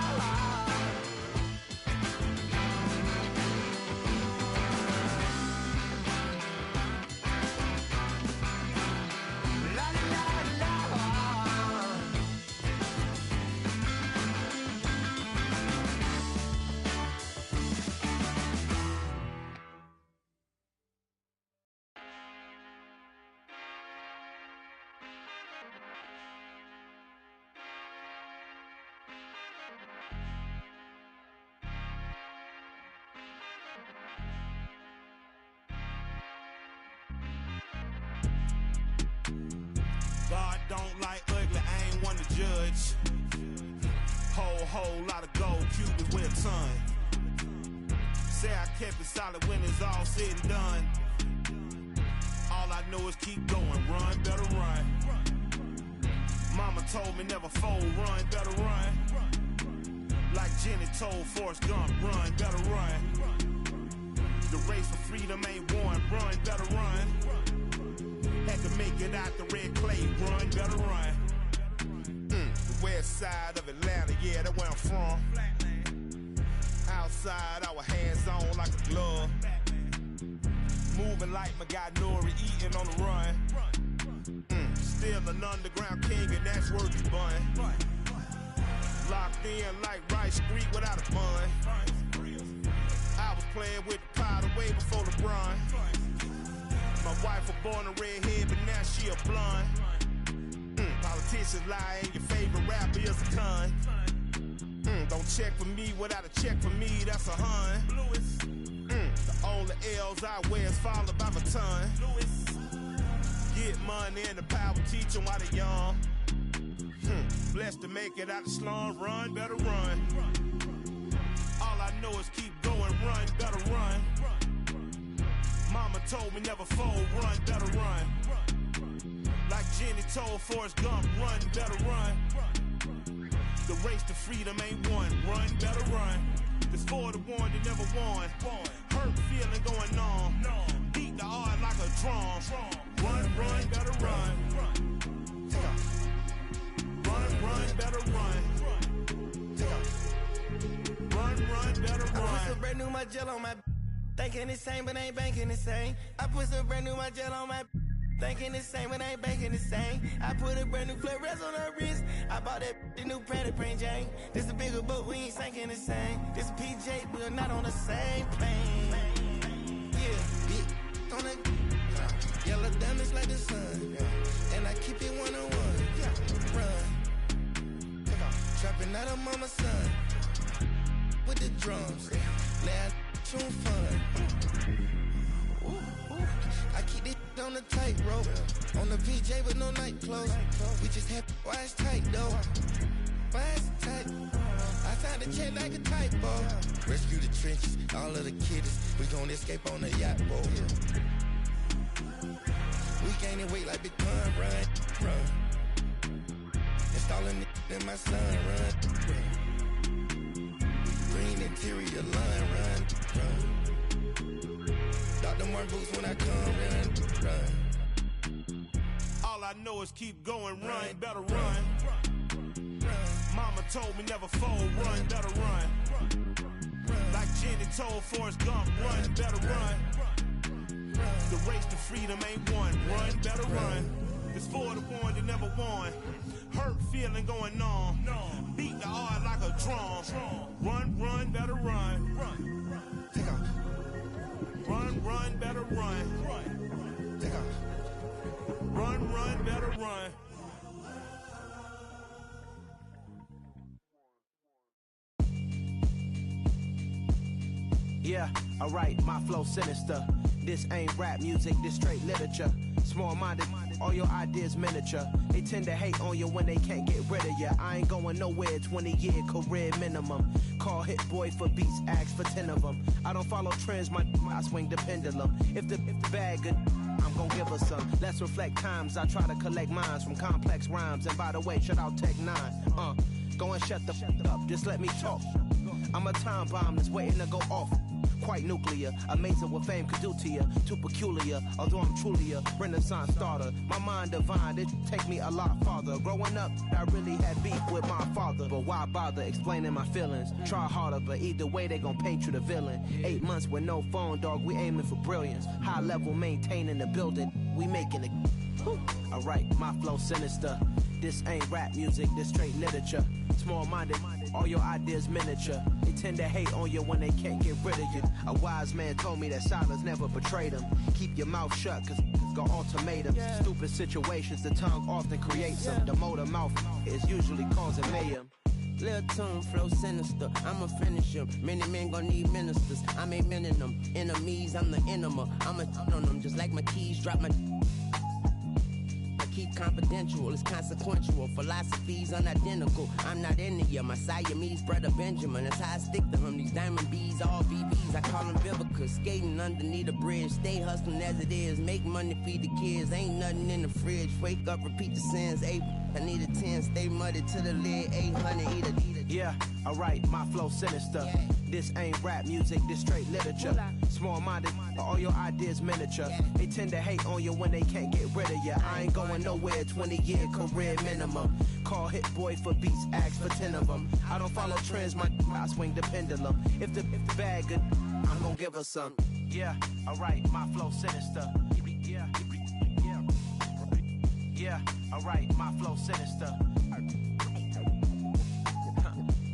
God don't like ugly, I ain't one to judge. Whole lot of gold, Cupid with a ton. Say I kept it solid when it's all said and done. All I know is keep going, run, better run. Mama told me never fold, run, better run. Like Jenny told Forrest Gump, run, better run. The race for freedom ain't won, run, better run. Had to make it out the red clay, run, better run. The west side of Atlanta, yeah, that's where I'm from. Outside, our hands on like a glove. Moving like my guy Nori, eating on the run. Still an underground king, and that's where you bun. Locked in like Rice Street without a bun. I was playing with the powder way before LeBron. My wife was born a redhead, but now she a blonde. Politicians lie, and your favorite rapper is a con. Don't don't check for me without a check for me, that's a hun. The only L's I wear is followed by a ton. Get money and the power teach them while they young. Blessed to make it out the slum, run, better run. All I know is keep going, run, better run. Mama told me never fold, run, better run. Like Jenny told Forrest Gump, run, better run. The race to freedom ain't won, run, better run. It's for the one that never won. Hurt feeling going on. Beat the odds like a drum. Run, run, better run. Run, better run. Run, better run. I put some brand new my gel on my thinking the same, but ain't banking the same. I put some brand new my gel on my thinking the same, but ain't banking the same. I put a brand new Flores on her wrist. I bought that new Pratt Print Jane. This a bigger boat, we ain't sinking the same. This a PJ, we're not on the same plane. Yeah, big on the yellow diamonds like the sun. And I keep it one-on-one. Run. Trapping out of mama's son. With the drums. Now tune fun. I keep it on the tightrope. On the PJ with no night clothes. We just have why it's tight though. Why it's tight? I signed a check like a typo. Rescue the trenches, all of the kiddies. We gon' escape on the yacht boat. We gaining weight like Big Pun, run. Installing it in my son, run. Green interior line, run. Dr. Martin boots when I come, run. All I know is keep going, run, better run. Mama told me never fold, run, better run. Like Jenny told Forrest Gump, run, better run. The race to freedom ain't won, run, better run. It's for the one that never won. Hurt feeling going on. Beat the odds like a drum. Run, better run. Take off. Run, better run. Take off. Run, better run. Yeah, alright, my flow sinister. This ain't rap music, this straight literature. Small-minded, all your ideas miniature. They tend to hate on you when they can't get rid of you. I ain't going nowhere, 20-year career minimum. Call Hit Boy for beats, ask for 10 of them. I don't follow trends, I swing the pendulum. If the bag good, I'm gon' give her some. Let's reflect times, I try to collect minds from complex rhymes. And by the way, shout out Tech 9. Go and shut the up, just let me talk. I'm a time bomb that's waiting to go off. Quite nuclear, amazing what fame could do to you. Too peculiar, although I'm truly a renaissance starter. My mind divine, it take me a lot farther. Growing up, I really had beef with my father. But why bother explaining my feelings? Try harder, but either way they gon' paint you the villain. 8 months with no phone, dog, we aiming for brilliance. High level maintaining the building, we making it. Alright, my flow sinister. This ain't rap music, this straight literature. Small-minded, all your ideas miniature. They tend to hate on you when they can't get rid of you. A wise man told me that silence never betrayed him. Keep your mouth shut, cause got ultimatums. Stupid situations, the tongue often creates them. The motor mouth is usually causing mayhem. Lil' tune, flow sinister, I'ma finish him. Many men gon' need ministers, I'm aiming them. Enemies, I'm the enema. I'ma on them, just like my keys, drop my... Keep confidential, it's consequential. Philosophies unidentical. I'm not into you. My Siamese brother Benjamin. That's how I stick to him. These diamond bees, all VVs. I call them Vivica. Skating underneath the bridge. Stay hustling as it is. Make money, feed the kids. Ain't nothing in the fridge. Wake up, repeat the sins. I need a 10. Stay muddy to the lid. 800, eat a. Yeah, alright, my flow sinister. This ain't rap music, this straight literature. Small-minded, all your ideas miniature. They tend to hate on you when they can't get rid of you. I ain't going nowhere, 20-year career minimum. Call Hit Boy for beats, ask for 10 of them. I don't follow trends, I swing the pendulum. If the bag good, I'm gon' give her some. Yeah, alright, my flow sinister. Yeah, alright, my flow sinister.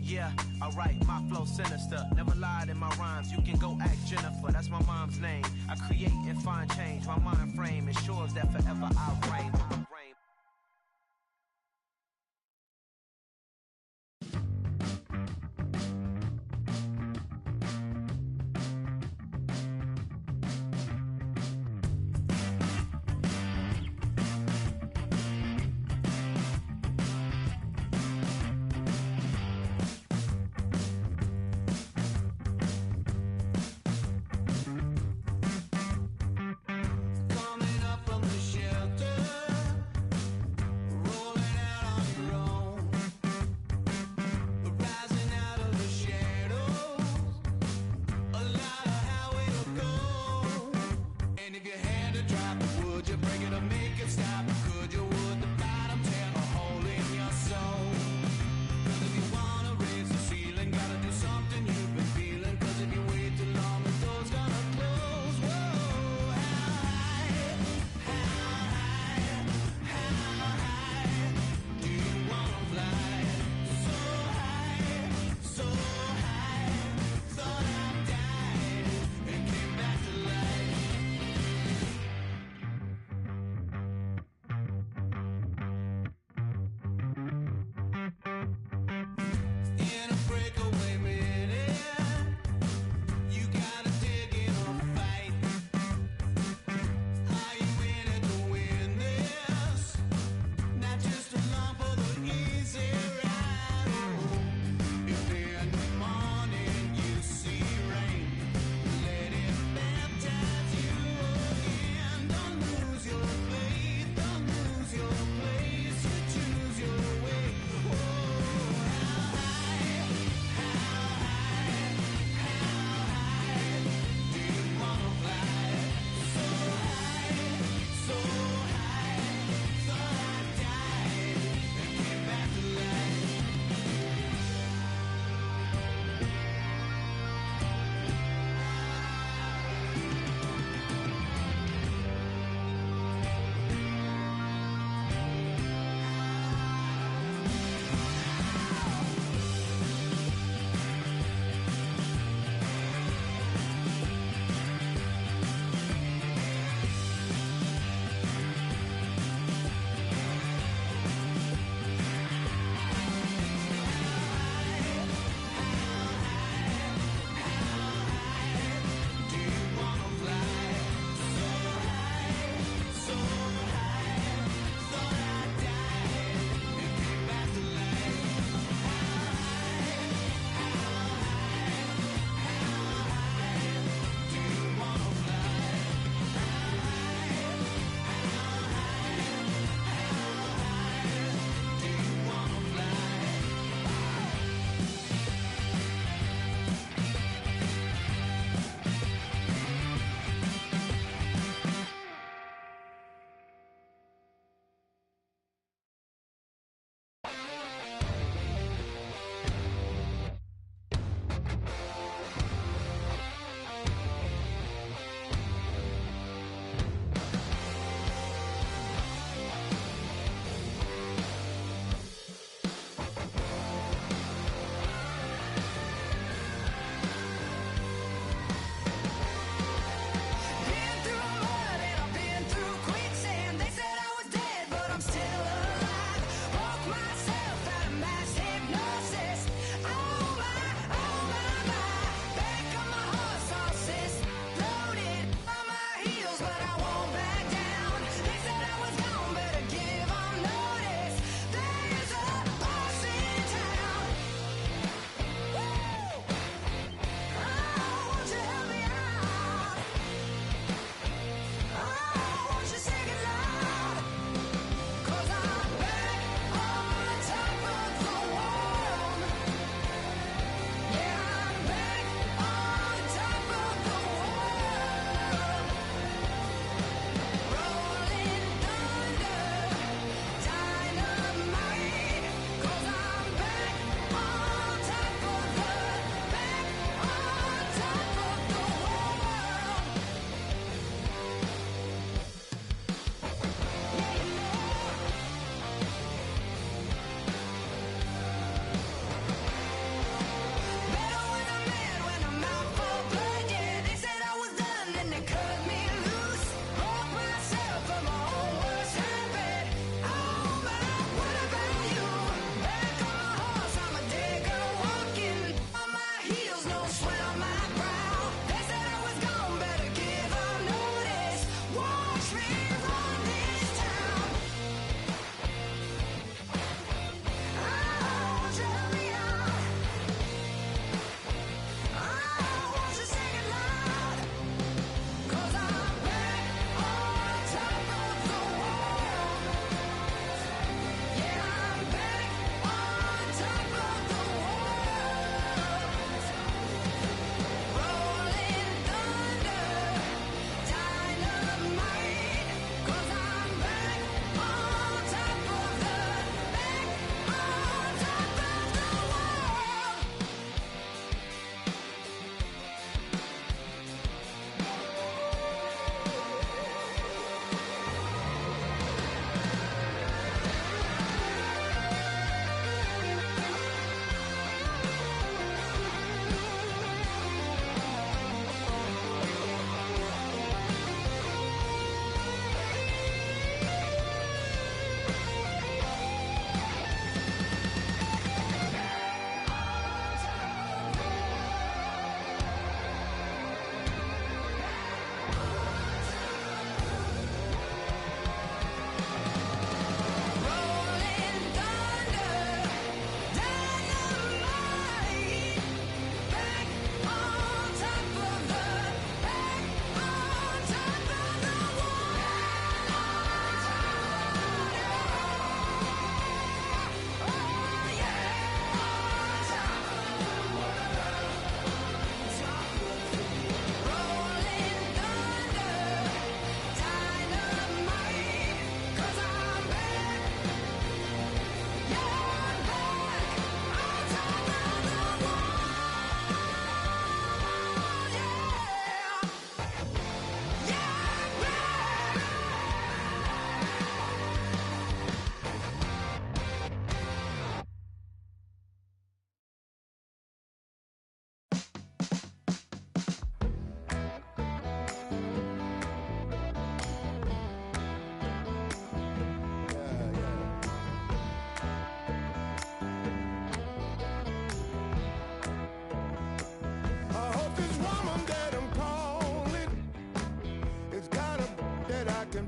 Yeah, alright, my flow sinister. Never lied in my rhymes, you can go ask Jennifer. That's my mom's name. I create and find change. My mind frame ensures that forever I reign.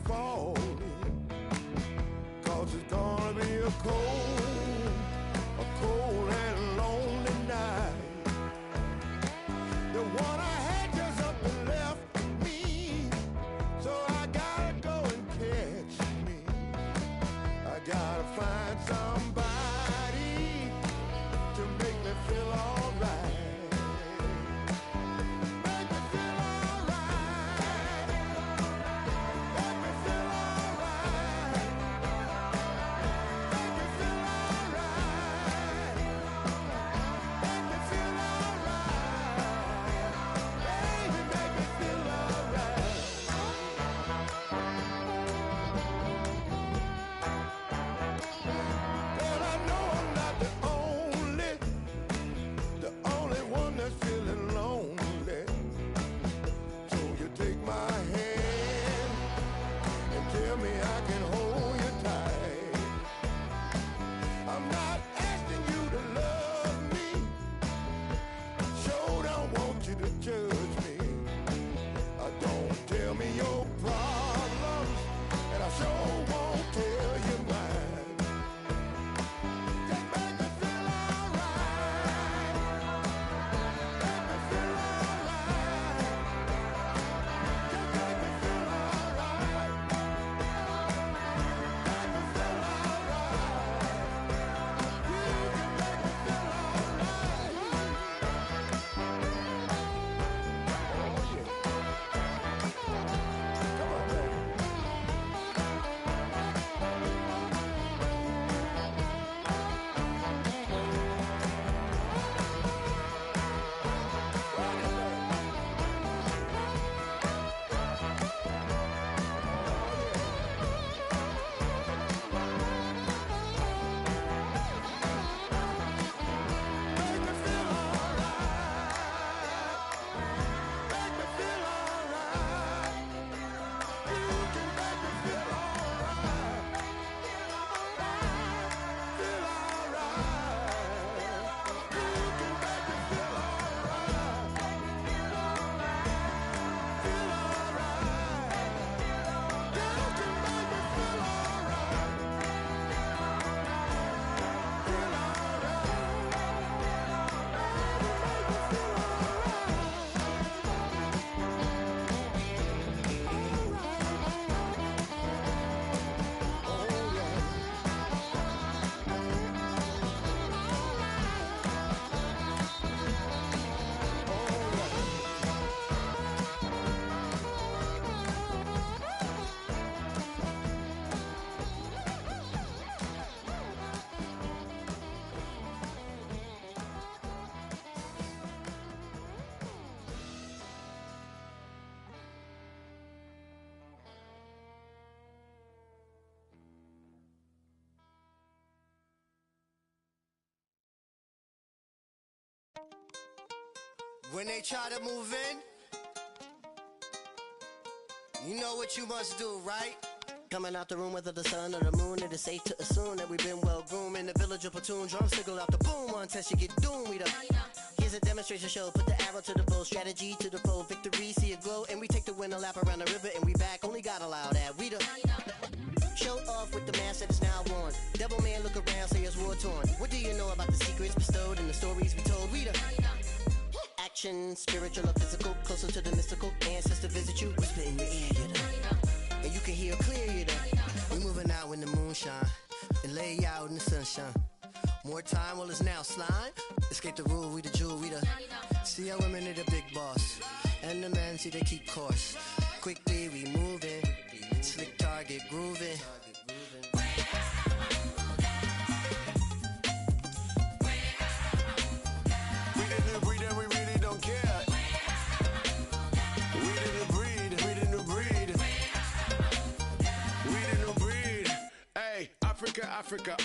falling. 'Cause it's gonna be a cold and lonely night. The one I had just up and left me, so I gotta go and catch me. I gotta find somebody to make me feel alright. Make me feel alright. Make me feel alright. Make me feel alright. Make me feel alright. Baby, make me feel alright. Girl, I know I'm not the only one that's feeling lonely. So you take my hand and tell me I can hold you tight. I'm not asking you to love me. Sure don't want you to judge me. Don't tell me your problems, and I sure won't tell you mine. Just make me feel alright. Make me feel alright. Just make me feel alright. Make me feel alright. You can make me feel alright. Oh yeah. Come on, baby. When they try to move in, you know what you must do, right? Coming out the room, whether the sun or the moon, it is safe to assume that we've been well groomed. In the village of platoon, drum signal out the boom. One test, you get doomed. We here's a demonstration show. Put the arrow to the bow, strategy to the foe. Victory, see it glow, and we take the winner lap around the river, and we back. Only God allow that. We show off with the mask that is now worn. Devil man, look around, say it's war torn. What do you know about the secrets bestowed and the stories we told? We action, spiritual or physical, closer to the mystical. Ancestor visit you, whisper in your ear, you know. And you can hear clear, you know. We moving out in the moonshine and lay out in the sunshine. More time, well it's now slime. Escape the rule, we the jewel, we the. See how women are the big boss, and the men see they keep course. Quickly we moving, slick target grooving. Africa,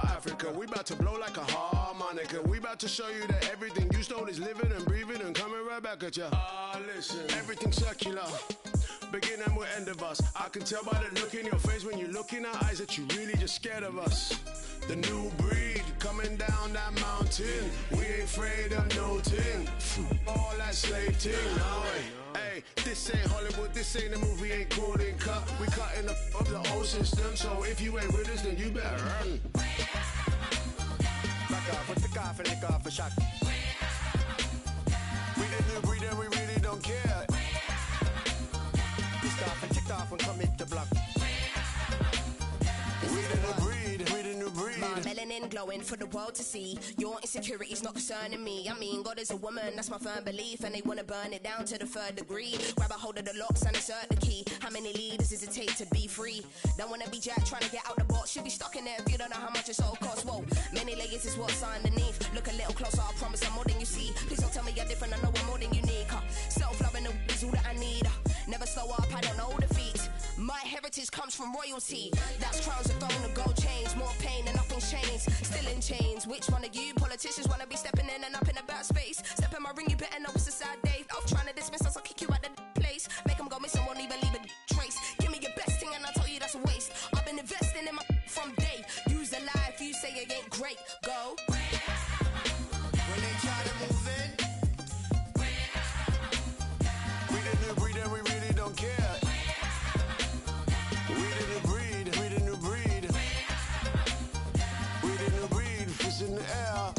Africa, we about to blow like a harmonica. We about to show you that everything you stole is living and breathing and coming right back at you. Listen, everything's circular, beginning will end of us. I can tell by the look in your face when you look in our eyes that you really just scared of us. The new breed, coming down that mountain. We ain't afraid of no thing. All that slave thing, no way. Hey, this ain't Hollywood, this ain't a movie, ain't golden cut. We cutting up the whole system, so if you ain't with us, then you better run. Back off with the cough and lick off a shot. We the new breed and we really don't care. Pissed off and ticked off and commit the block. We the new breed, we the new breed. My melanin glowing for the world to see. Your insecurities not concerning me. I mean, God is a woman, that's my firm belief. And they wanna burn it down to the 3rd degree. Grab a hold of the locks and insert the key. How many leaders does it take to be free? Don't wanna be Jack trying to get out the box. Should be stuck in there if you don't know how much it's all costs. Whoa, many layers is what's underneath. Look a little closer, I promise I'm more than you see. Please don't tell me you're different, I know I'm more than unique. Self-loving is all that I need. Never slow up, I don't know defeat. My heritage comes from royalty. That's crowns, a throne, and gold chains. More pain and nothing's changed. Still in chains. Which one of you politicians wanna be stepping in and up in a bad space? Step in my ring, you better know it's a sad day. Off trying to dismiss us, I'll kick you out the place. Make them go missing, won't even leave a trace. Give me your best thing and I'll tell you that's a waste. I've been investing in my from day. Use the lie if you say it ain't great. Go. When they try to move in, we the new breed and we really don't care. We the new breed, we the new breed. We the new breed, it's in the air.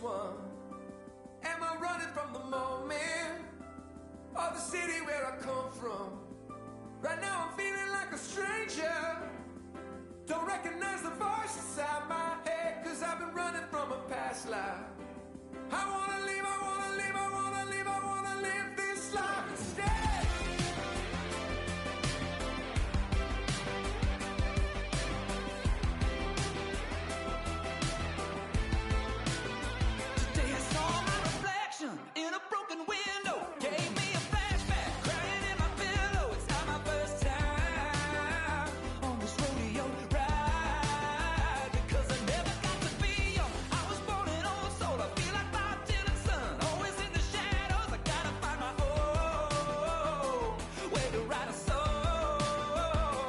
one? Am I running from the moment or the city where I come from? Right now I'm feeling like a stranger. Don't recognize the voice inside my head, 'cause I've been running from a past life. I wanna live, I wanna live, I wanna live, I wanna live this life instead. Today I saw my reflection in a broken window. Gave me a flashback, crying in my pillow. It's not my first time on this rodeo ride, because I never got to be young. I was born an old soul. I feel like Bob Dylan's son, always in the shadows. I gotta find my own way to write a song.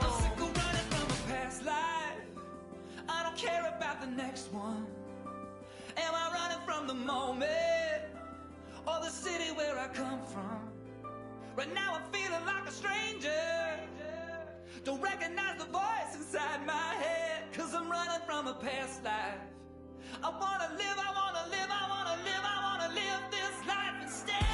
I'm sick of running from a past life. I don't care about the next one. Am I running from the moment or the city where I come from? Right now I'm feeling like a stranger. Don't recognize the voice inside my head, 'cause I'm running from a past life. I wanna live, I wanna live, I wanna live, I wanna live this life instead.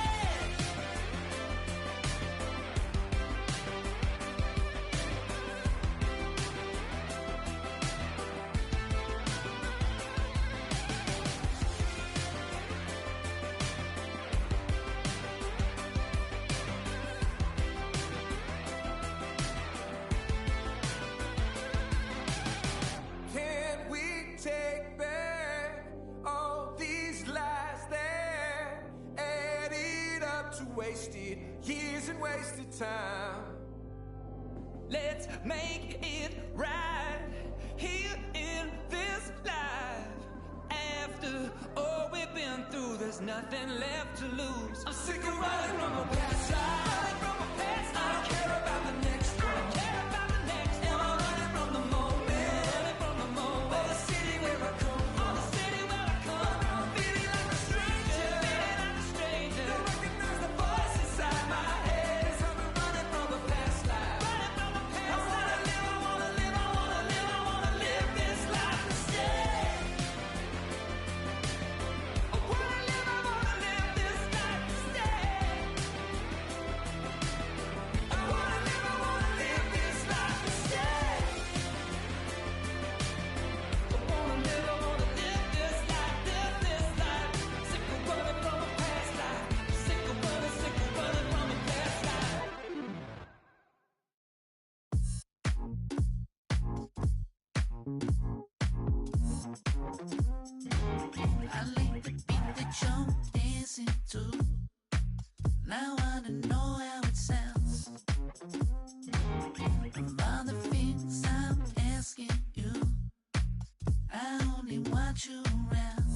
Can we take back all these lies that added up to wasted years and wasted time? Let's make it right here in this life. After all we've been through, there's nothing left to lose. I'm sick of running from a past life. Running from a past life. I don't care about the next one. I don't care about the next one. Am I running from the moment? Running from the moment. Or the city where I come from. Or the city where I come from. I'm feeling like a stranger. Feeling like a stranger. Don't recognize the voice inside my head. 'Cause I've been running from a past life. Running from a past life. I wanna live, I wanna live, I wanna live, I wanna live this life instead. I wanna live, I wanna live this life instead. I wanna live, I wanna live this life instead. I wanna live, I wanna live this life, live this life. Sick of running from a past life. Sick of running from a past life. I like the beat that you're dancing to. Now I wanna know how it sounds. Of all the things I'm asking you, I only want you around.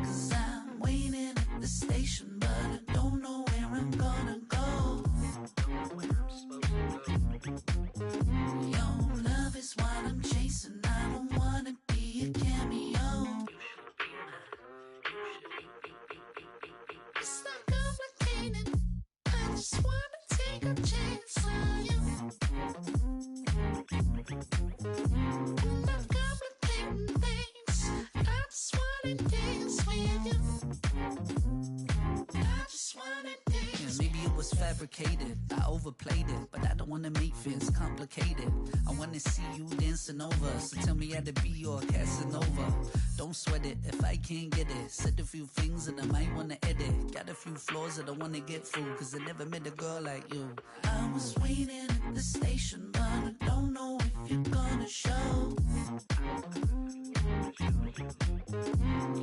'Cause I'm waiting at the station, but I don't know where I'm gonna go. Your love is what I'm chasing. I don't wanna be a cameo. It's not complicated. I just wanna take a chance on you. Not complicating things. I just wanna dance with you. I just wanna dance. Yeah, maybe it was fabricated, I overplayed it, but I don't wanna make things complicated. I wanna see you dancing over, so tell me how to be your Casanova. Don't sweat it if I can't get it. Said a few things and I might wanna edit. Got a few flaws that I wanna get through, 'cause I never met a girl like you. I was waiting at the station, but I don't know if you're gonna show.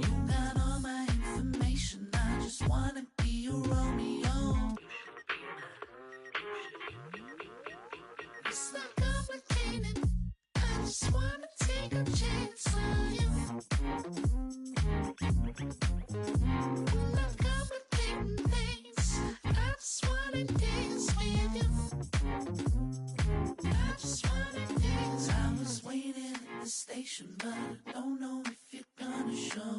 You got all my information. I just wanna be your Romeo. It's not complicated. I just wanna take a chance on you. Not complicating things. I just wanna dance with you. I just wanna dance. I was waiting at the station, but I don't know if you're gonna show.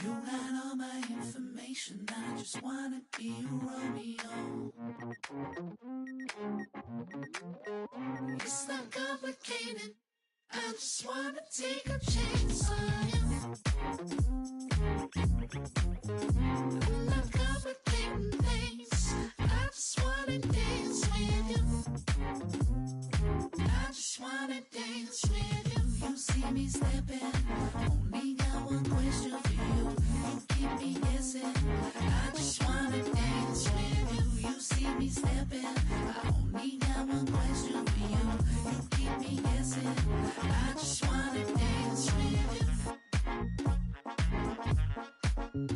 You got all my information. I just wanna be your Romeo. It's not complicated. Can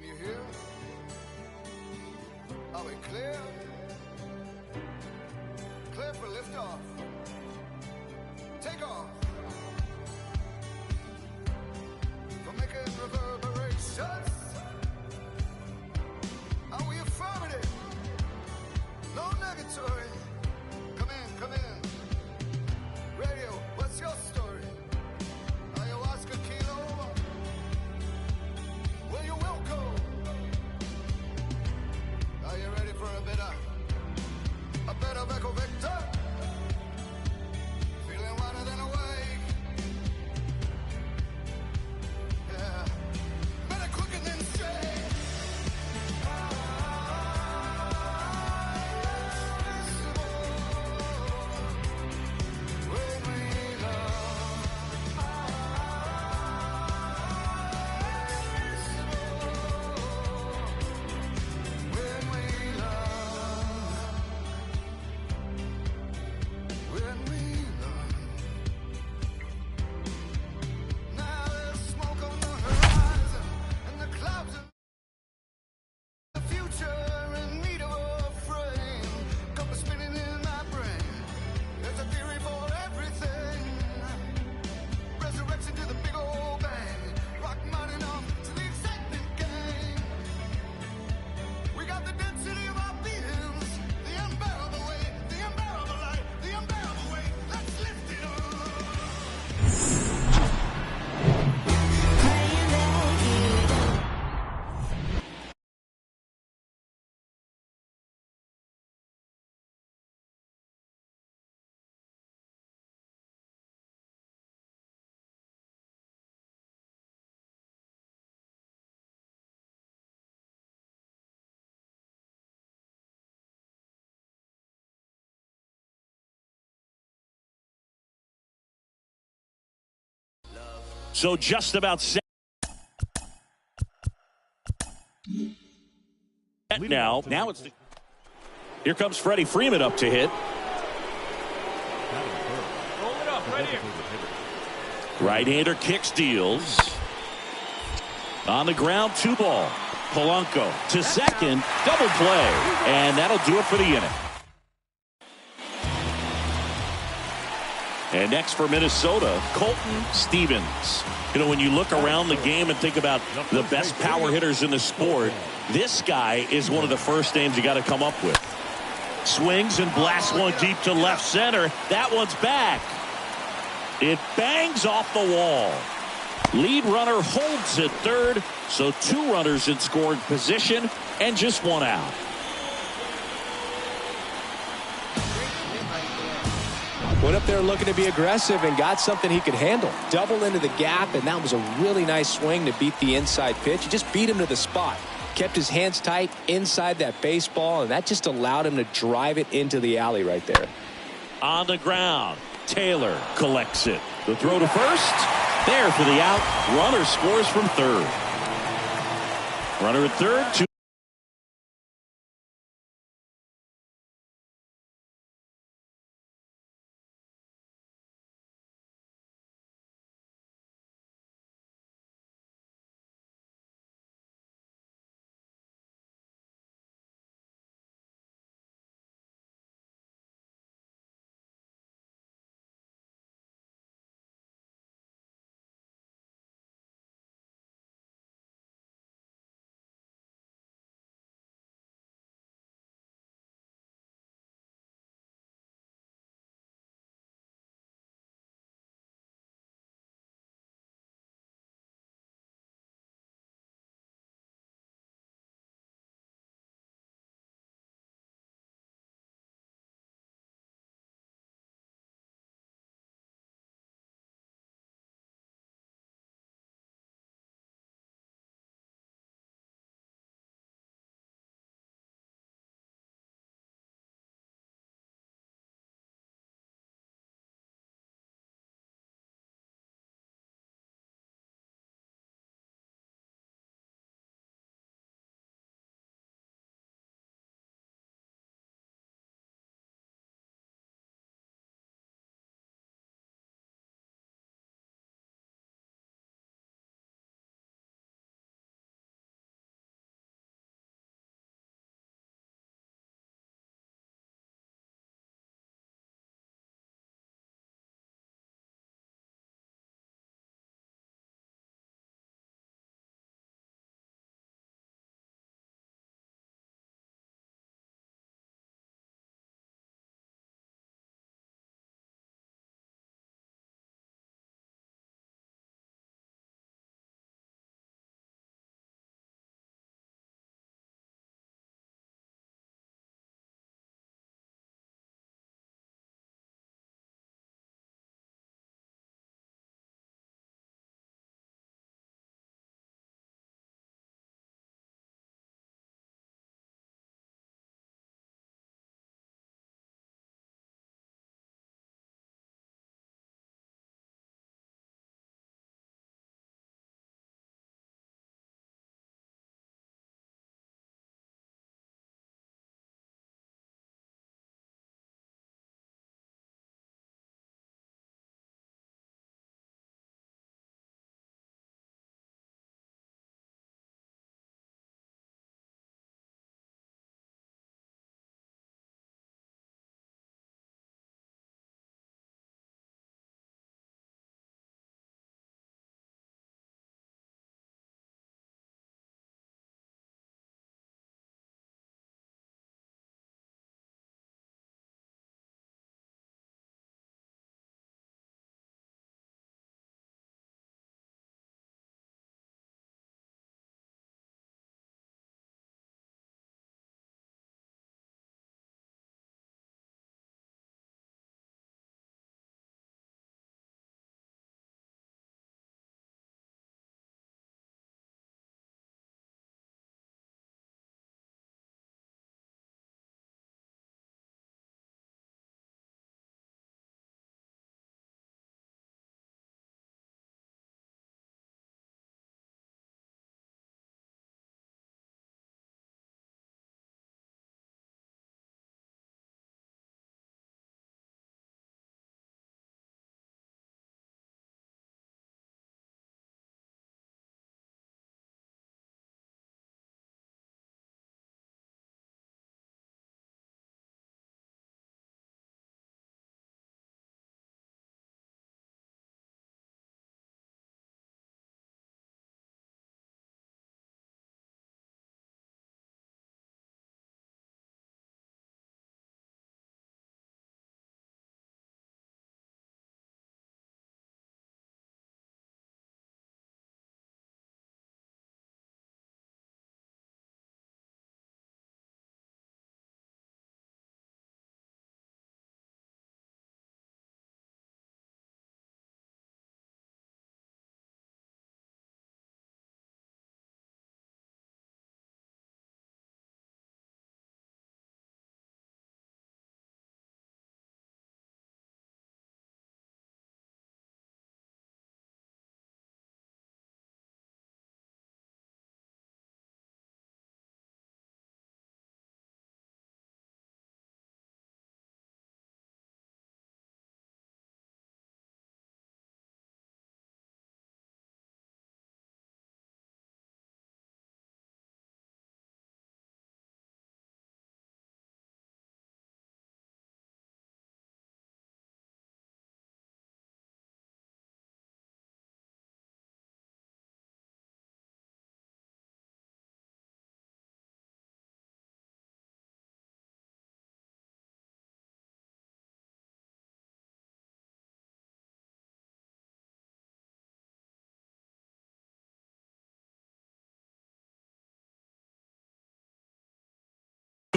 you hear? Are we clear? Clear for liftoff. Take off. For making reverberations. Are we affirmative? No negatory. Come in, come in. Radio, what's your story? Ayahuasca kilo? Well, you will go. Are you ready for a bit of Echo Victor? Feeling wider than awake. Yeah. Better quicker than straight. When we So just about set now. Now it's here comes Freddie Freeman up to hit. Roll it up, Freddie. Right-hander kicks, deals. On the ground, 2 ball. Polanco to second, double play, and that'll do it for the inning. And next for Minnesota, Colton Stevens. You know, when you look around the game and think about the best power hitters in the sport, this guy is one of the first names you got to come up with. Swings and blasts one deep to left center. That one's back. It bangs off the wall. Lead runner holds at third, so 2 runners in scoring position and just 1 out. Went up there looking to be aggressive and got something he could handle. Double into the gap, and that was a really nice swing to beat the inside pitch. He just beat him to the spot. Kept his hands tight inside that baseball, and that just allowed him to drive it into the alley right there. On the ground, Taylor collects it. The throw to first. There for the out. Runner scores from third. Runner at third.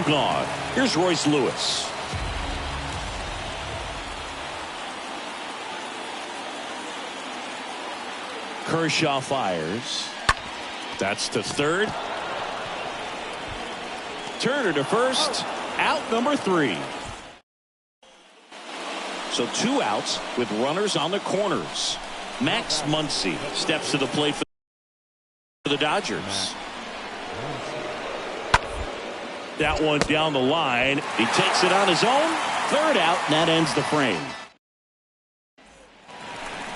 gone. Here's Royce Lewis. Kershaw fires. That's to third. Turner to first. Out number 3. So 2 outs with runners on the corners. Max Muncy steps to the plate for the Dodgers. That one down the line. He takes it on his own. Third out, and that ends the frame.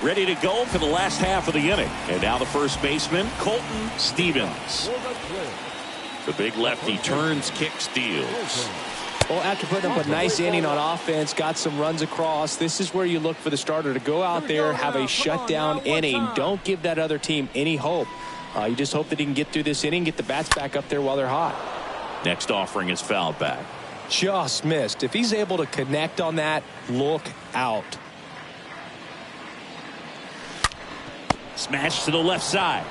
Ready to go for the last half of the inning. And now the first baseman, Colton Stevens. The big lefty turns, kicks, steals. Well, after putting up a nice inning on offense, got some runs across, this is where you look for the starter to go out there, have a shutdown inning. Don't give that other team any hope. You just hope that he can get through this inning, get the bats back up there while they're hot. Next offering is fouled back. Just missed. If he's able to connect on that, look out. Smash to the left side.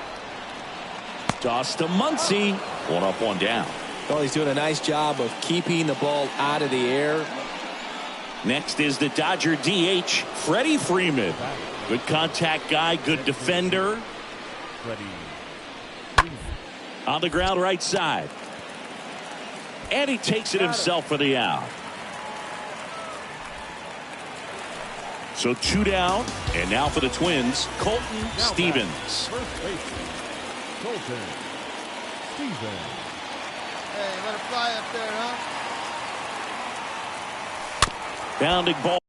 Toss to Muncy. 1 up, 1 down. Well, he's doing a nice job of keeping the ball out of the air. Next is the Dodger DH, Freddie Freeman. Good contact guy, good defender. On the ground right side. And he takes it himself for the out. So 2 down, and now for the Twins, Colton Stevens. Colton Stevens. Hey, let it fly up there, huh? Bounding ball.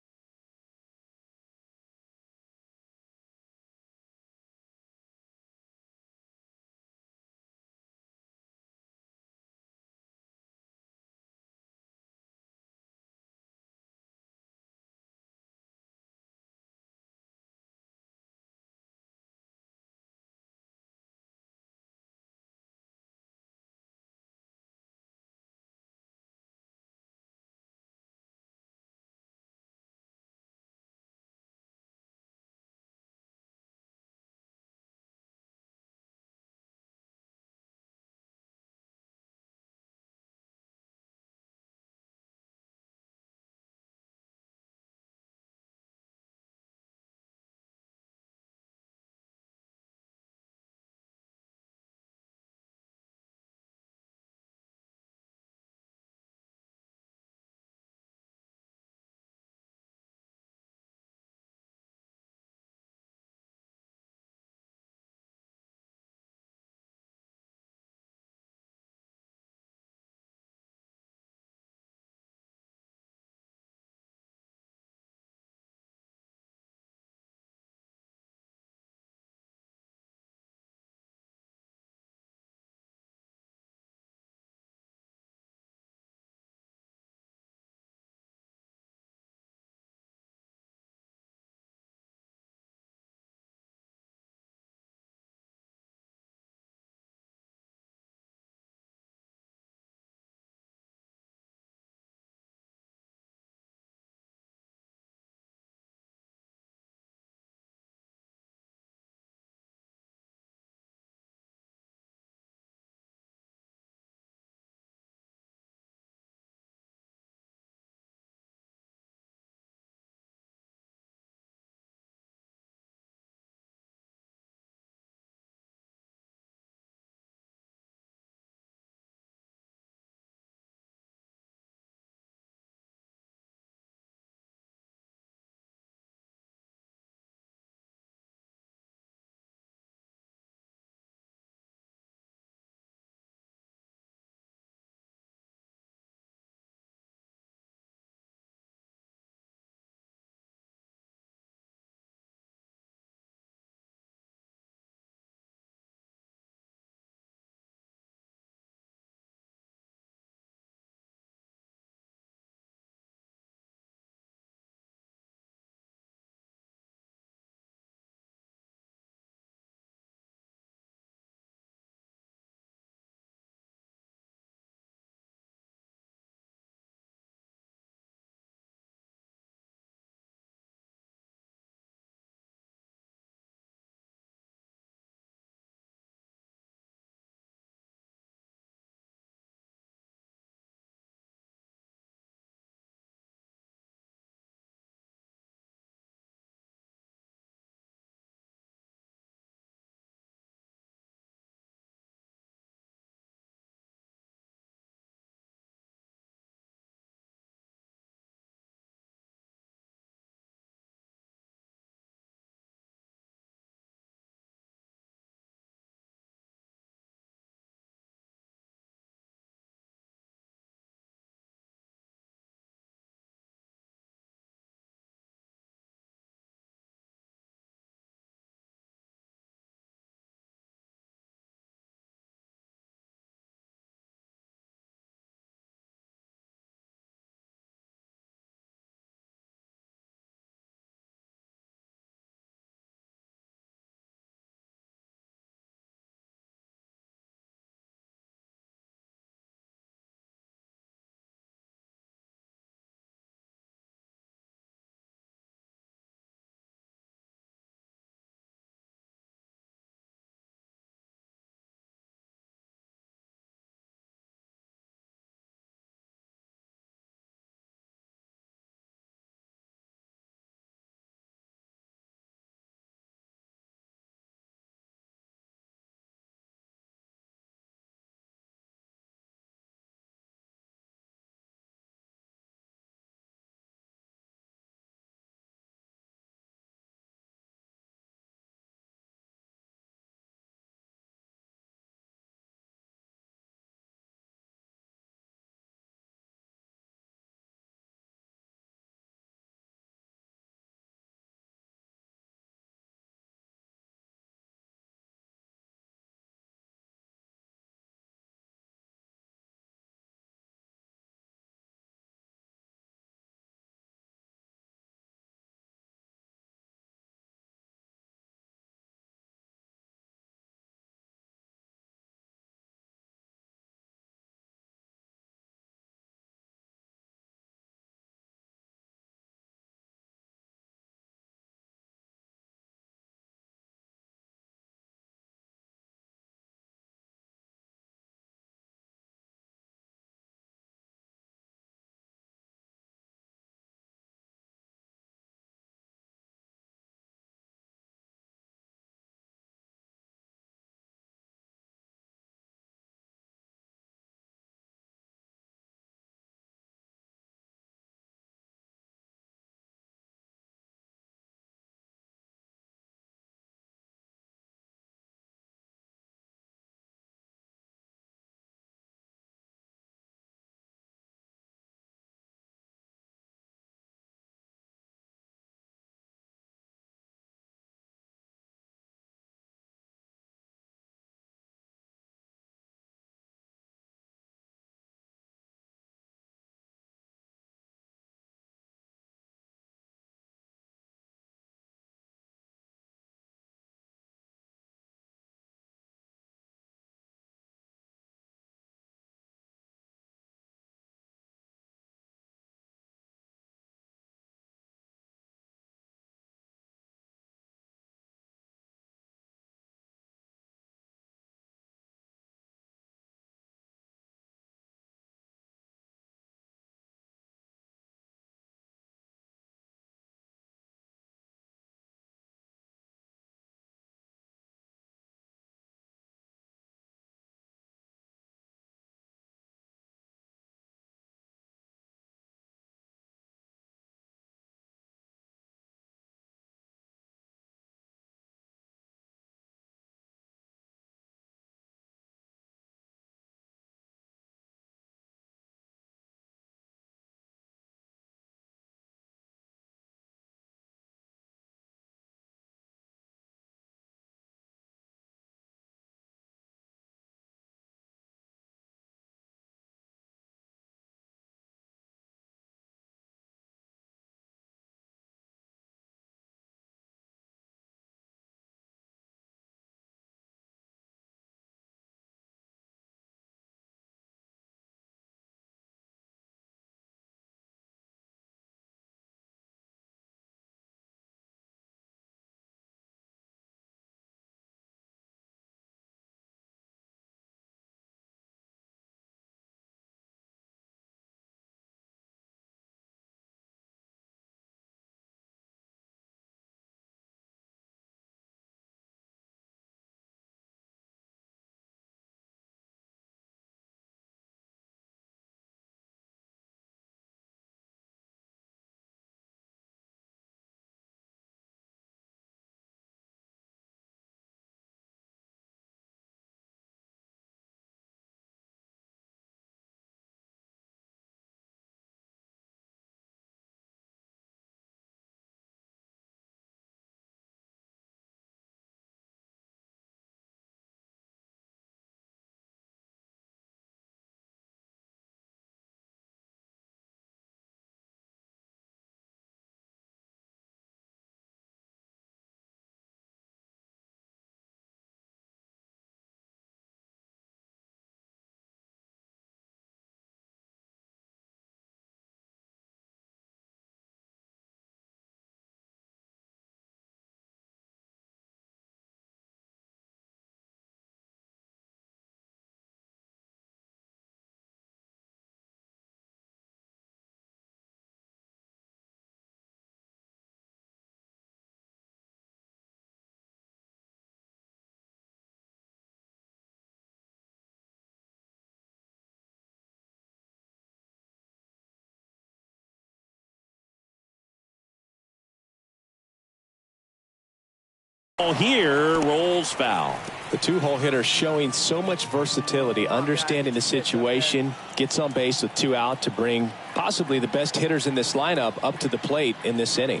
Here rolls foul. The two-hole hitter showing so much versatility, understanding the situation, gets on base with 2 out to bring possibly the best hitters in this lineup up to the plate in this inning.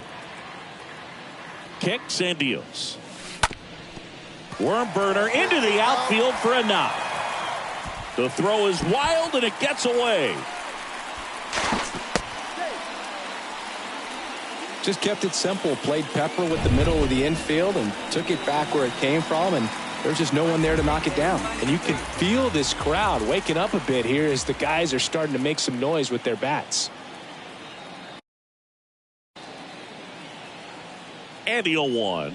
Kicks and deals. Worm burner into the outfield for a knock. The throw is wild and it gets away. Just kept it simple. Played pepper with the middle of the infield and took it back where it came from, and there's just no one there to knock it down. And you can feel this crowd waking up a bit here as the guys are starting to make some noise with their bats. And the 0-1.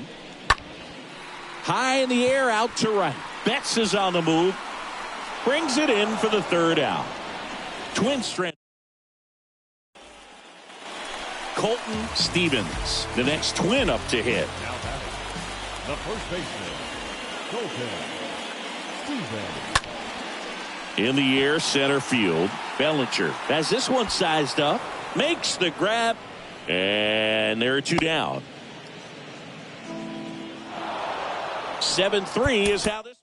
High in the air, out to right. Betts is on the move. Brings it in for the 3rd out. Twin strand. Colton Stevens, the next Twin up to hit. The first baseman, Colton Stevens. In the air, center field. Bellinger has this one sized up. Makes the grab. And there are 2 down. 7-3 is how this.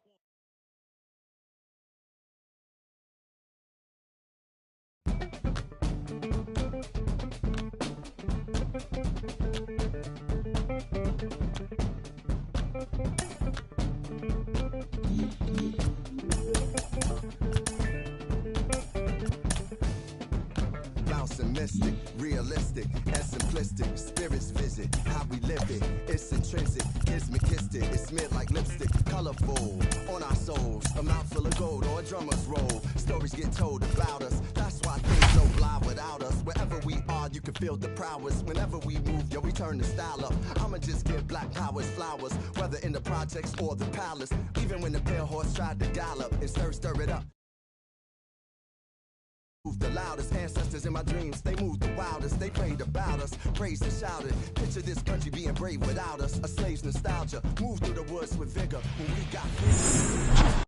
Bouncing mystic, realistic, and simplistic. Spirits visit, how we live it. It's intrinsic, kiss me, kissed it. It's smeared like lipstick, colorful on our souls. A mouth full of gold or a drummer's roll. Stories get told about us. That's why things don't fly without us. Wherever we are, you can feel the prowess. Whenever we move, yo, we turn the style up. I'ma just give black powers flowers, whether in the projects or the palace. Even when the pale horse tried to gallop and stir it up. The loudest ancestors in my dreams, they moved the wildest. They prayed about us, praised and shouted. Picture this country being brave without us. A slave's nostalgia, moved through the woods with vigor when we got freedom.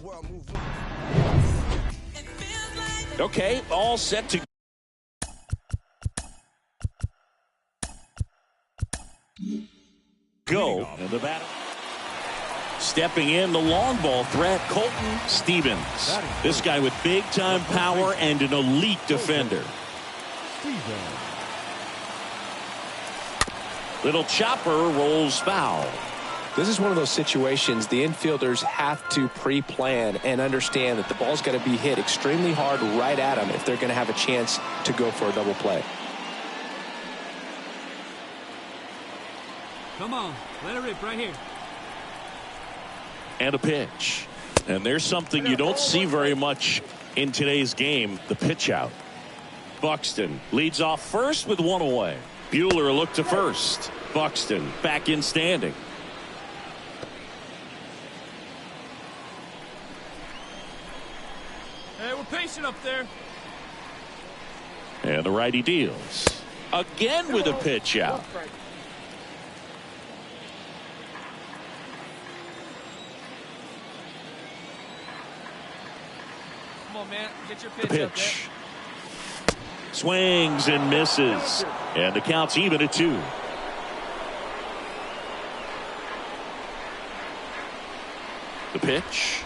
world move on. Okay, all set to go. And the batter. Stepping in, the long ball threat, Colton Stevens. This guy with big-time power and an elite defender. Little chopper rolls foul. This is one of those situations the infielders have to pre-plan and understand that the ball's got to be hit extremely hard right at them if they're going to have a chance to go for a double play. Come on, let it rip right here. And a pitch. And there's something you don't see very much in today's game, the pitch out. Buxton leads off first with one away. Buehler a look to first. Buxton back in standing. Hey, we're patient up there. And the righty deals. Again with a pitch out. Come on, man. Get your pitch, up Pitch. Swings and misses. And the count's even at 2. The pitch.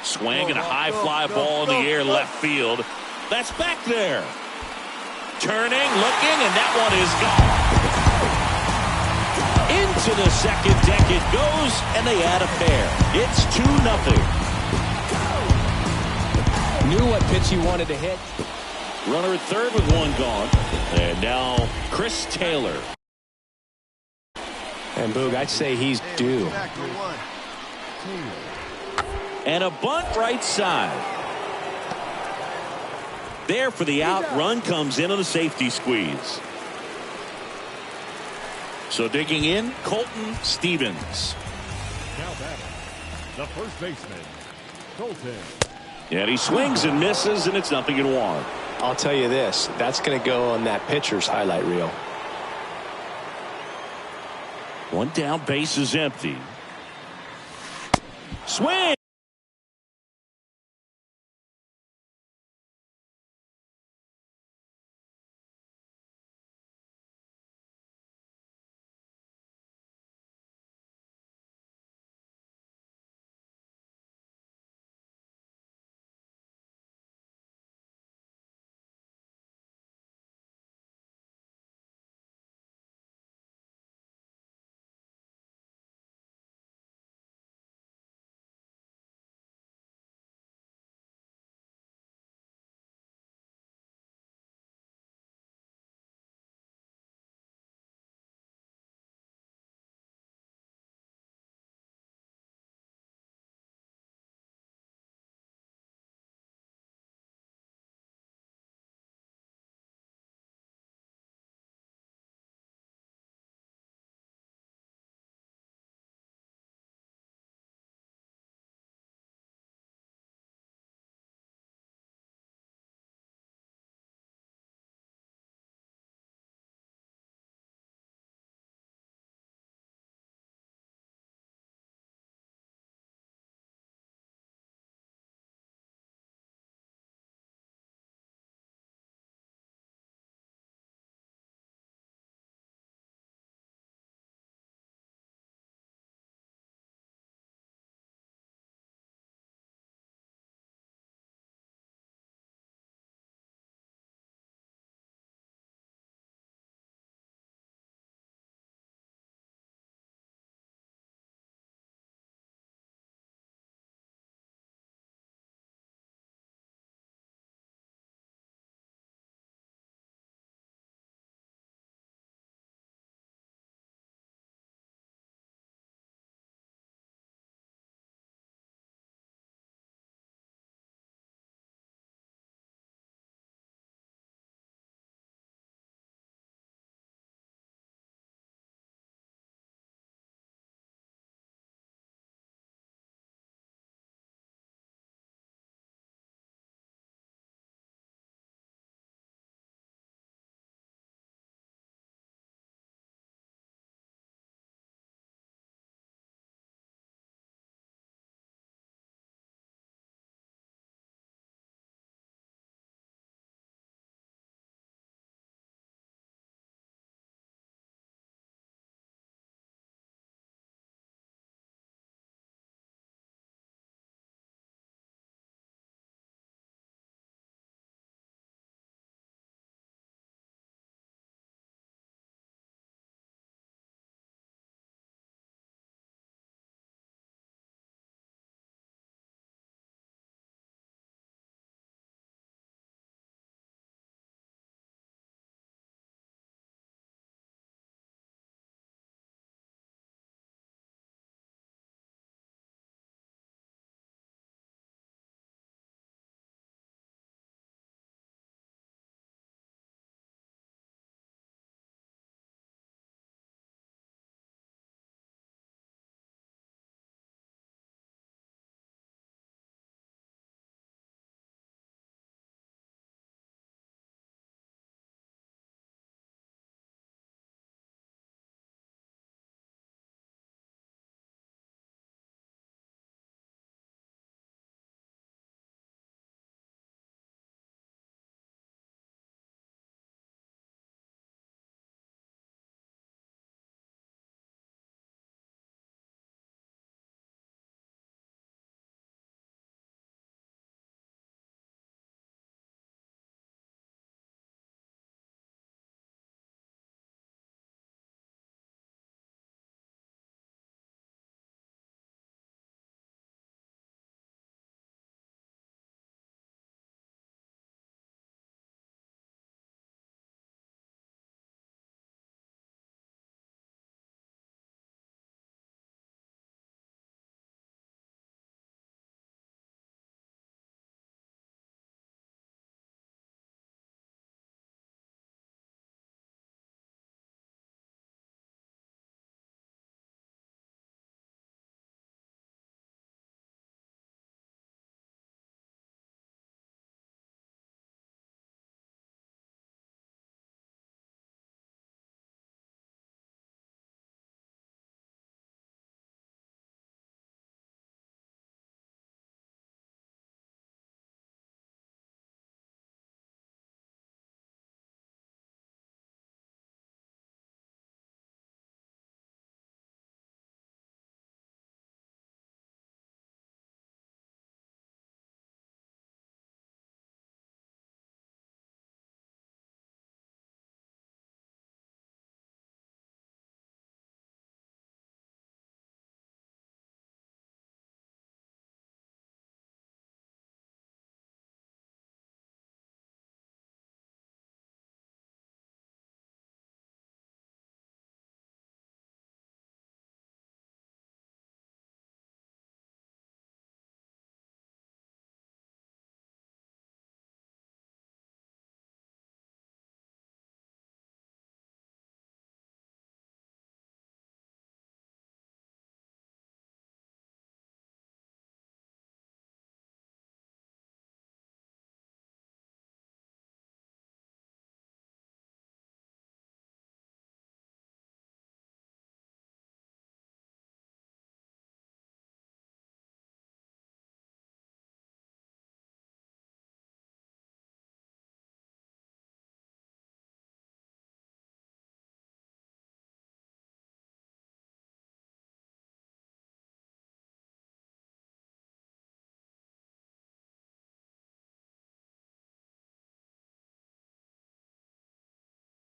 Swing and a high fly ball in the air left field. That's back there. Turning, looking, and that one is gone. Into the second deck it goes, and they add a pair. It's 2-0. Knew what pitch he wanted to hit. Runner at third with one gone. And now Chris Taylor. And Boog, I'd say he's due. And a bunt right side. There for the out. Run comes in on the safety squeeze. So digging in, Colton Stevens. Now batting, the first baseman, Colton. And he swings and misses, and it's 0-1. I'll tell you this, that's going to go on that pitcher's highlight reel. One down, base is empty. Swing!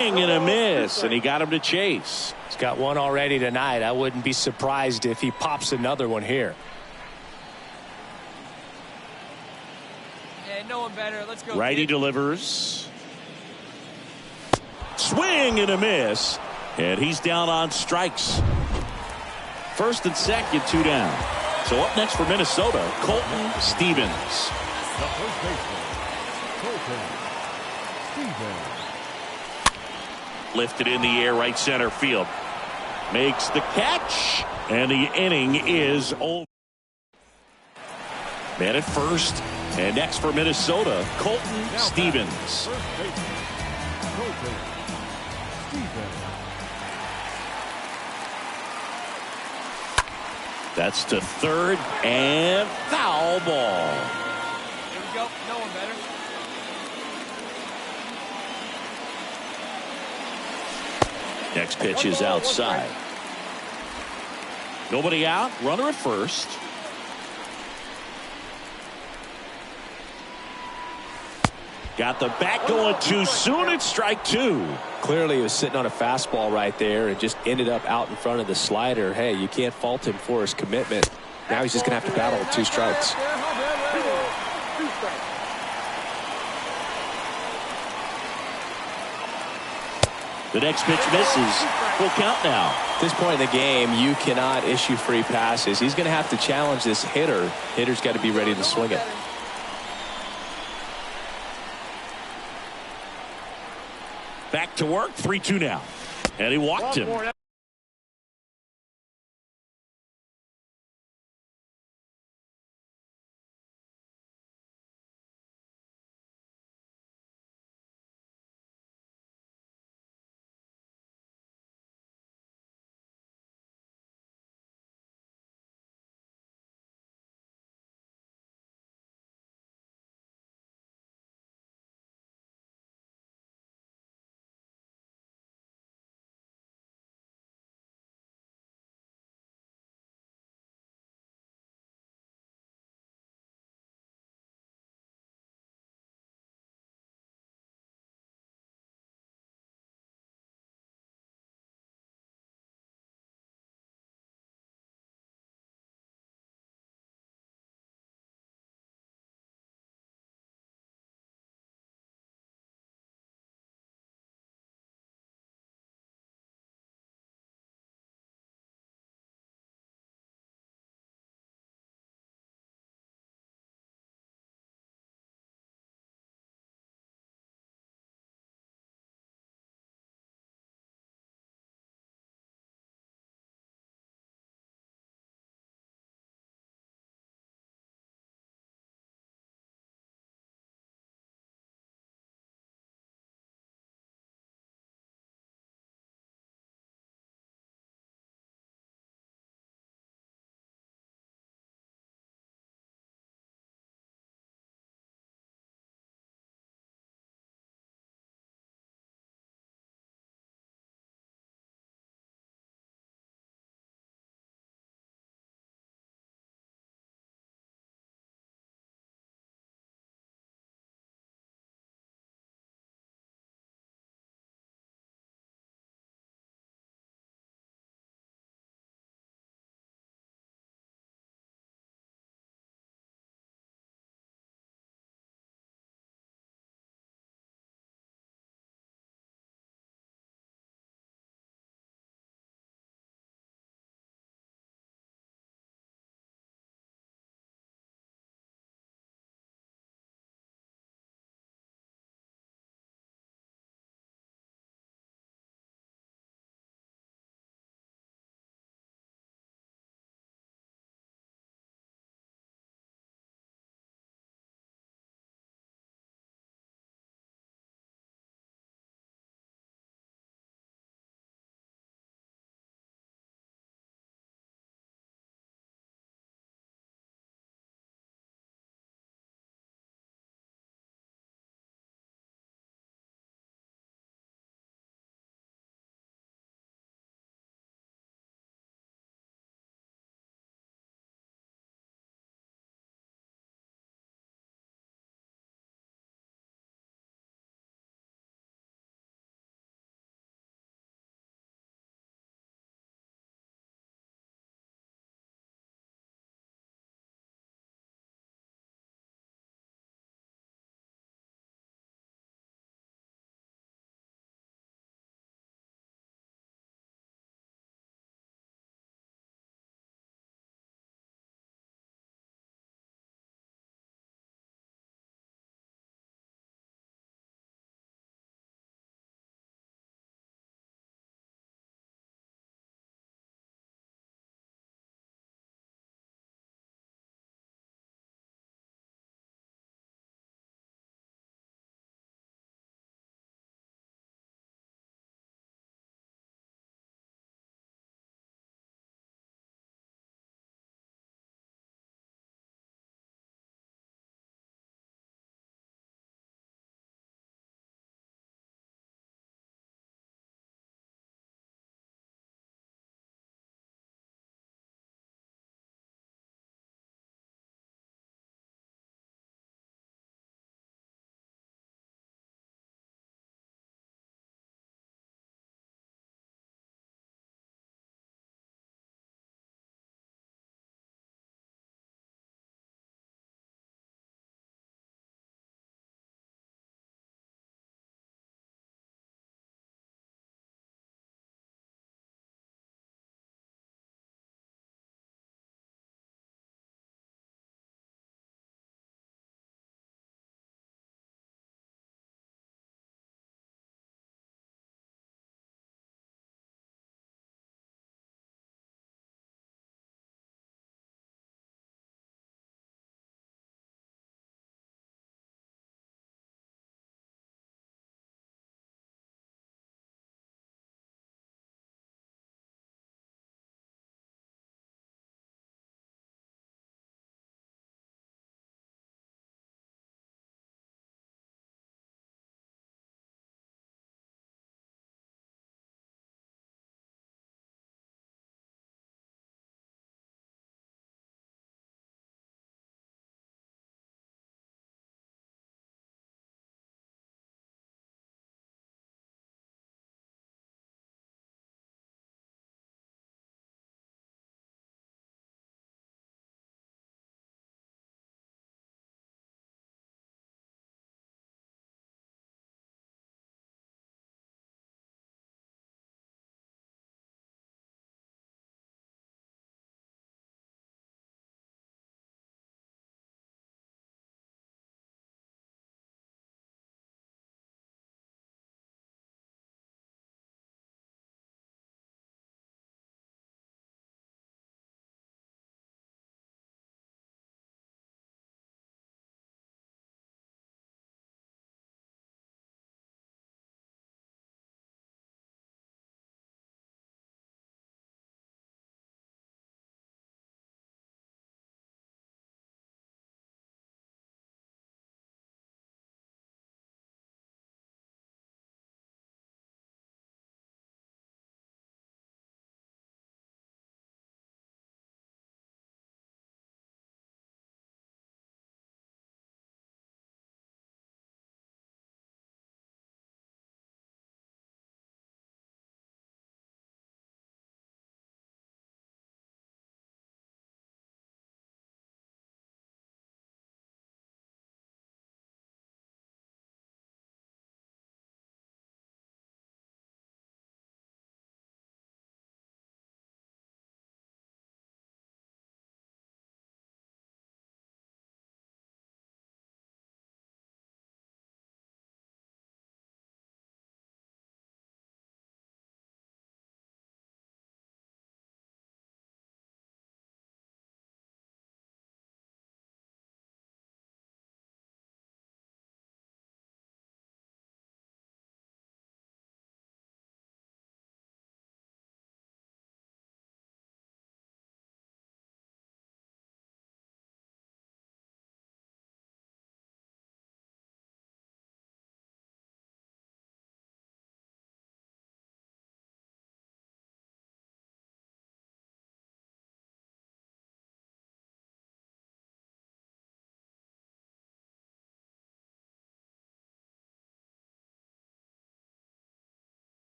And a miss, and he got him to chase. He's got one already tonight. I wouldn't be surprised if he pops another one here. Yeah, no one better. Let's go. Righty delivers. Swing and a miss. And he's down on strikes. First and second, 2 down. So up next for Minnesota, Colton Stevens. The first baseman, Colton Stevens. Lifted in the air, right center field. Makes the catch, and the inning is over. Man at first, and next for Minnesota, Colton Stevens. First baseman, Colton Stevens. That's to third, and foul ball. Here we go. No one better. Next pitch is outside. Nobody out. Runner at first. Got the bat going too soon. It's strike 2. Clearly he was sitting on a fastball right there and just ended up out in front of the slider. Hey, you can't fault him for his commitment. Now he's just going to have to battle with 2 strikes. The next pitch misses. Full count now. At this point in the game, you cannot issue free passes. He's going to have to challenge this hitter. Hitter's got to be ready to swing it. Back to work. 3-2 now. And he walked him.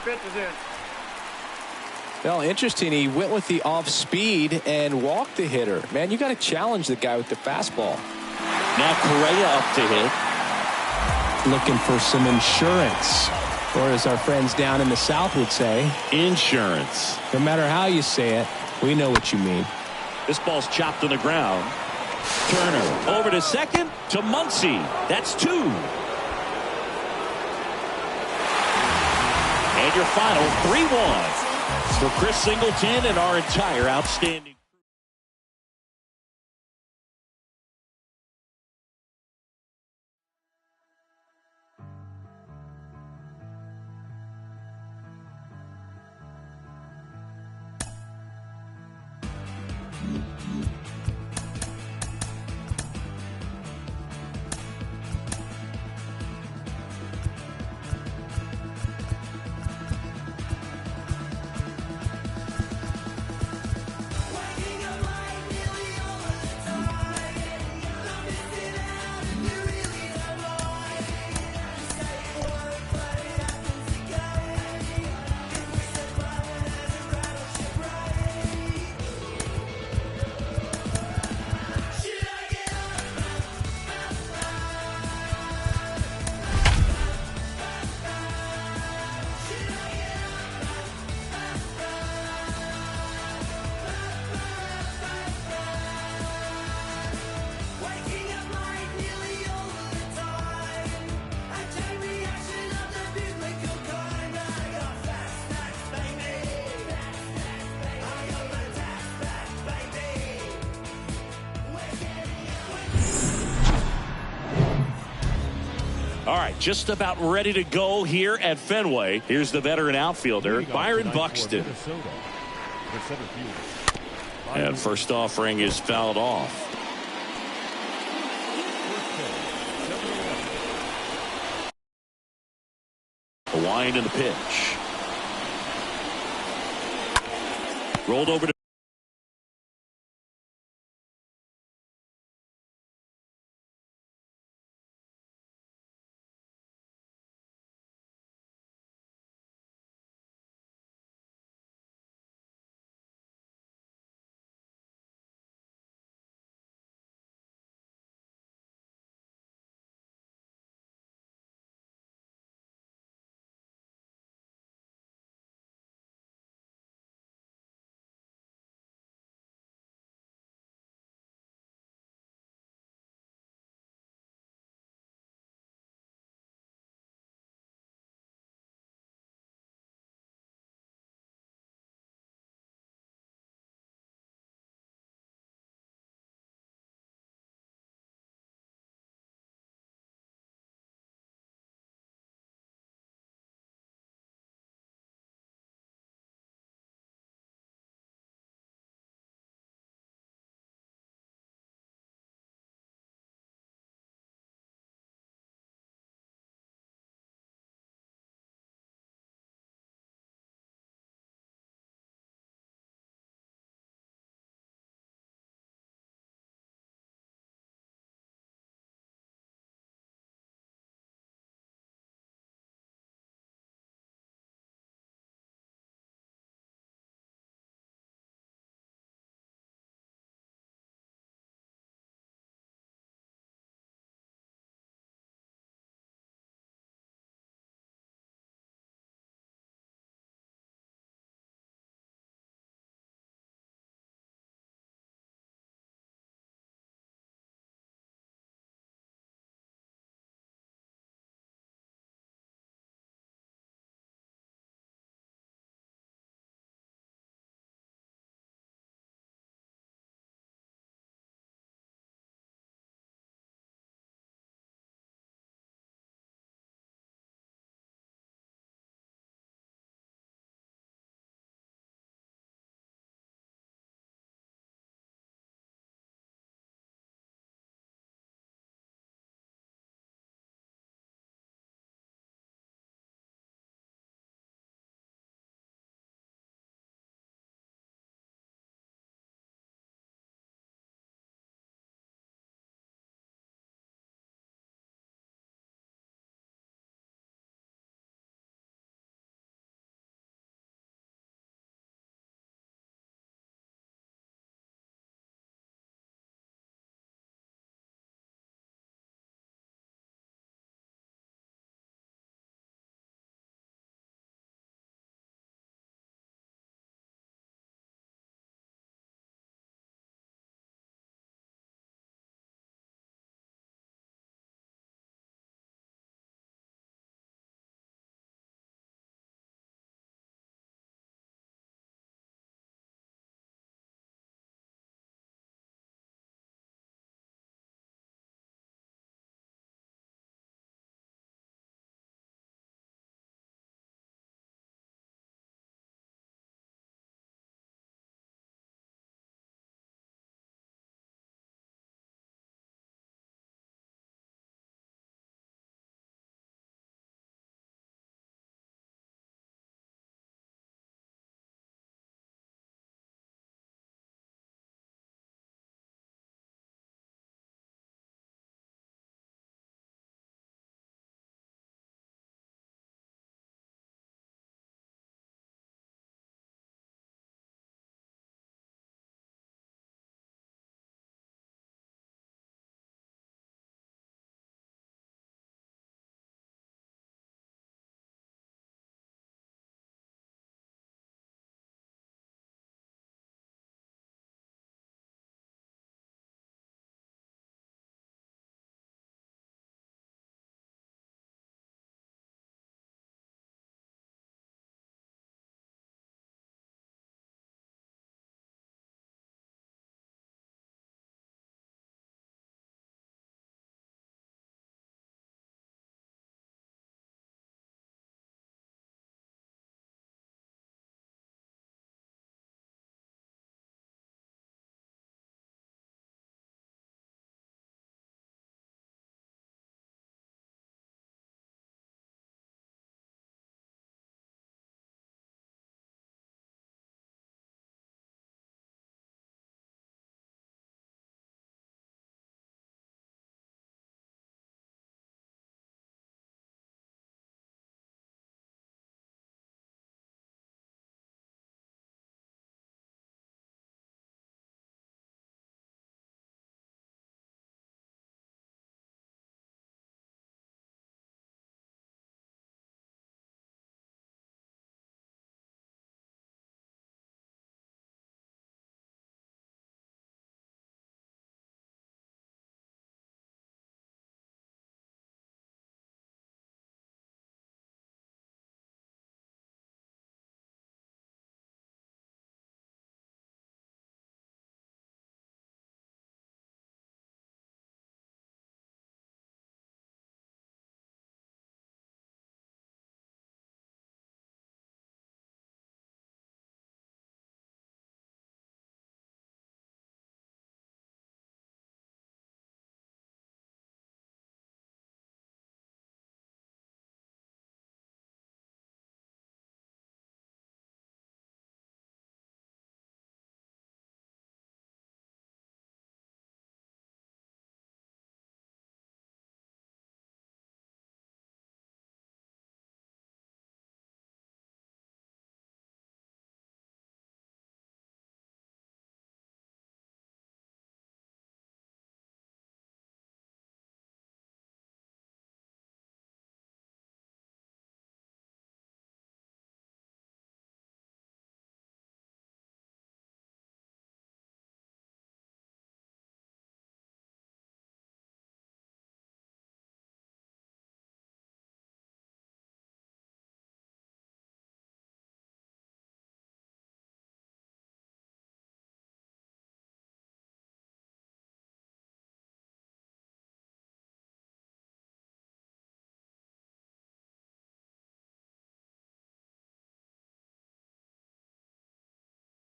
pitch is in. Well, interesting. He went with the off speed and walked the hitter. Man, you got to challenge the guy with the fastball. Now Correa up to hit. Looking for some insurance, or as our friends down in the South would say, insurance. No matter how you say it, we know what you mean. This ball's chopped on the ground. Turner over to second to Muncy. That's 2. And your final 3-1 for Chris Singleton and our entire outstanding. All right, just about ready to go here at Fenway. Here's the veteran outfielder, Byron Buxton. And first offering is fouled off. A wind in the pitch. Rolled over to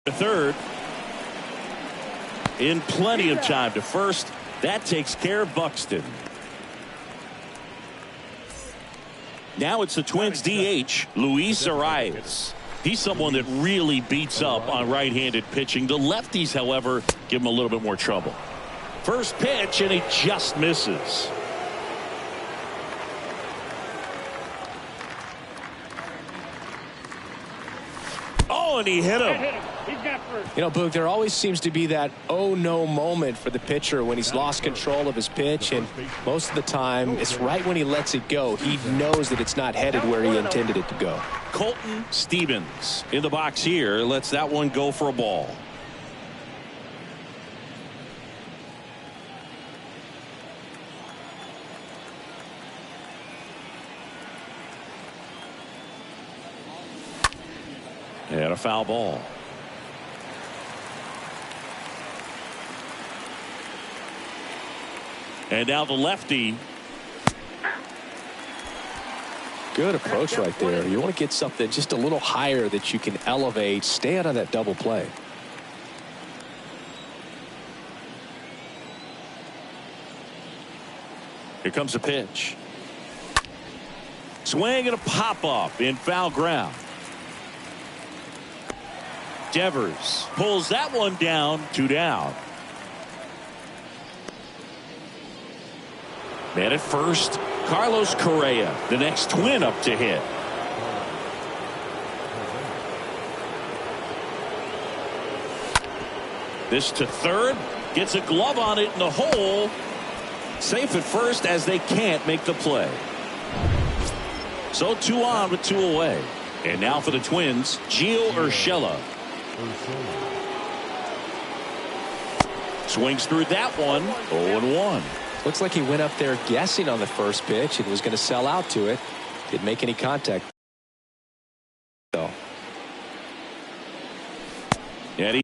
The third. In plenty of time to first. That takes care of Buxton. Now it's the Twins DH, Luis Arias. He's someone that really beats up on right-handed pitching. The lefties, however, give him a little bit more trouble. First pitch, and he just misses. Oh, and he hit him. You know, Boog, there always seems to be that oh no moment for the pitcher when he's lost control of his pitch, and most of the time it's right when he lets it go. He knows that it's not headed where he intended it to go. Colton Stevens in the box here lets that one go for a ball. And a foul ball. And now the lefty. Good approach right there. You want to get something just a little higher that you can elevate. Stay out of that double play. Here comes a pitch. Swing and a pop up in foul ground. Devers pulls that one down, 2 down. Man at first, Carlos Correa, the next Twin up to hit. This to third, gets a glove on it in the hole. Safe at first as they can't make the play. So 2 on with 2 away. And now for the Twins, Gio Urshela. Swings through that one, 0-1. Looks like he went up there guessing on the first pitch and was going to sell out to it. Didn't make any contact. So. And he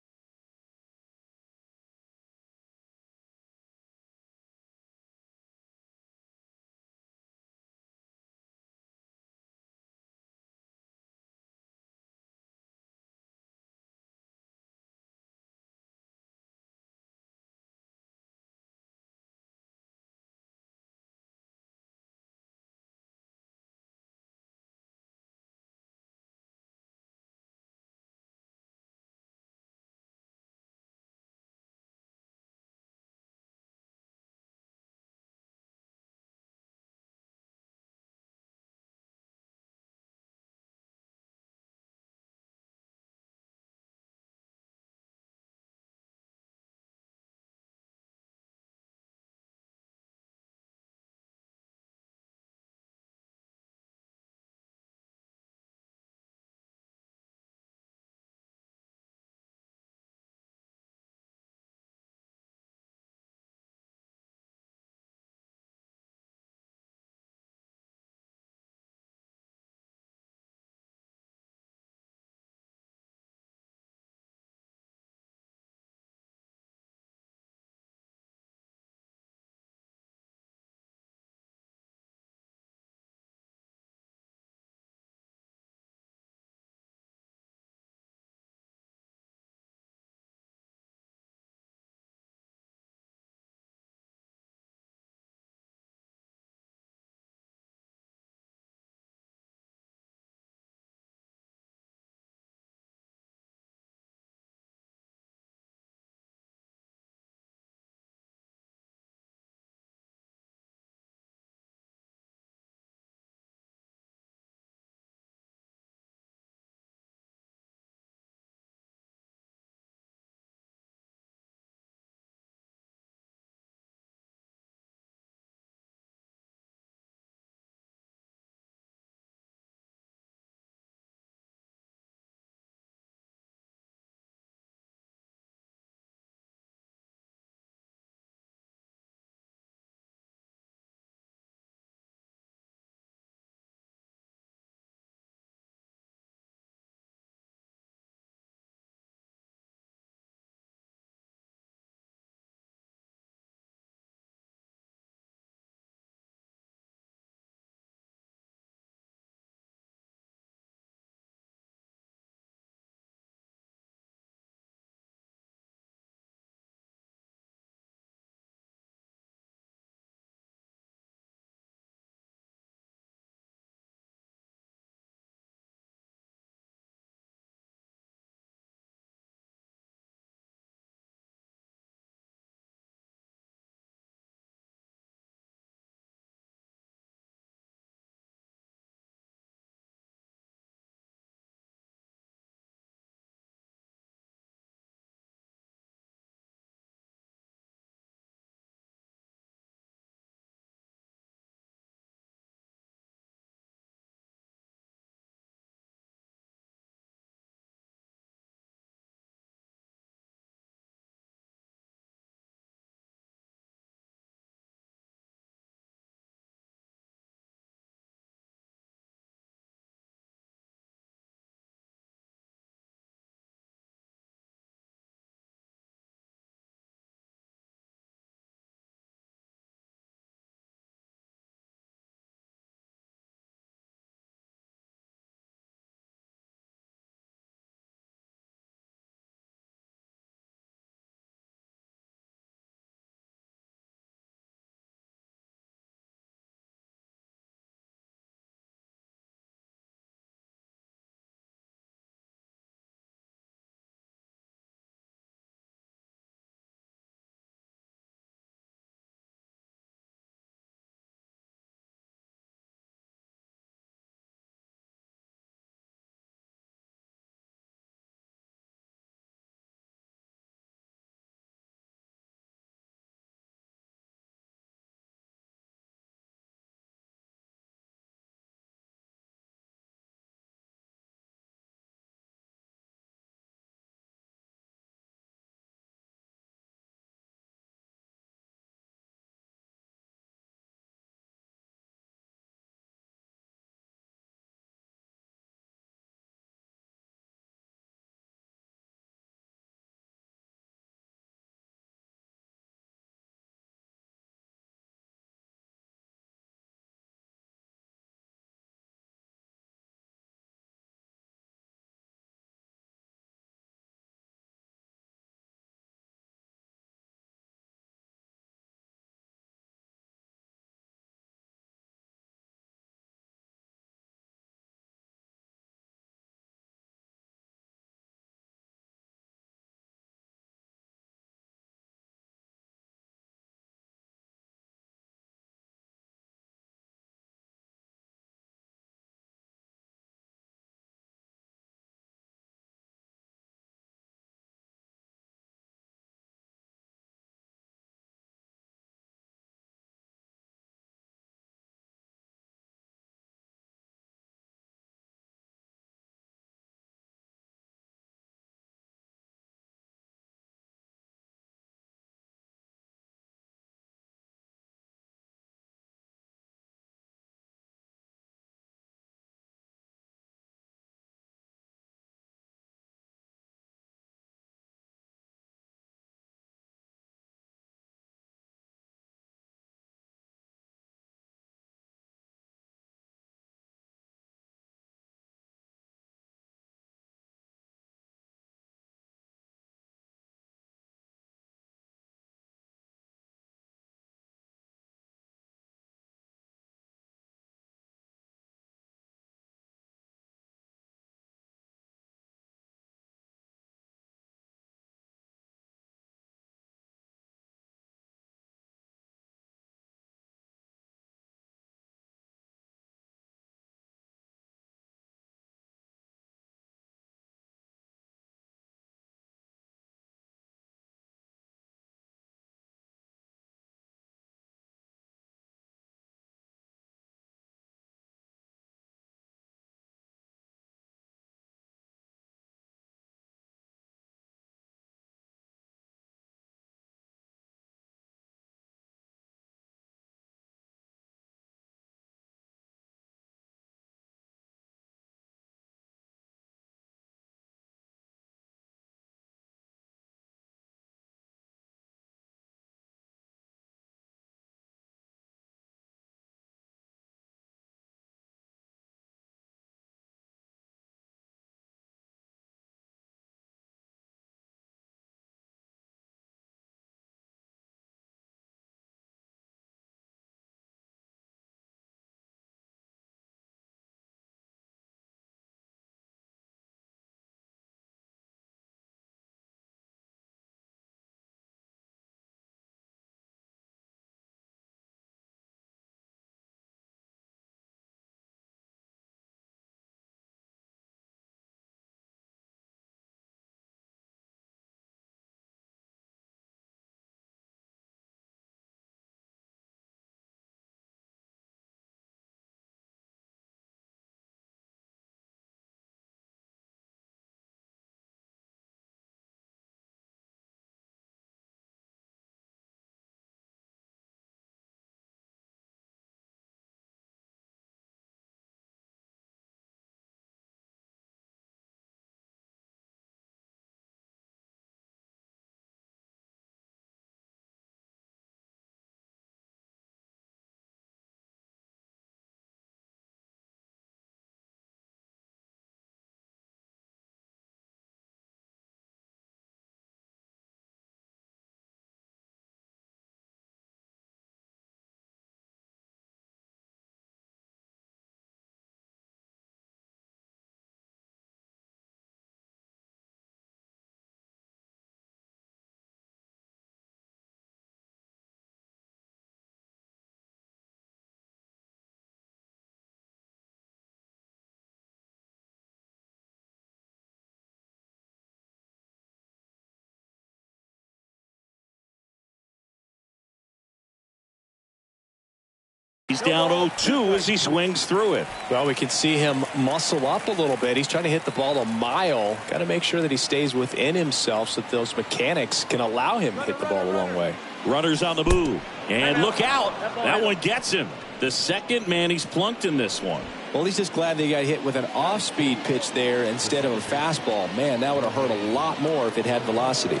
He's down 0-2 as he swings through it. Well, we can see him muscle up a little bit. He's trying to hit the ball a mile. Got to make sure that he stays within himself so that those mechanics can allow him to hit the ball a long way. Runners on the move. And look out. That one gets him. The second man he's plunked in this one. Well, he's just glad that he got hit with an off-speed pitch there instead of a fastball. Man, that would have hurt a lot more if it had velocity.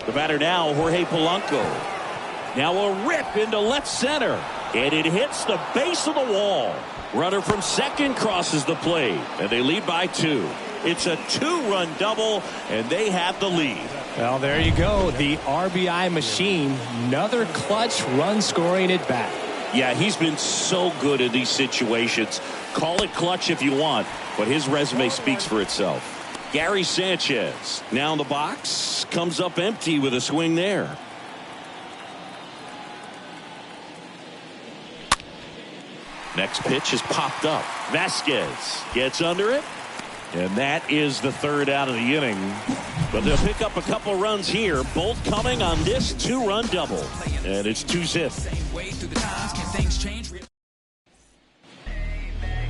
The batter now, Jorge Polanco. Now a rip into left center. And it hits the base of the wall. Runner from second crosses the plate. And they lead by 2. It's a 2-run double, and they have the lead. Well, there you go. The RBI machine. Another clutch run scoring at bat. Yeah, he's been so good in these situations. Call it clutch if you want, but his resume speaks for itself. Gary Sanchez now in the box. Comes up empty with a swing there. Next pitch is popped up. Vasquez gets under it. And that is the third out of the inning. But they'll pick up a couple runs here, both coming on this 2-run double. And it's 2-zip.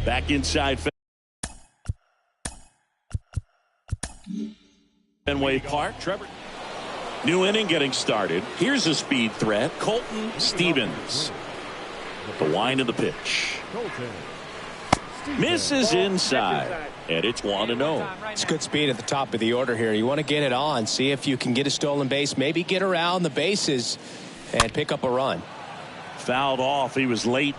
Back inside Fenway Park. Trevor. New inning getting started. Here's a speed threat. Colton Stevens. The wind of the pitch. Misses inside. And it's 1-0. It's good speed at the top of the order here. You want to get it on. See if you can get a stolen base. Maybe get around the bases and pick up a run. Fouled off. He was late.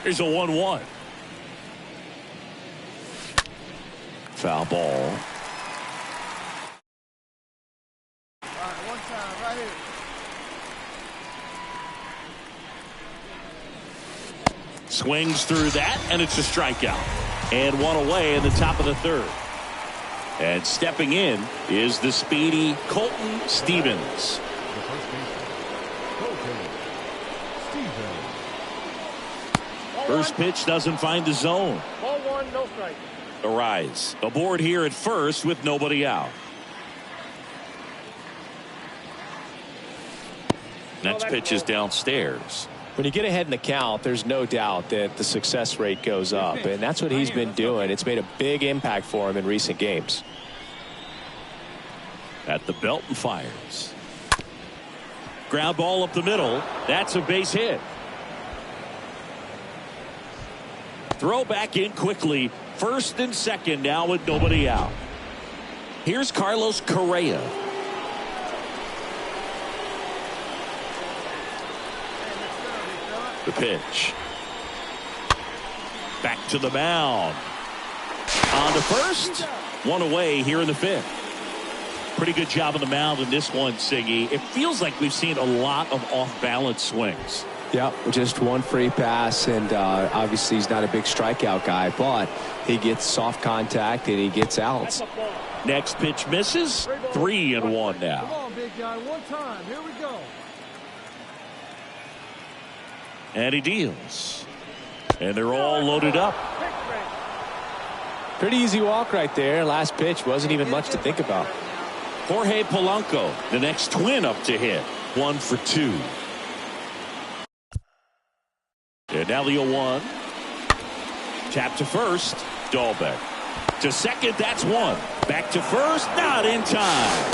Here's a 1-1. Foul ball. One time, right here. Swings through that, and it's a strikeout. And one away in the top of the third. And stepping in is the speedy Colton Stevens. First pitch doesn't find the zone. Ball one, no strike. Arise aboard here at first with nobody out. Next pitch is downstairs. When you get ahead in the count, there's no doubt that the success rate goes up, and that's what he's been doing. It's made a big impact for him in recent games. At the belt and fires. Ground ball up the middle. That's a base hit. Throw back in quickly. First and second now with nobody out. Here's Carlos Correa. The pitch. Back to the mound. On to first. One away here in the fifth. Pretty good job on the mound in this one, Siggy. It feels like we've seen a lot of off-balance swings. Yep, just one free pass, and obviously he's not a big strikeout guy, but he gets soft contact and he gets outs. Next pitch misses. 3-1 now. Come on, big guy, one time. Here we go. And he deals. And they're all loaded up. Pretty easy walk right there. Last pitch wasn't even much to think about. Jorge Polanco, the next twin up to hit. 1 for 2. And now the 0-1. Tap to first. Dahlbeck. To second, that's one. Back to first, not in time.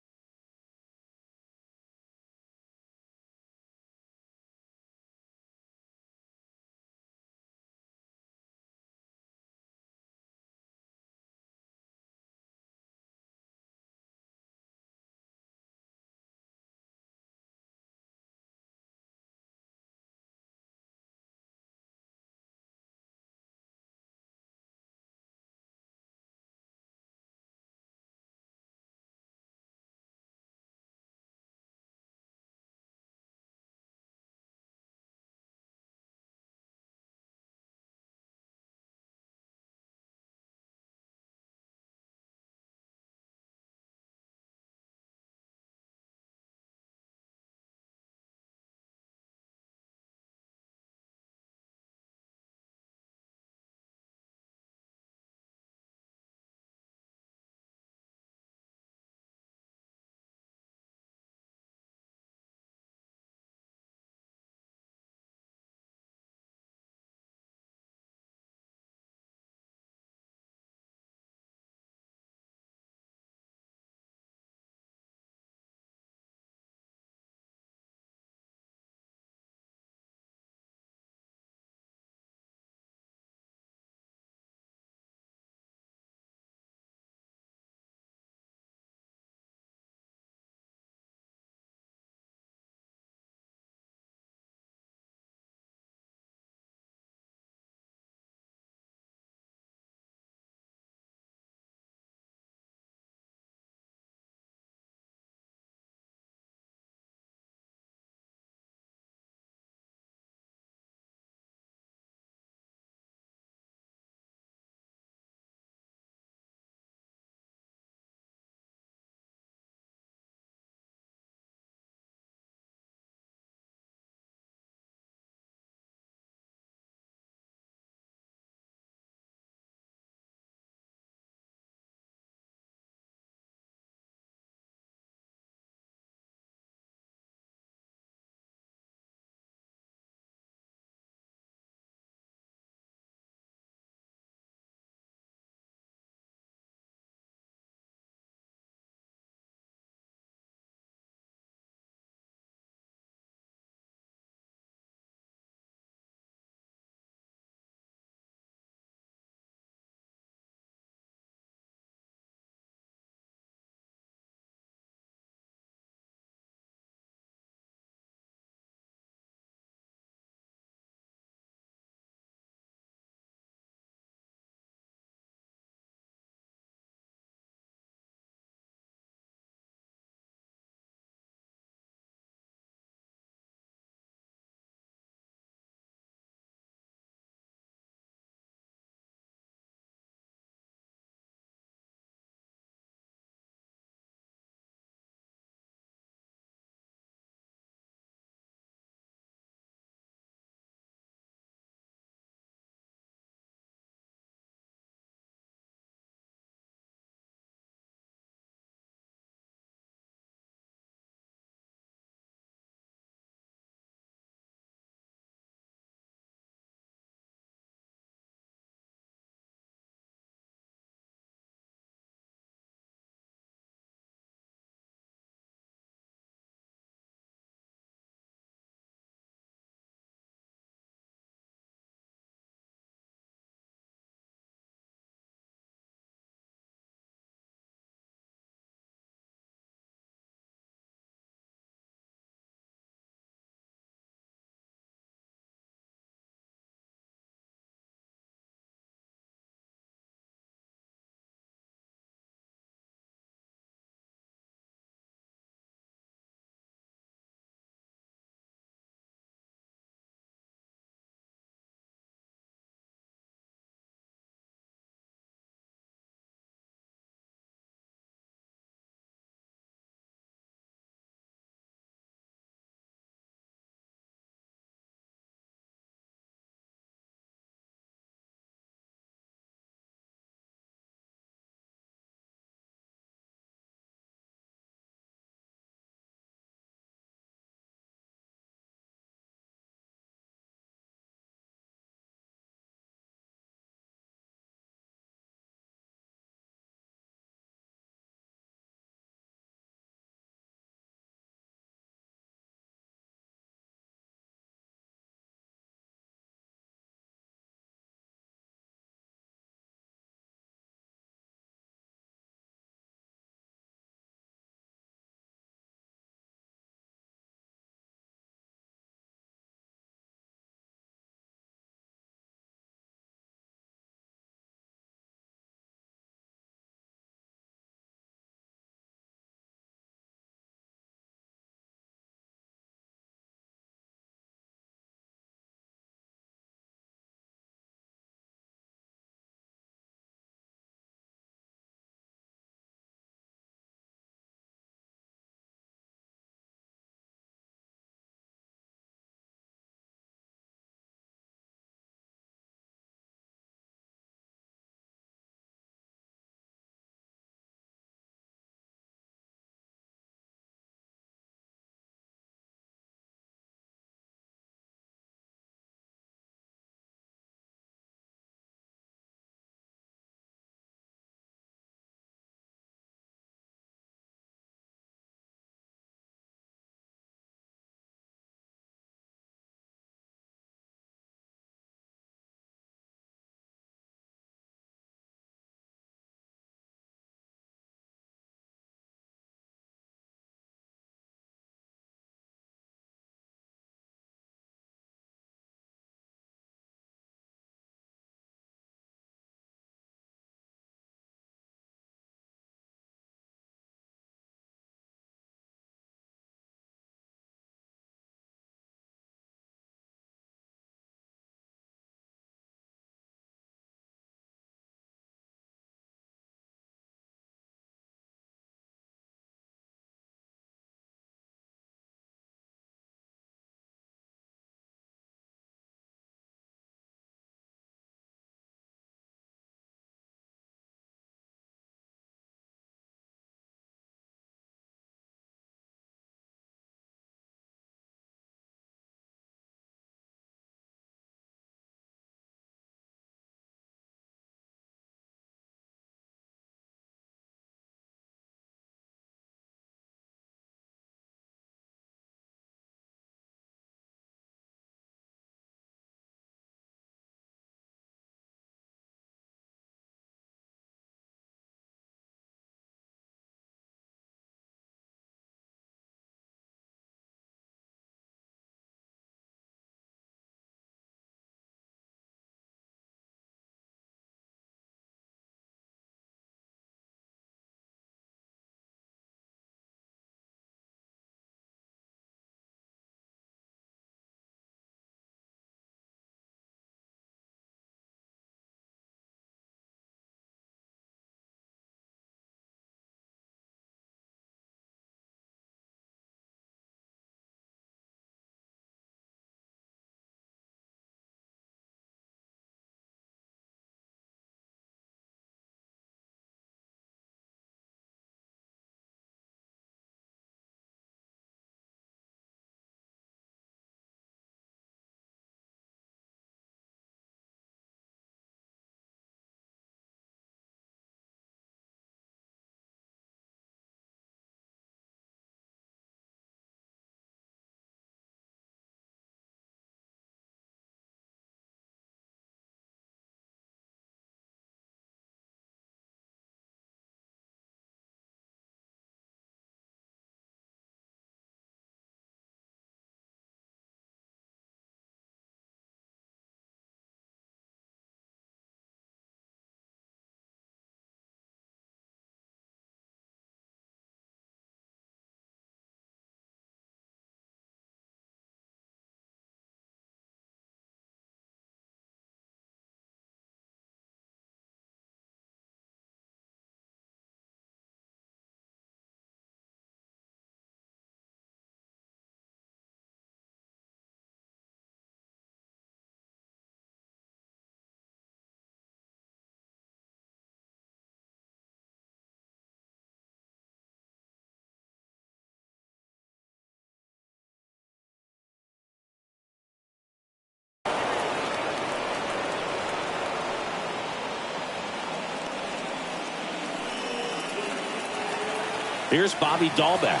Here's Bobby Dahlbeck.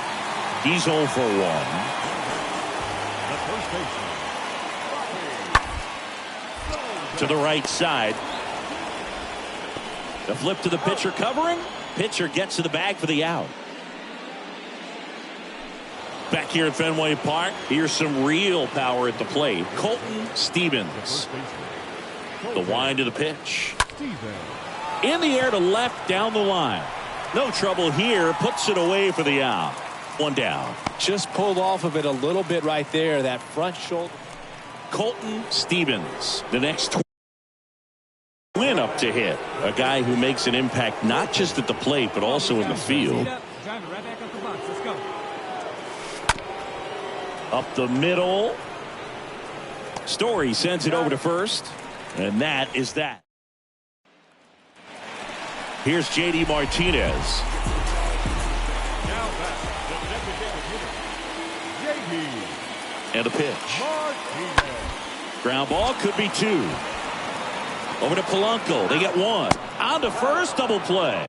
He's 0 for 1. The first baseman. To the right side. The flip to the pitcher covering. Pitcher gets to the bag for the out. Back here at Fenway Park, here's some real power at the plate. Colton Stevens. The wind to the pitch. In the air to left, down the line. No trouble here. Puts it away for the out. 1 down. Just pulled off of it a little bit right there. That front shoulder. Colton Stevens. The next win up to hit. A guy who makes an impact not just at the plate, but also in the field. Up the middle. Story sends it over to first. And that is that. Here's J.D. Martinez. Now back to the designated hitter, J.D. And a pitch. Martinez. Ground ball, could be 2. Over to Polanco. They get 1. On to first, double play.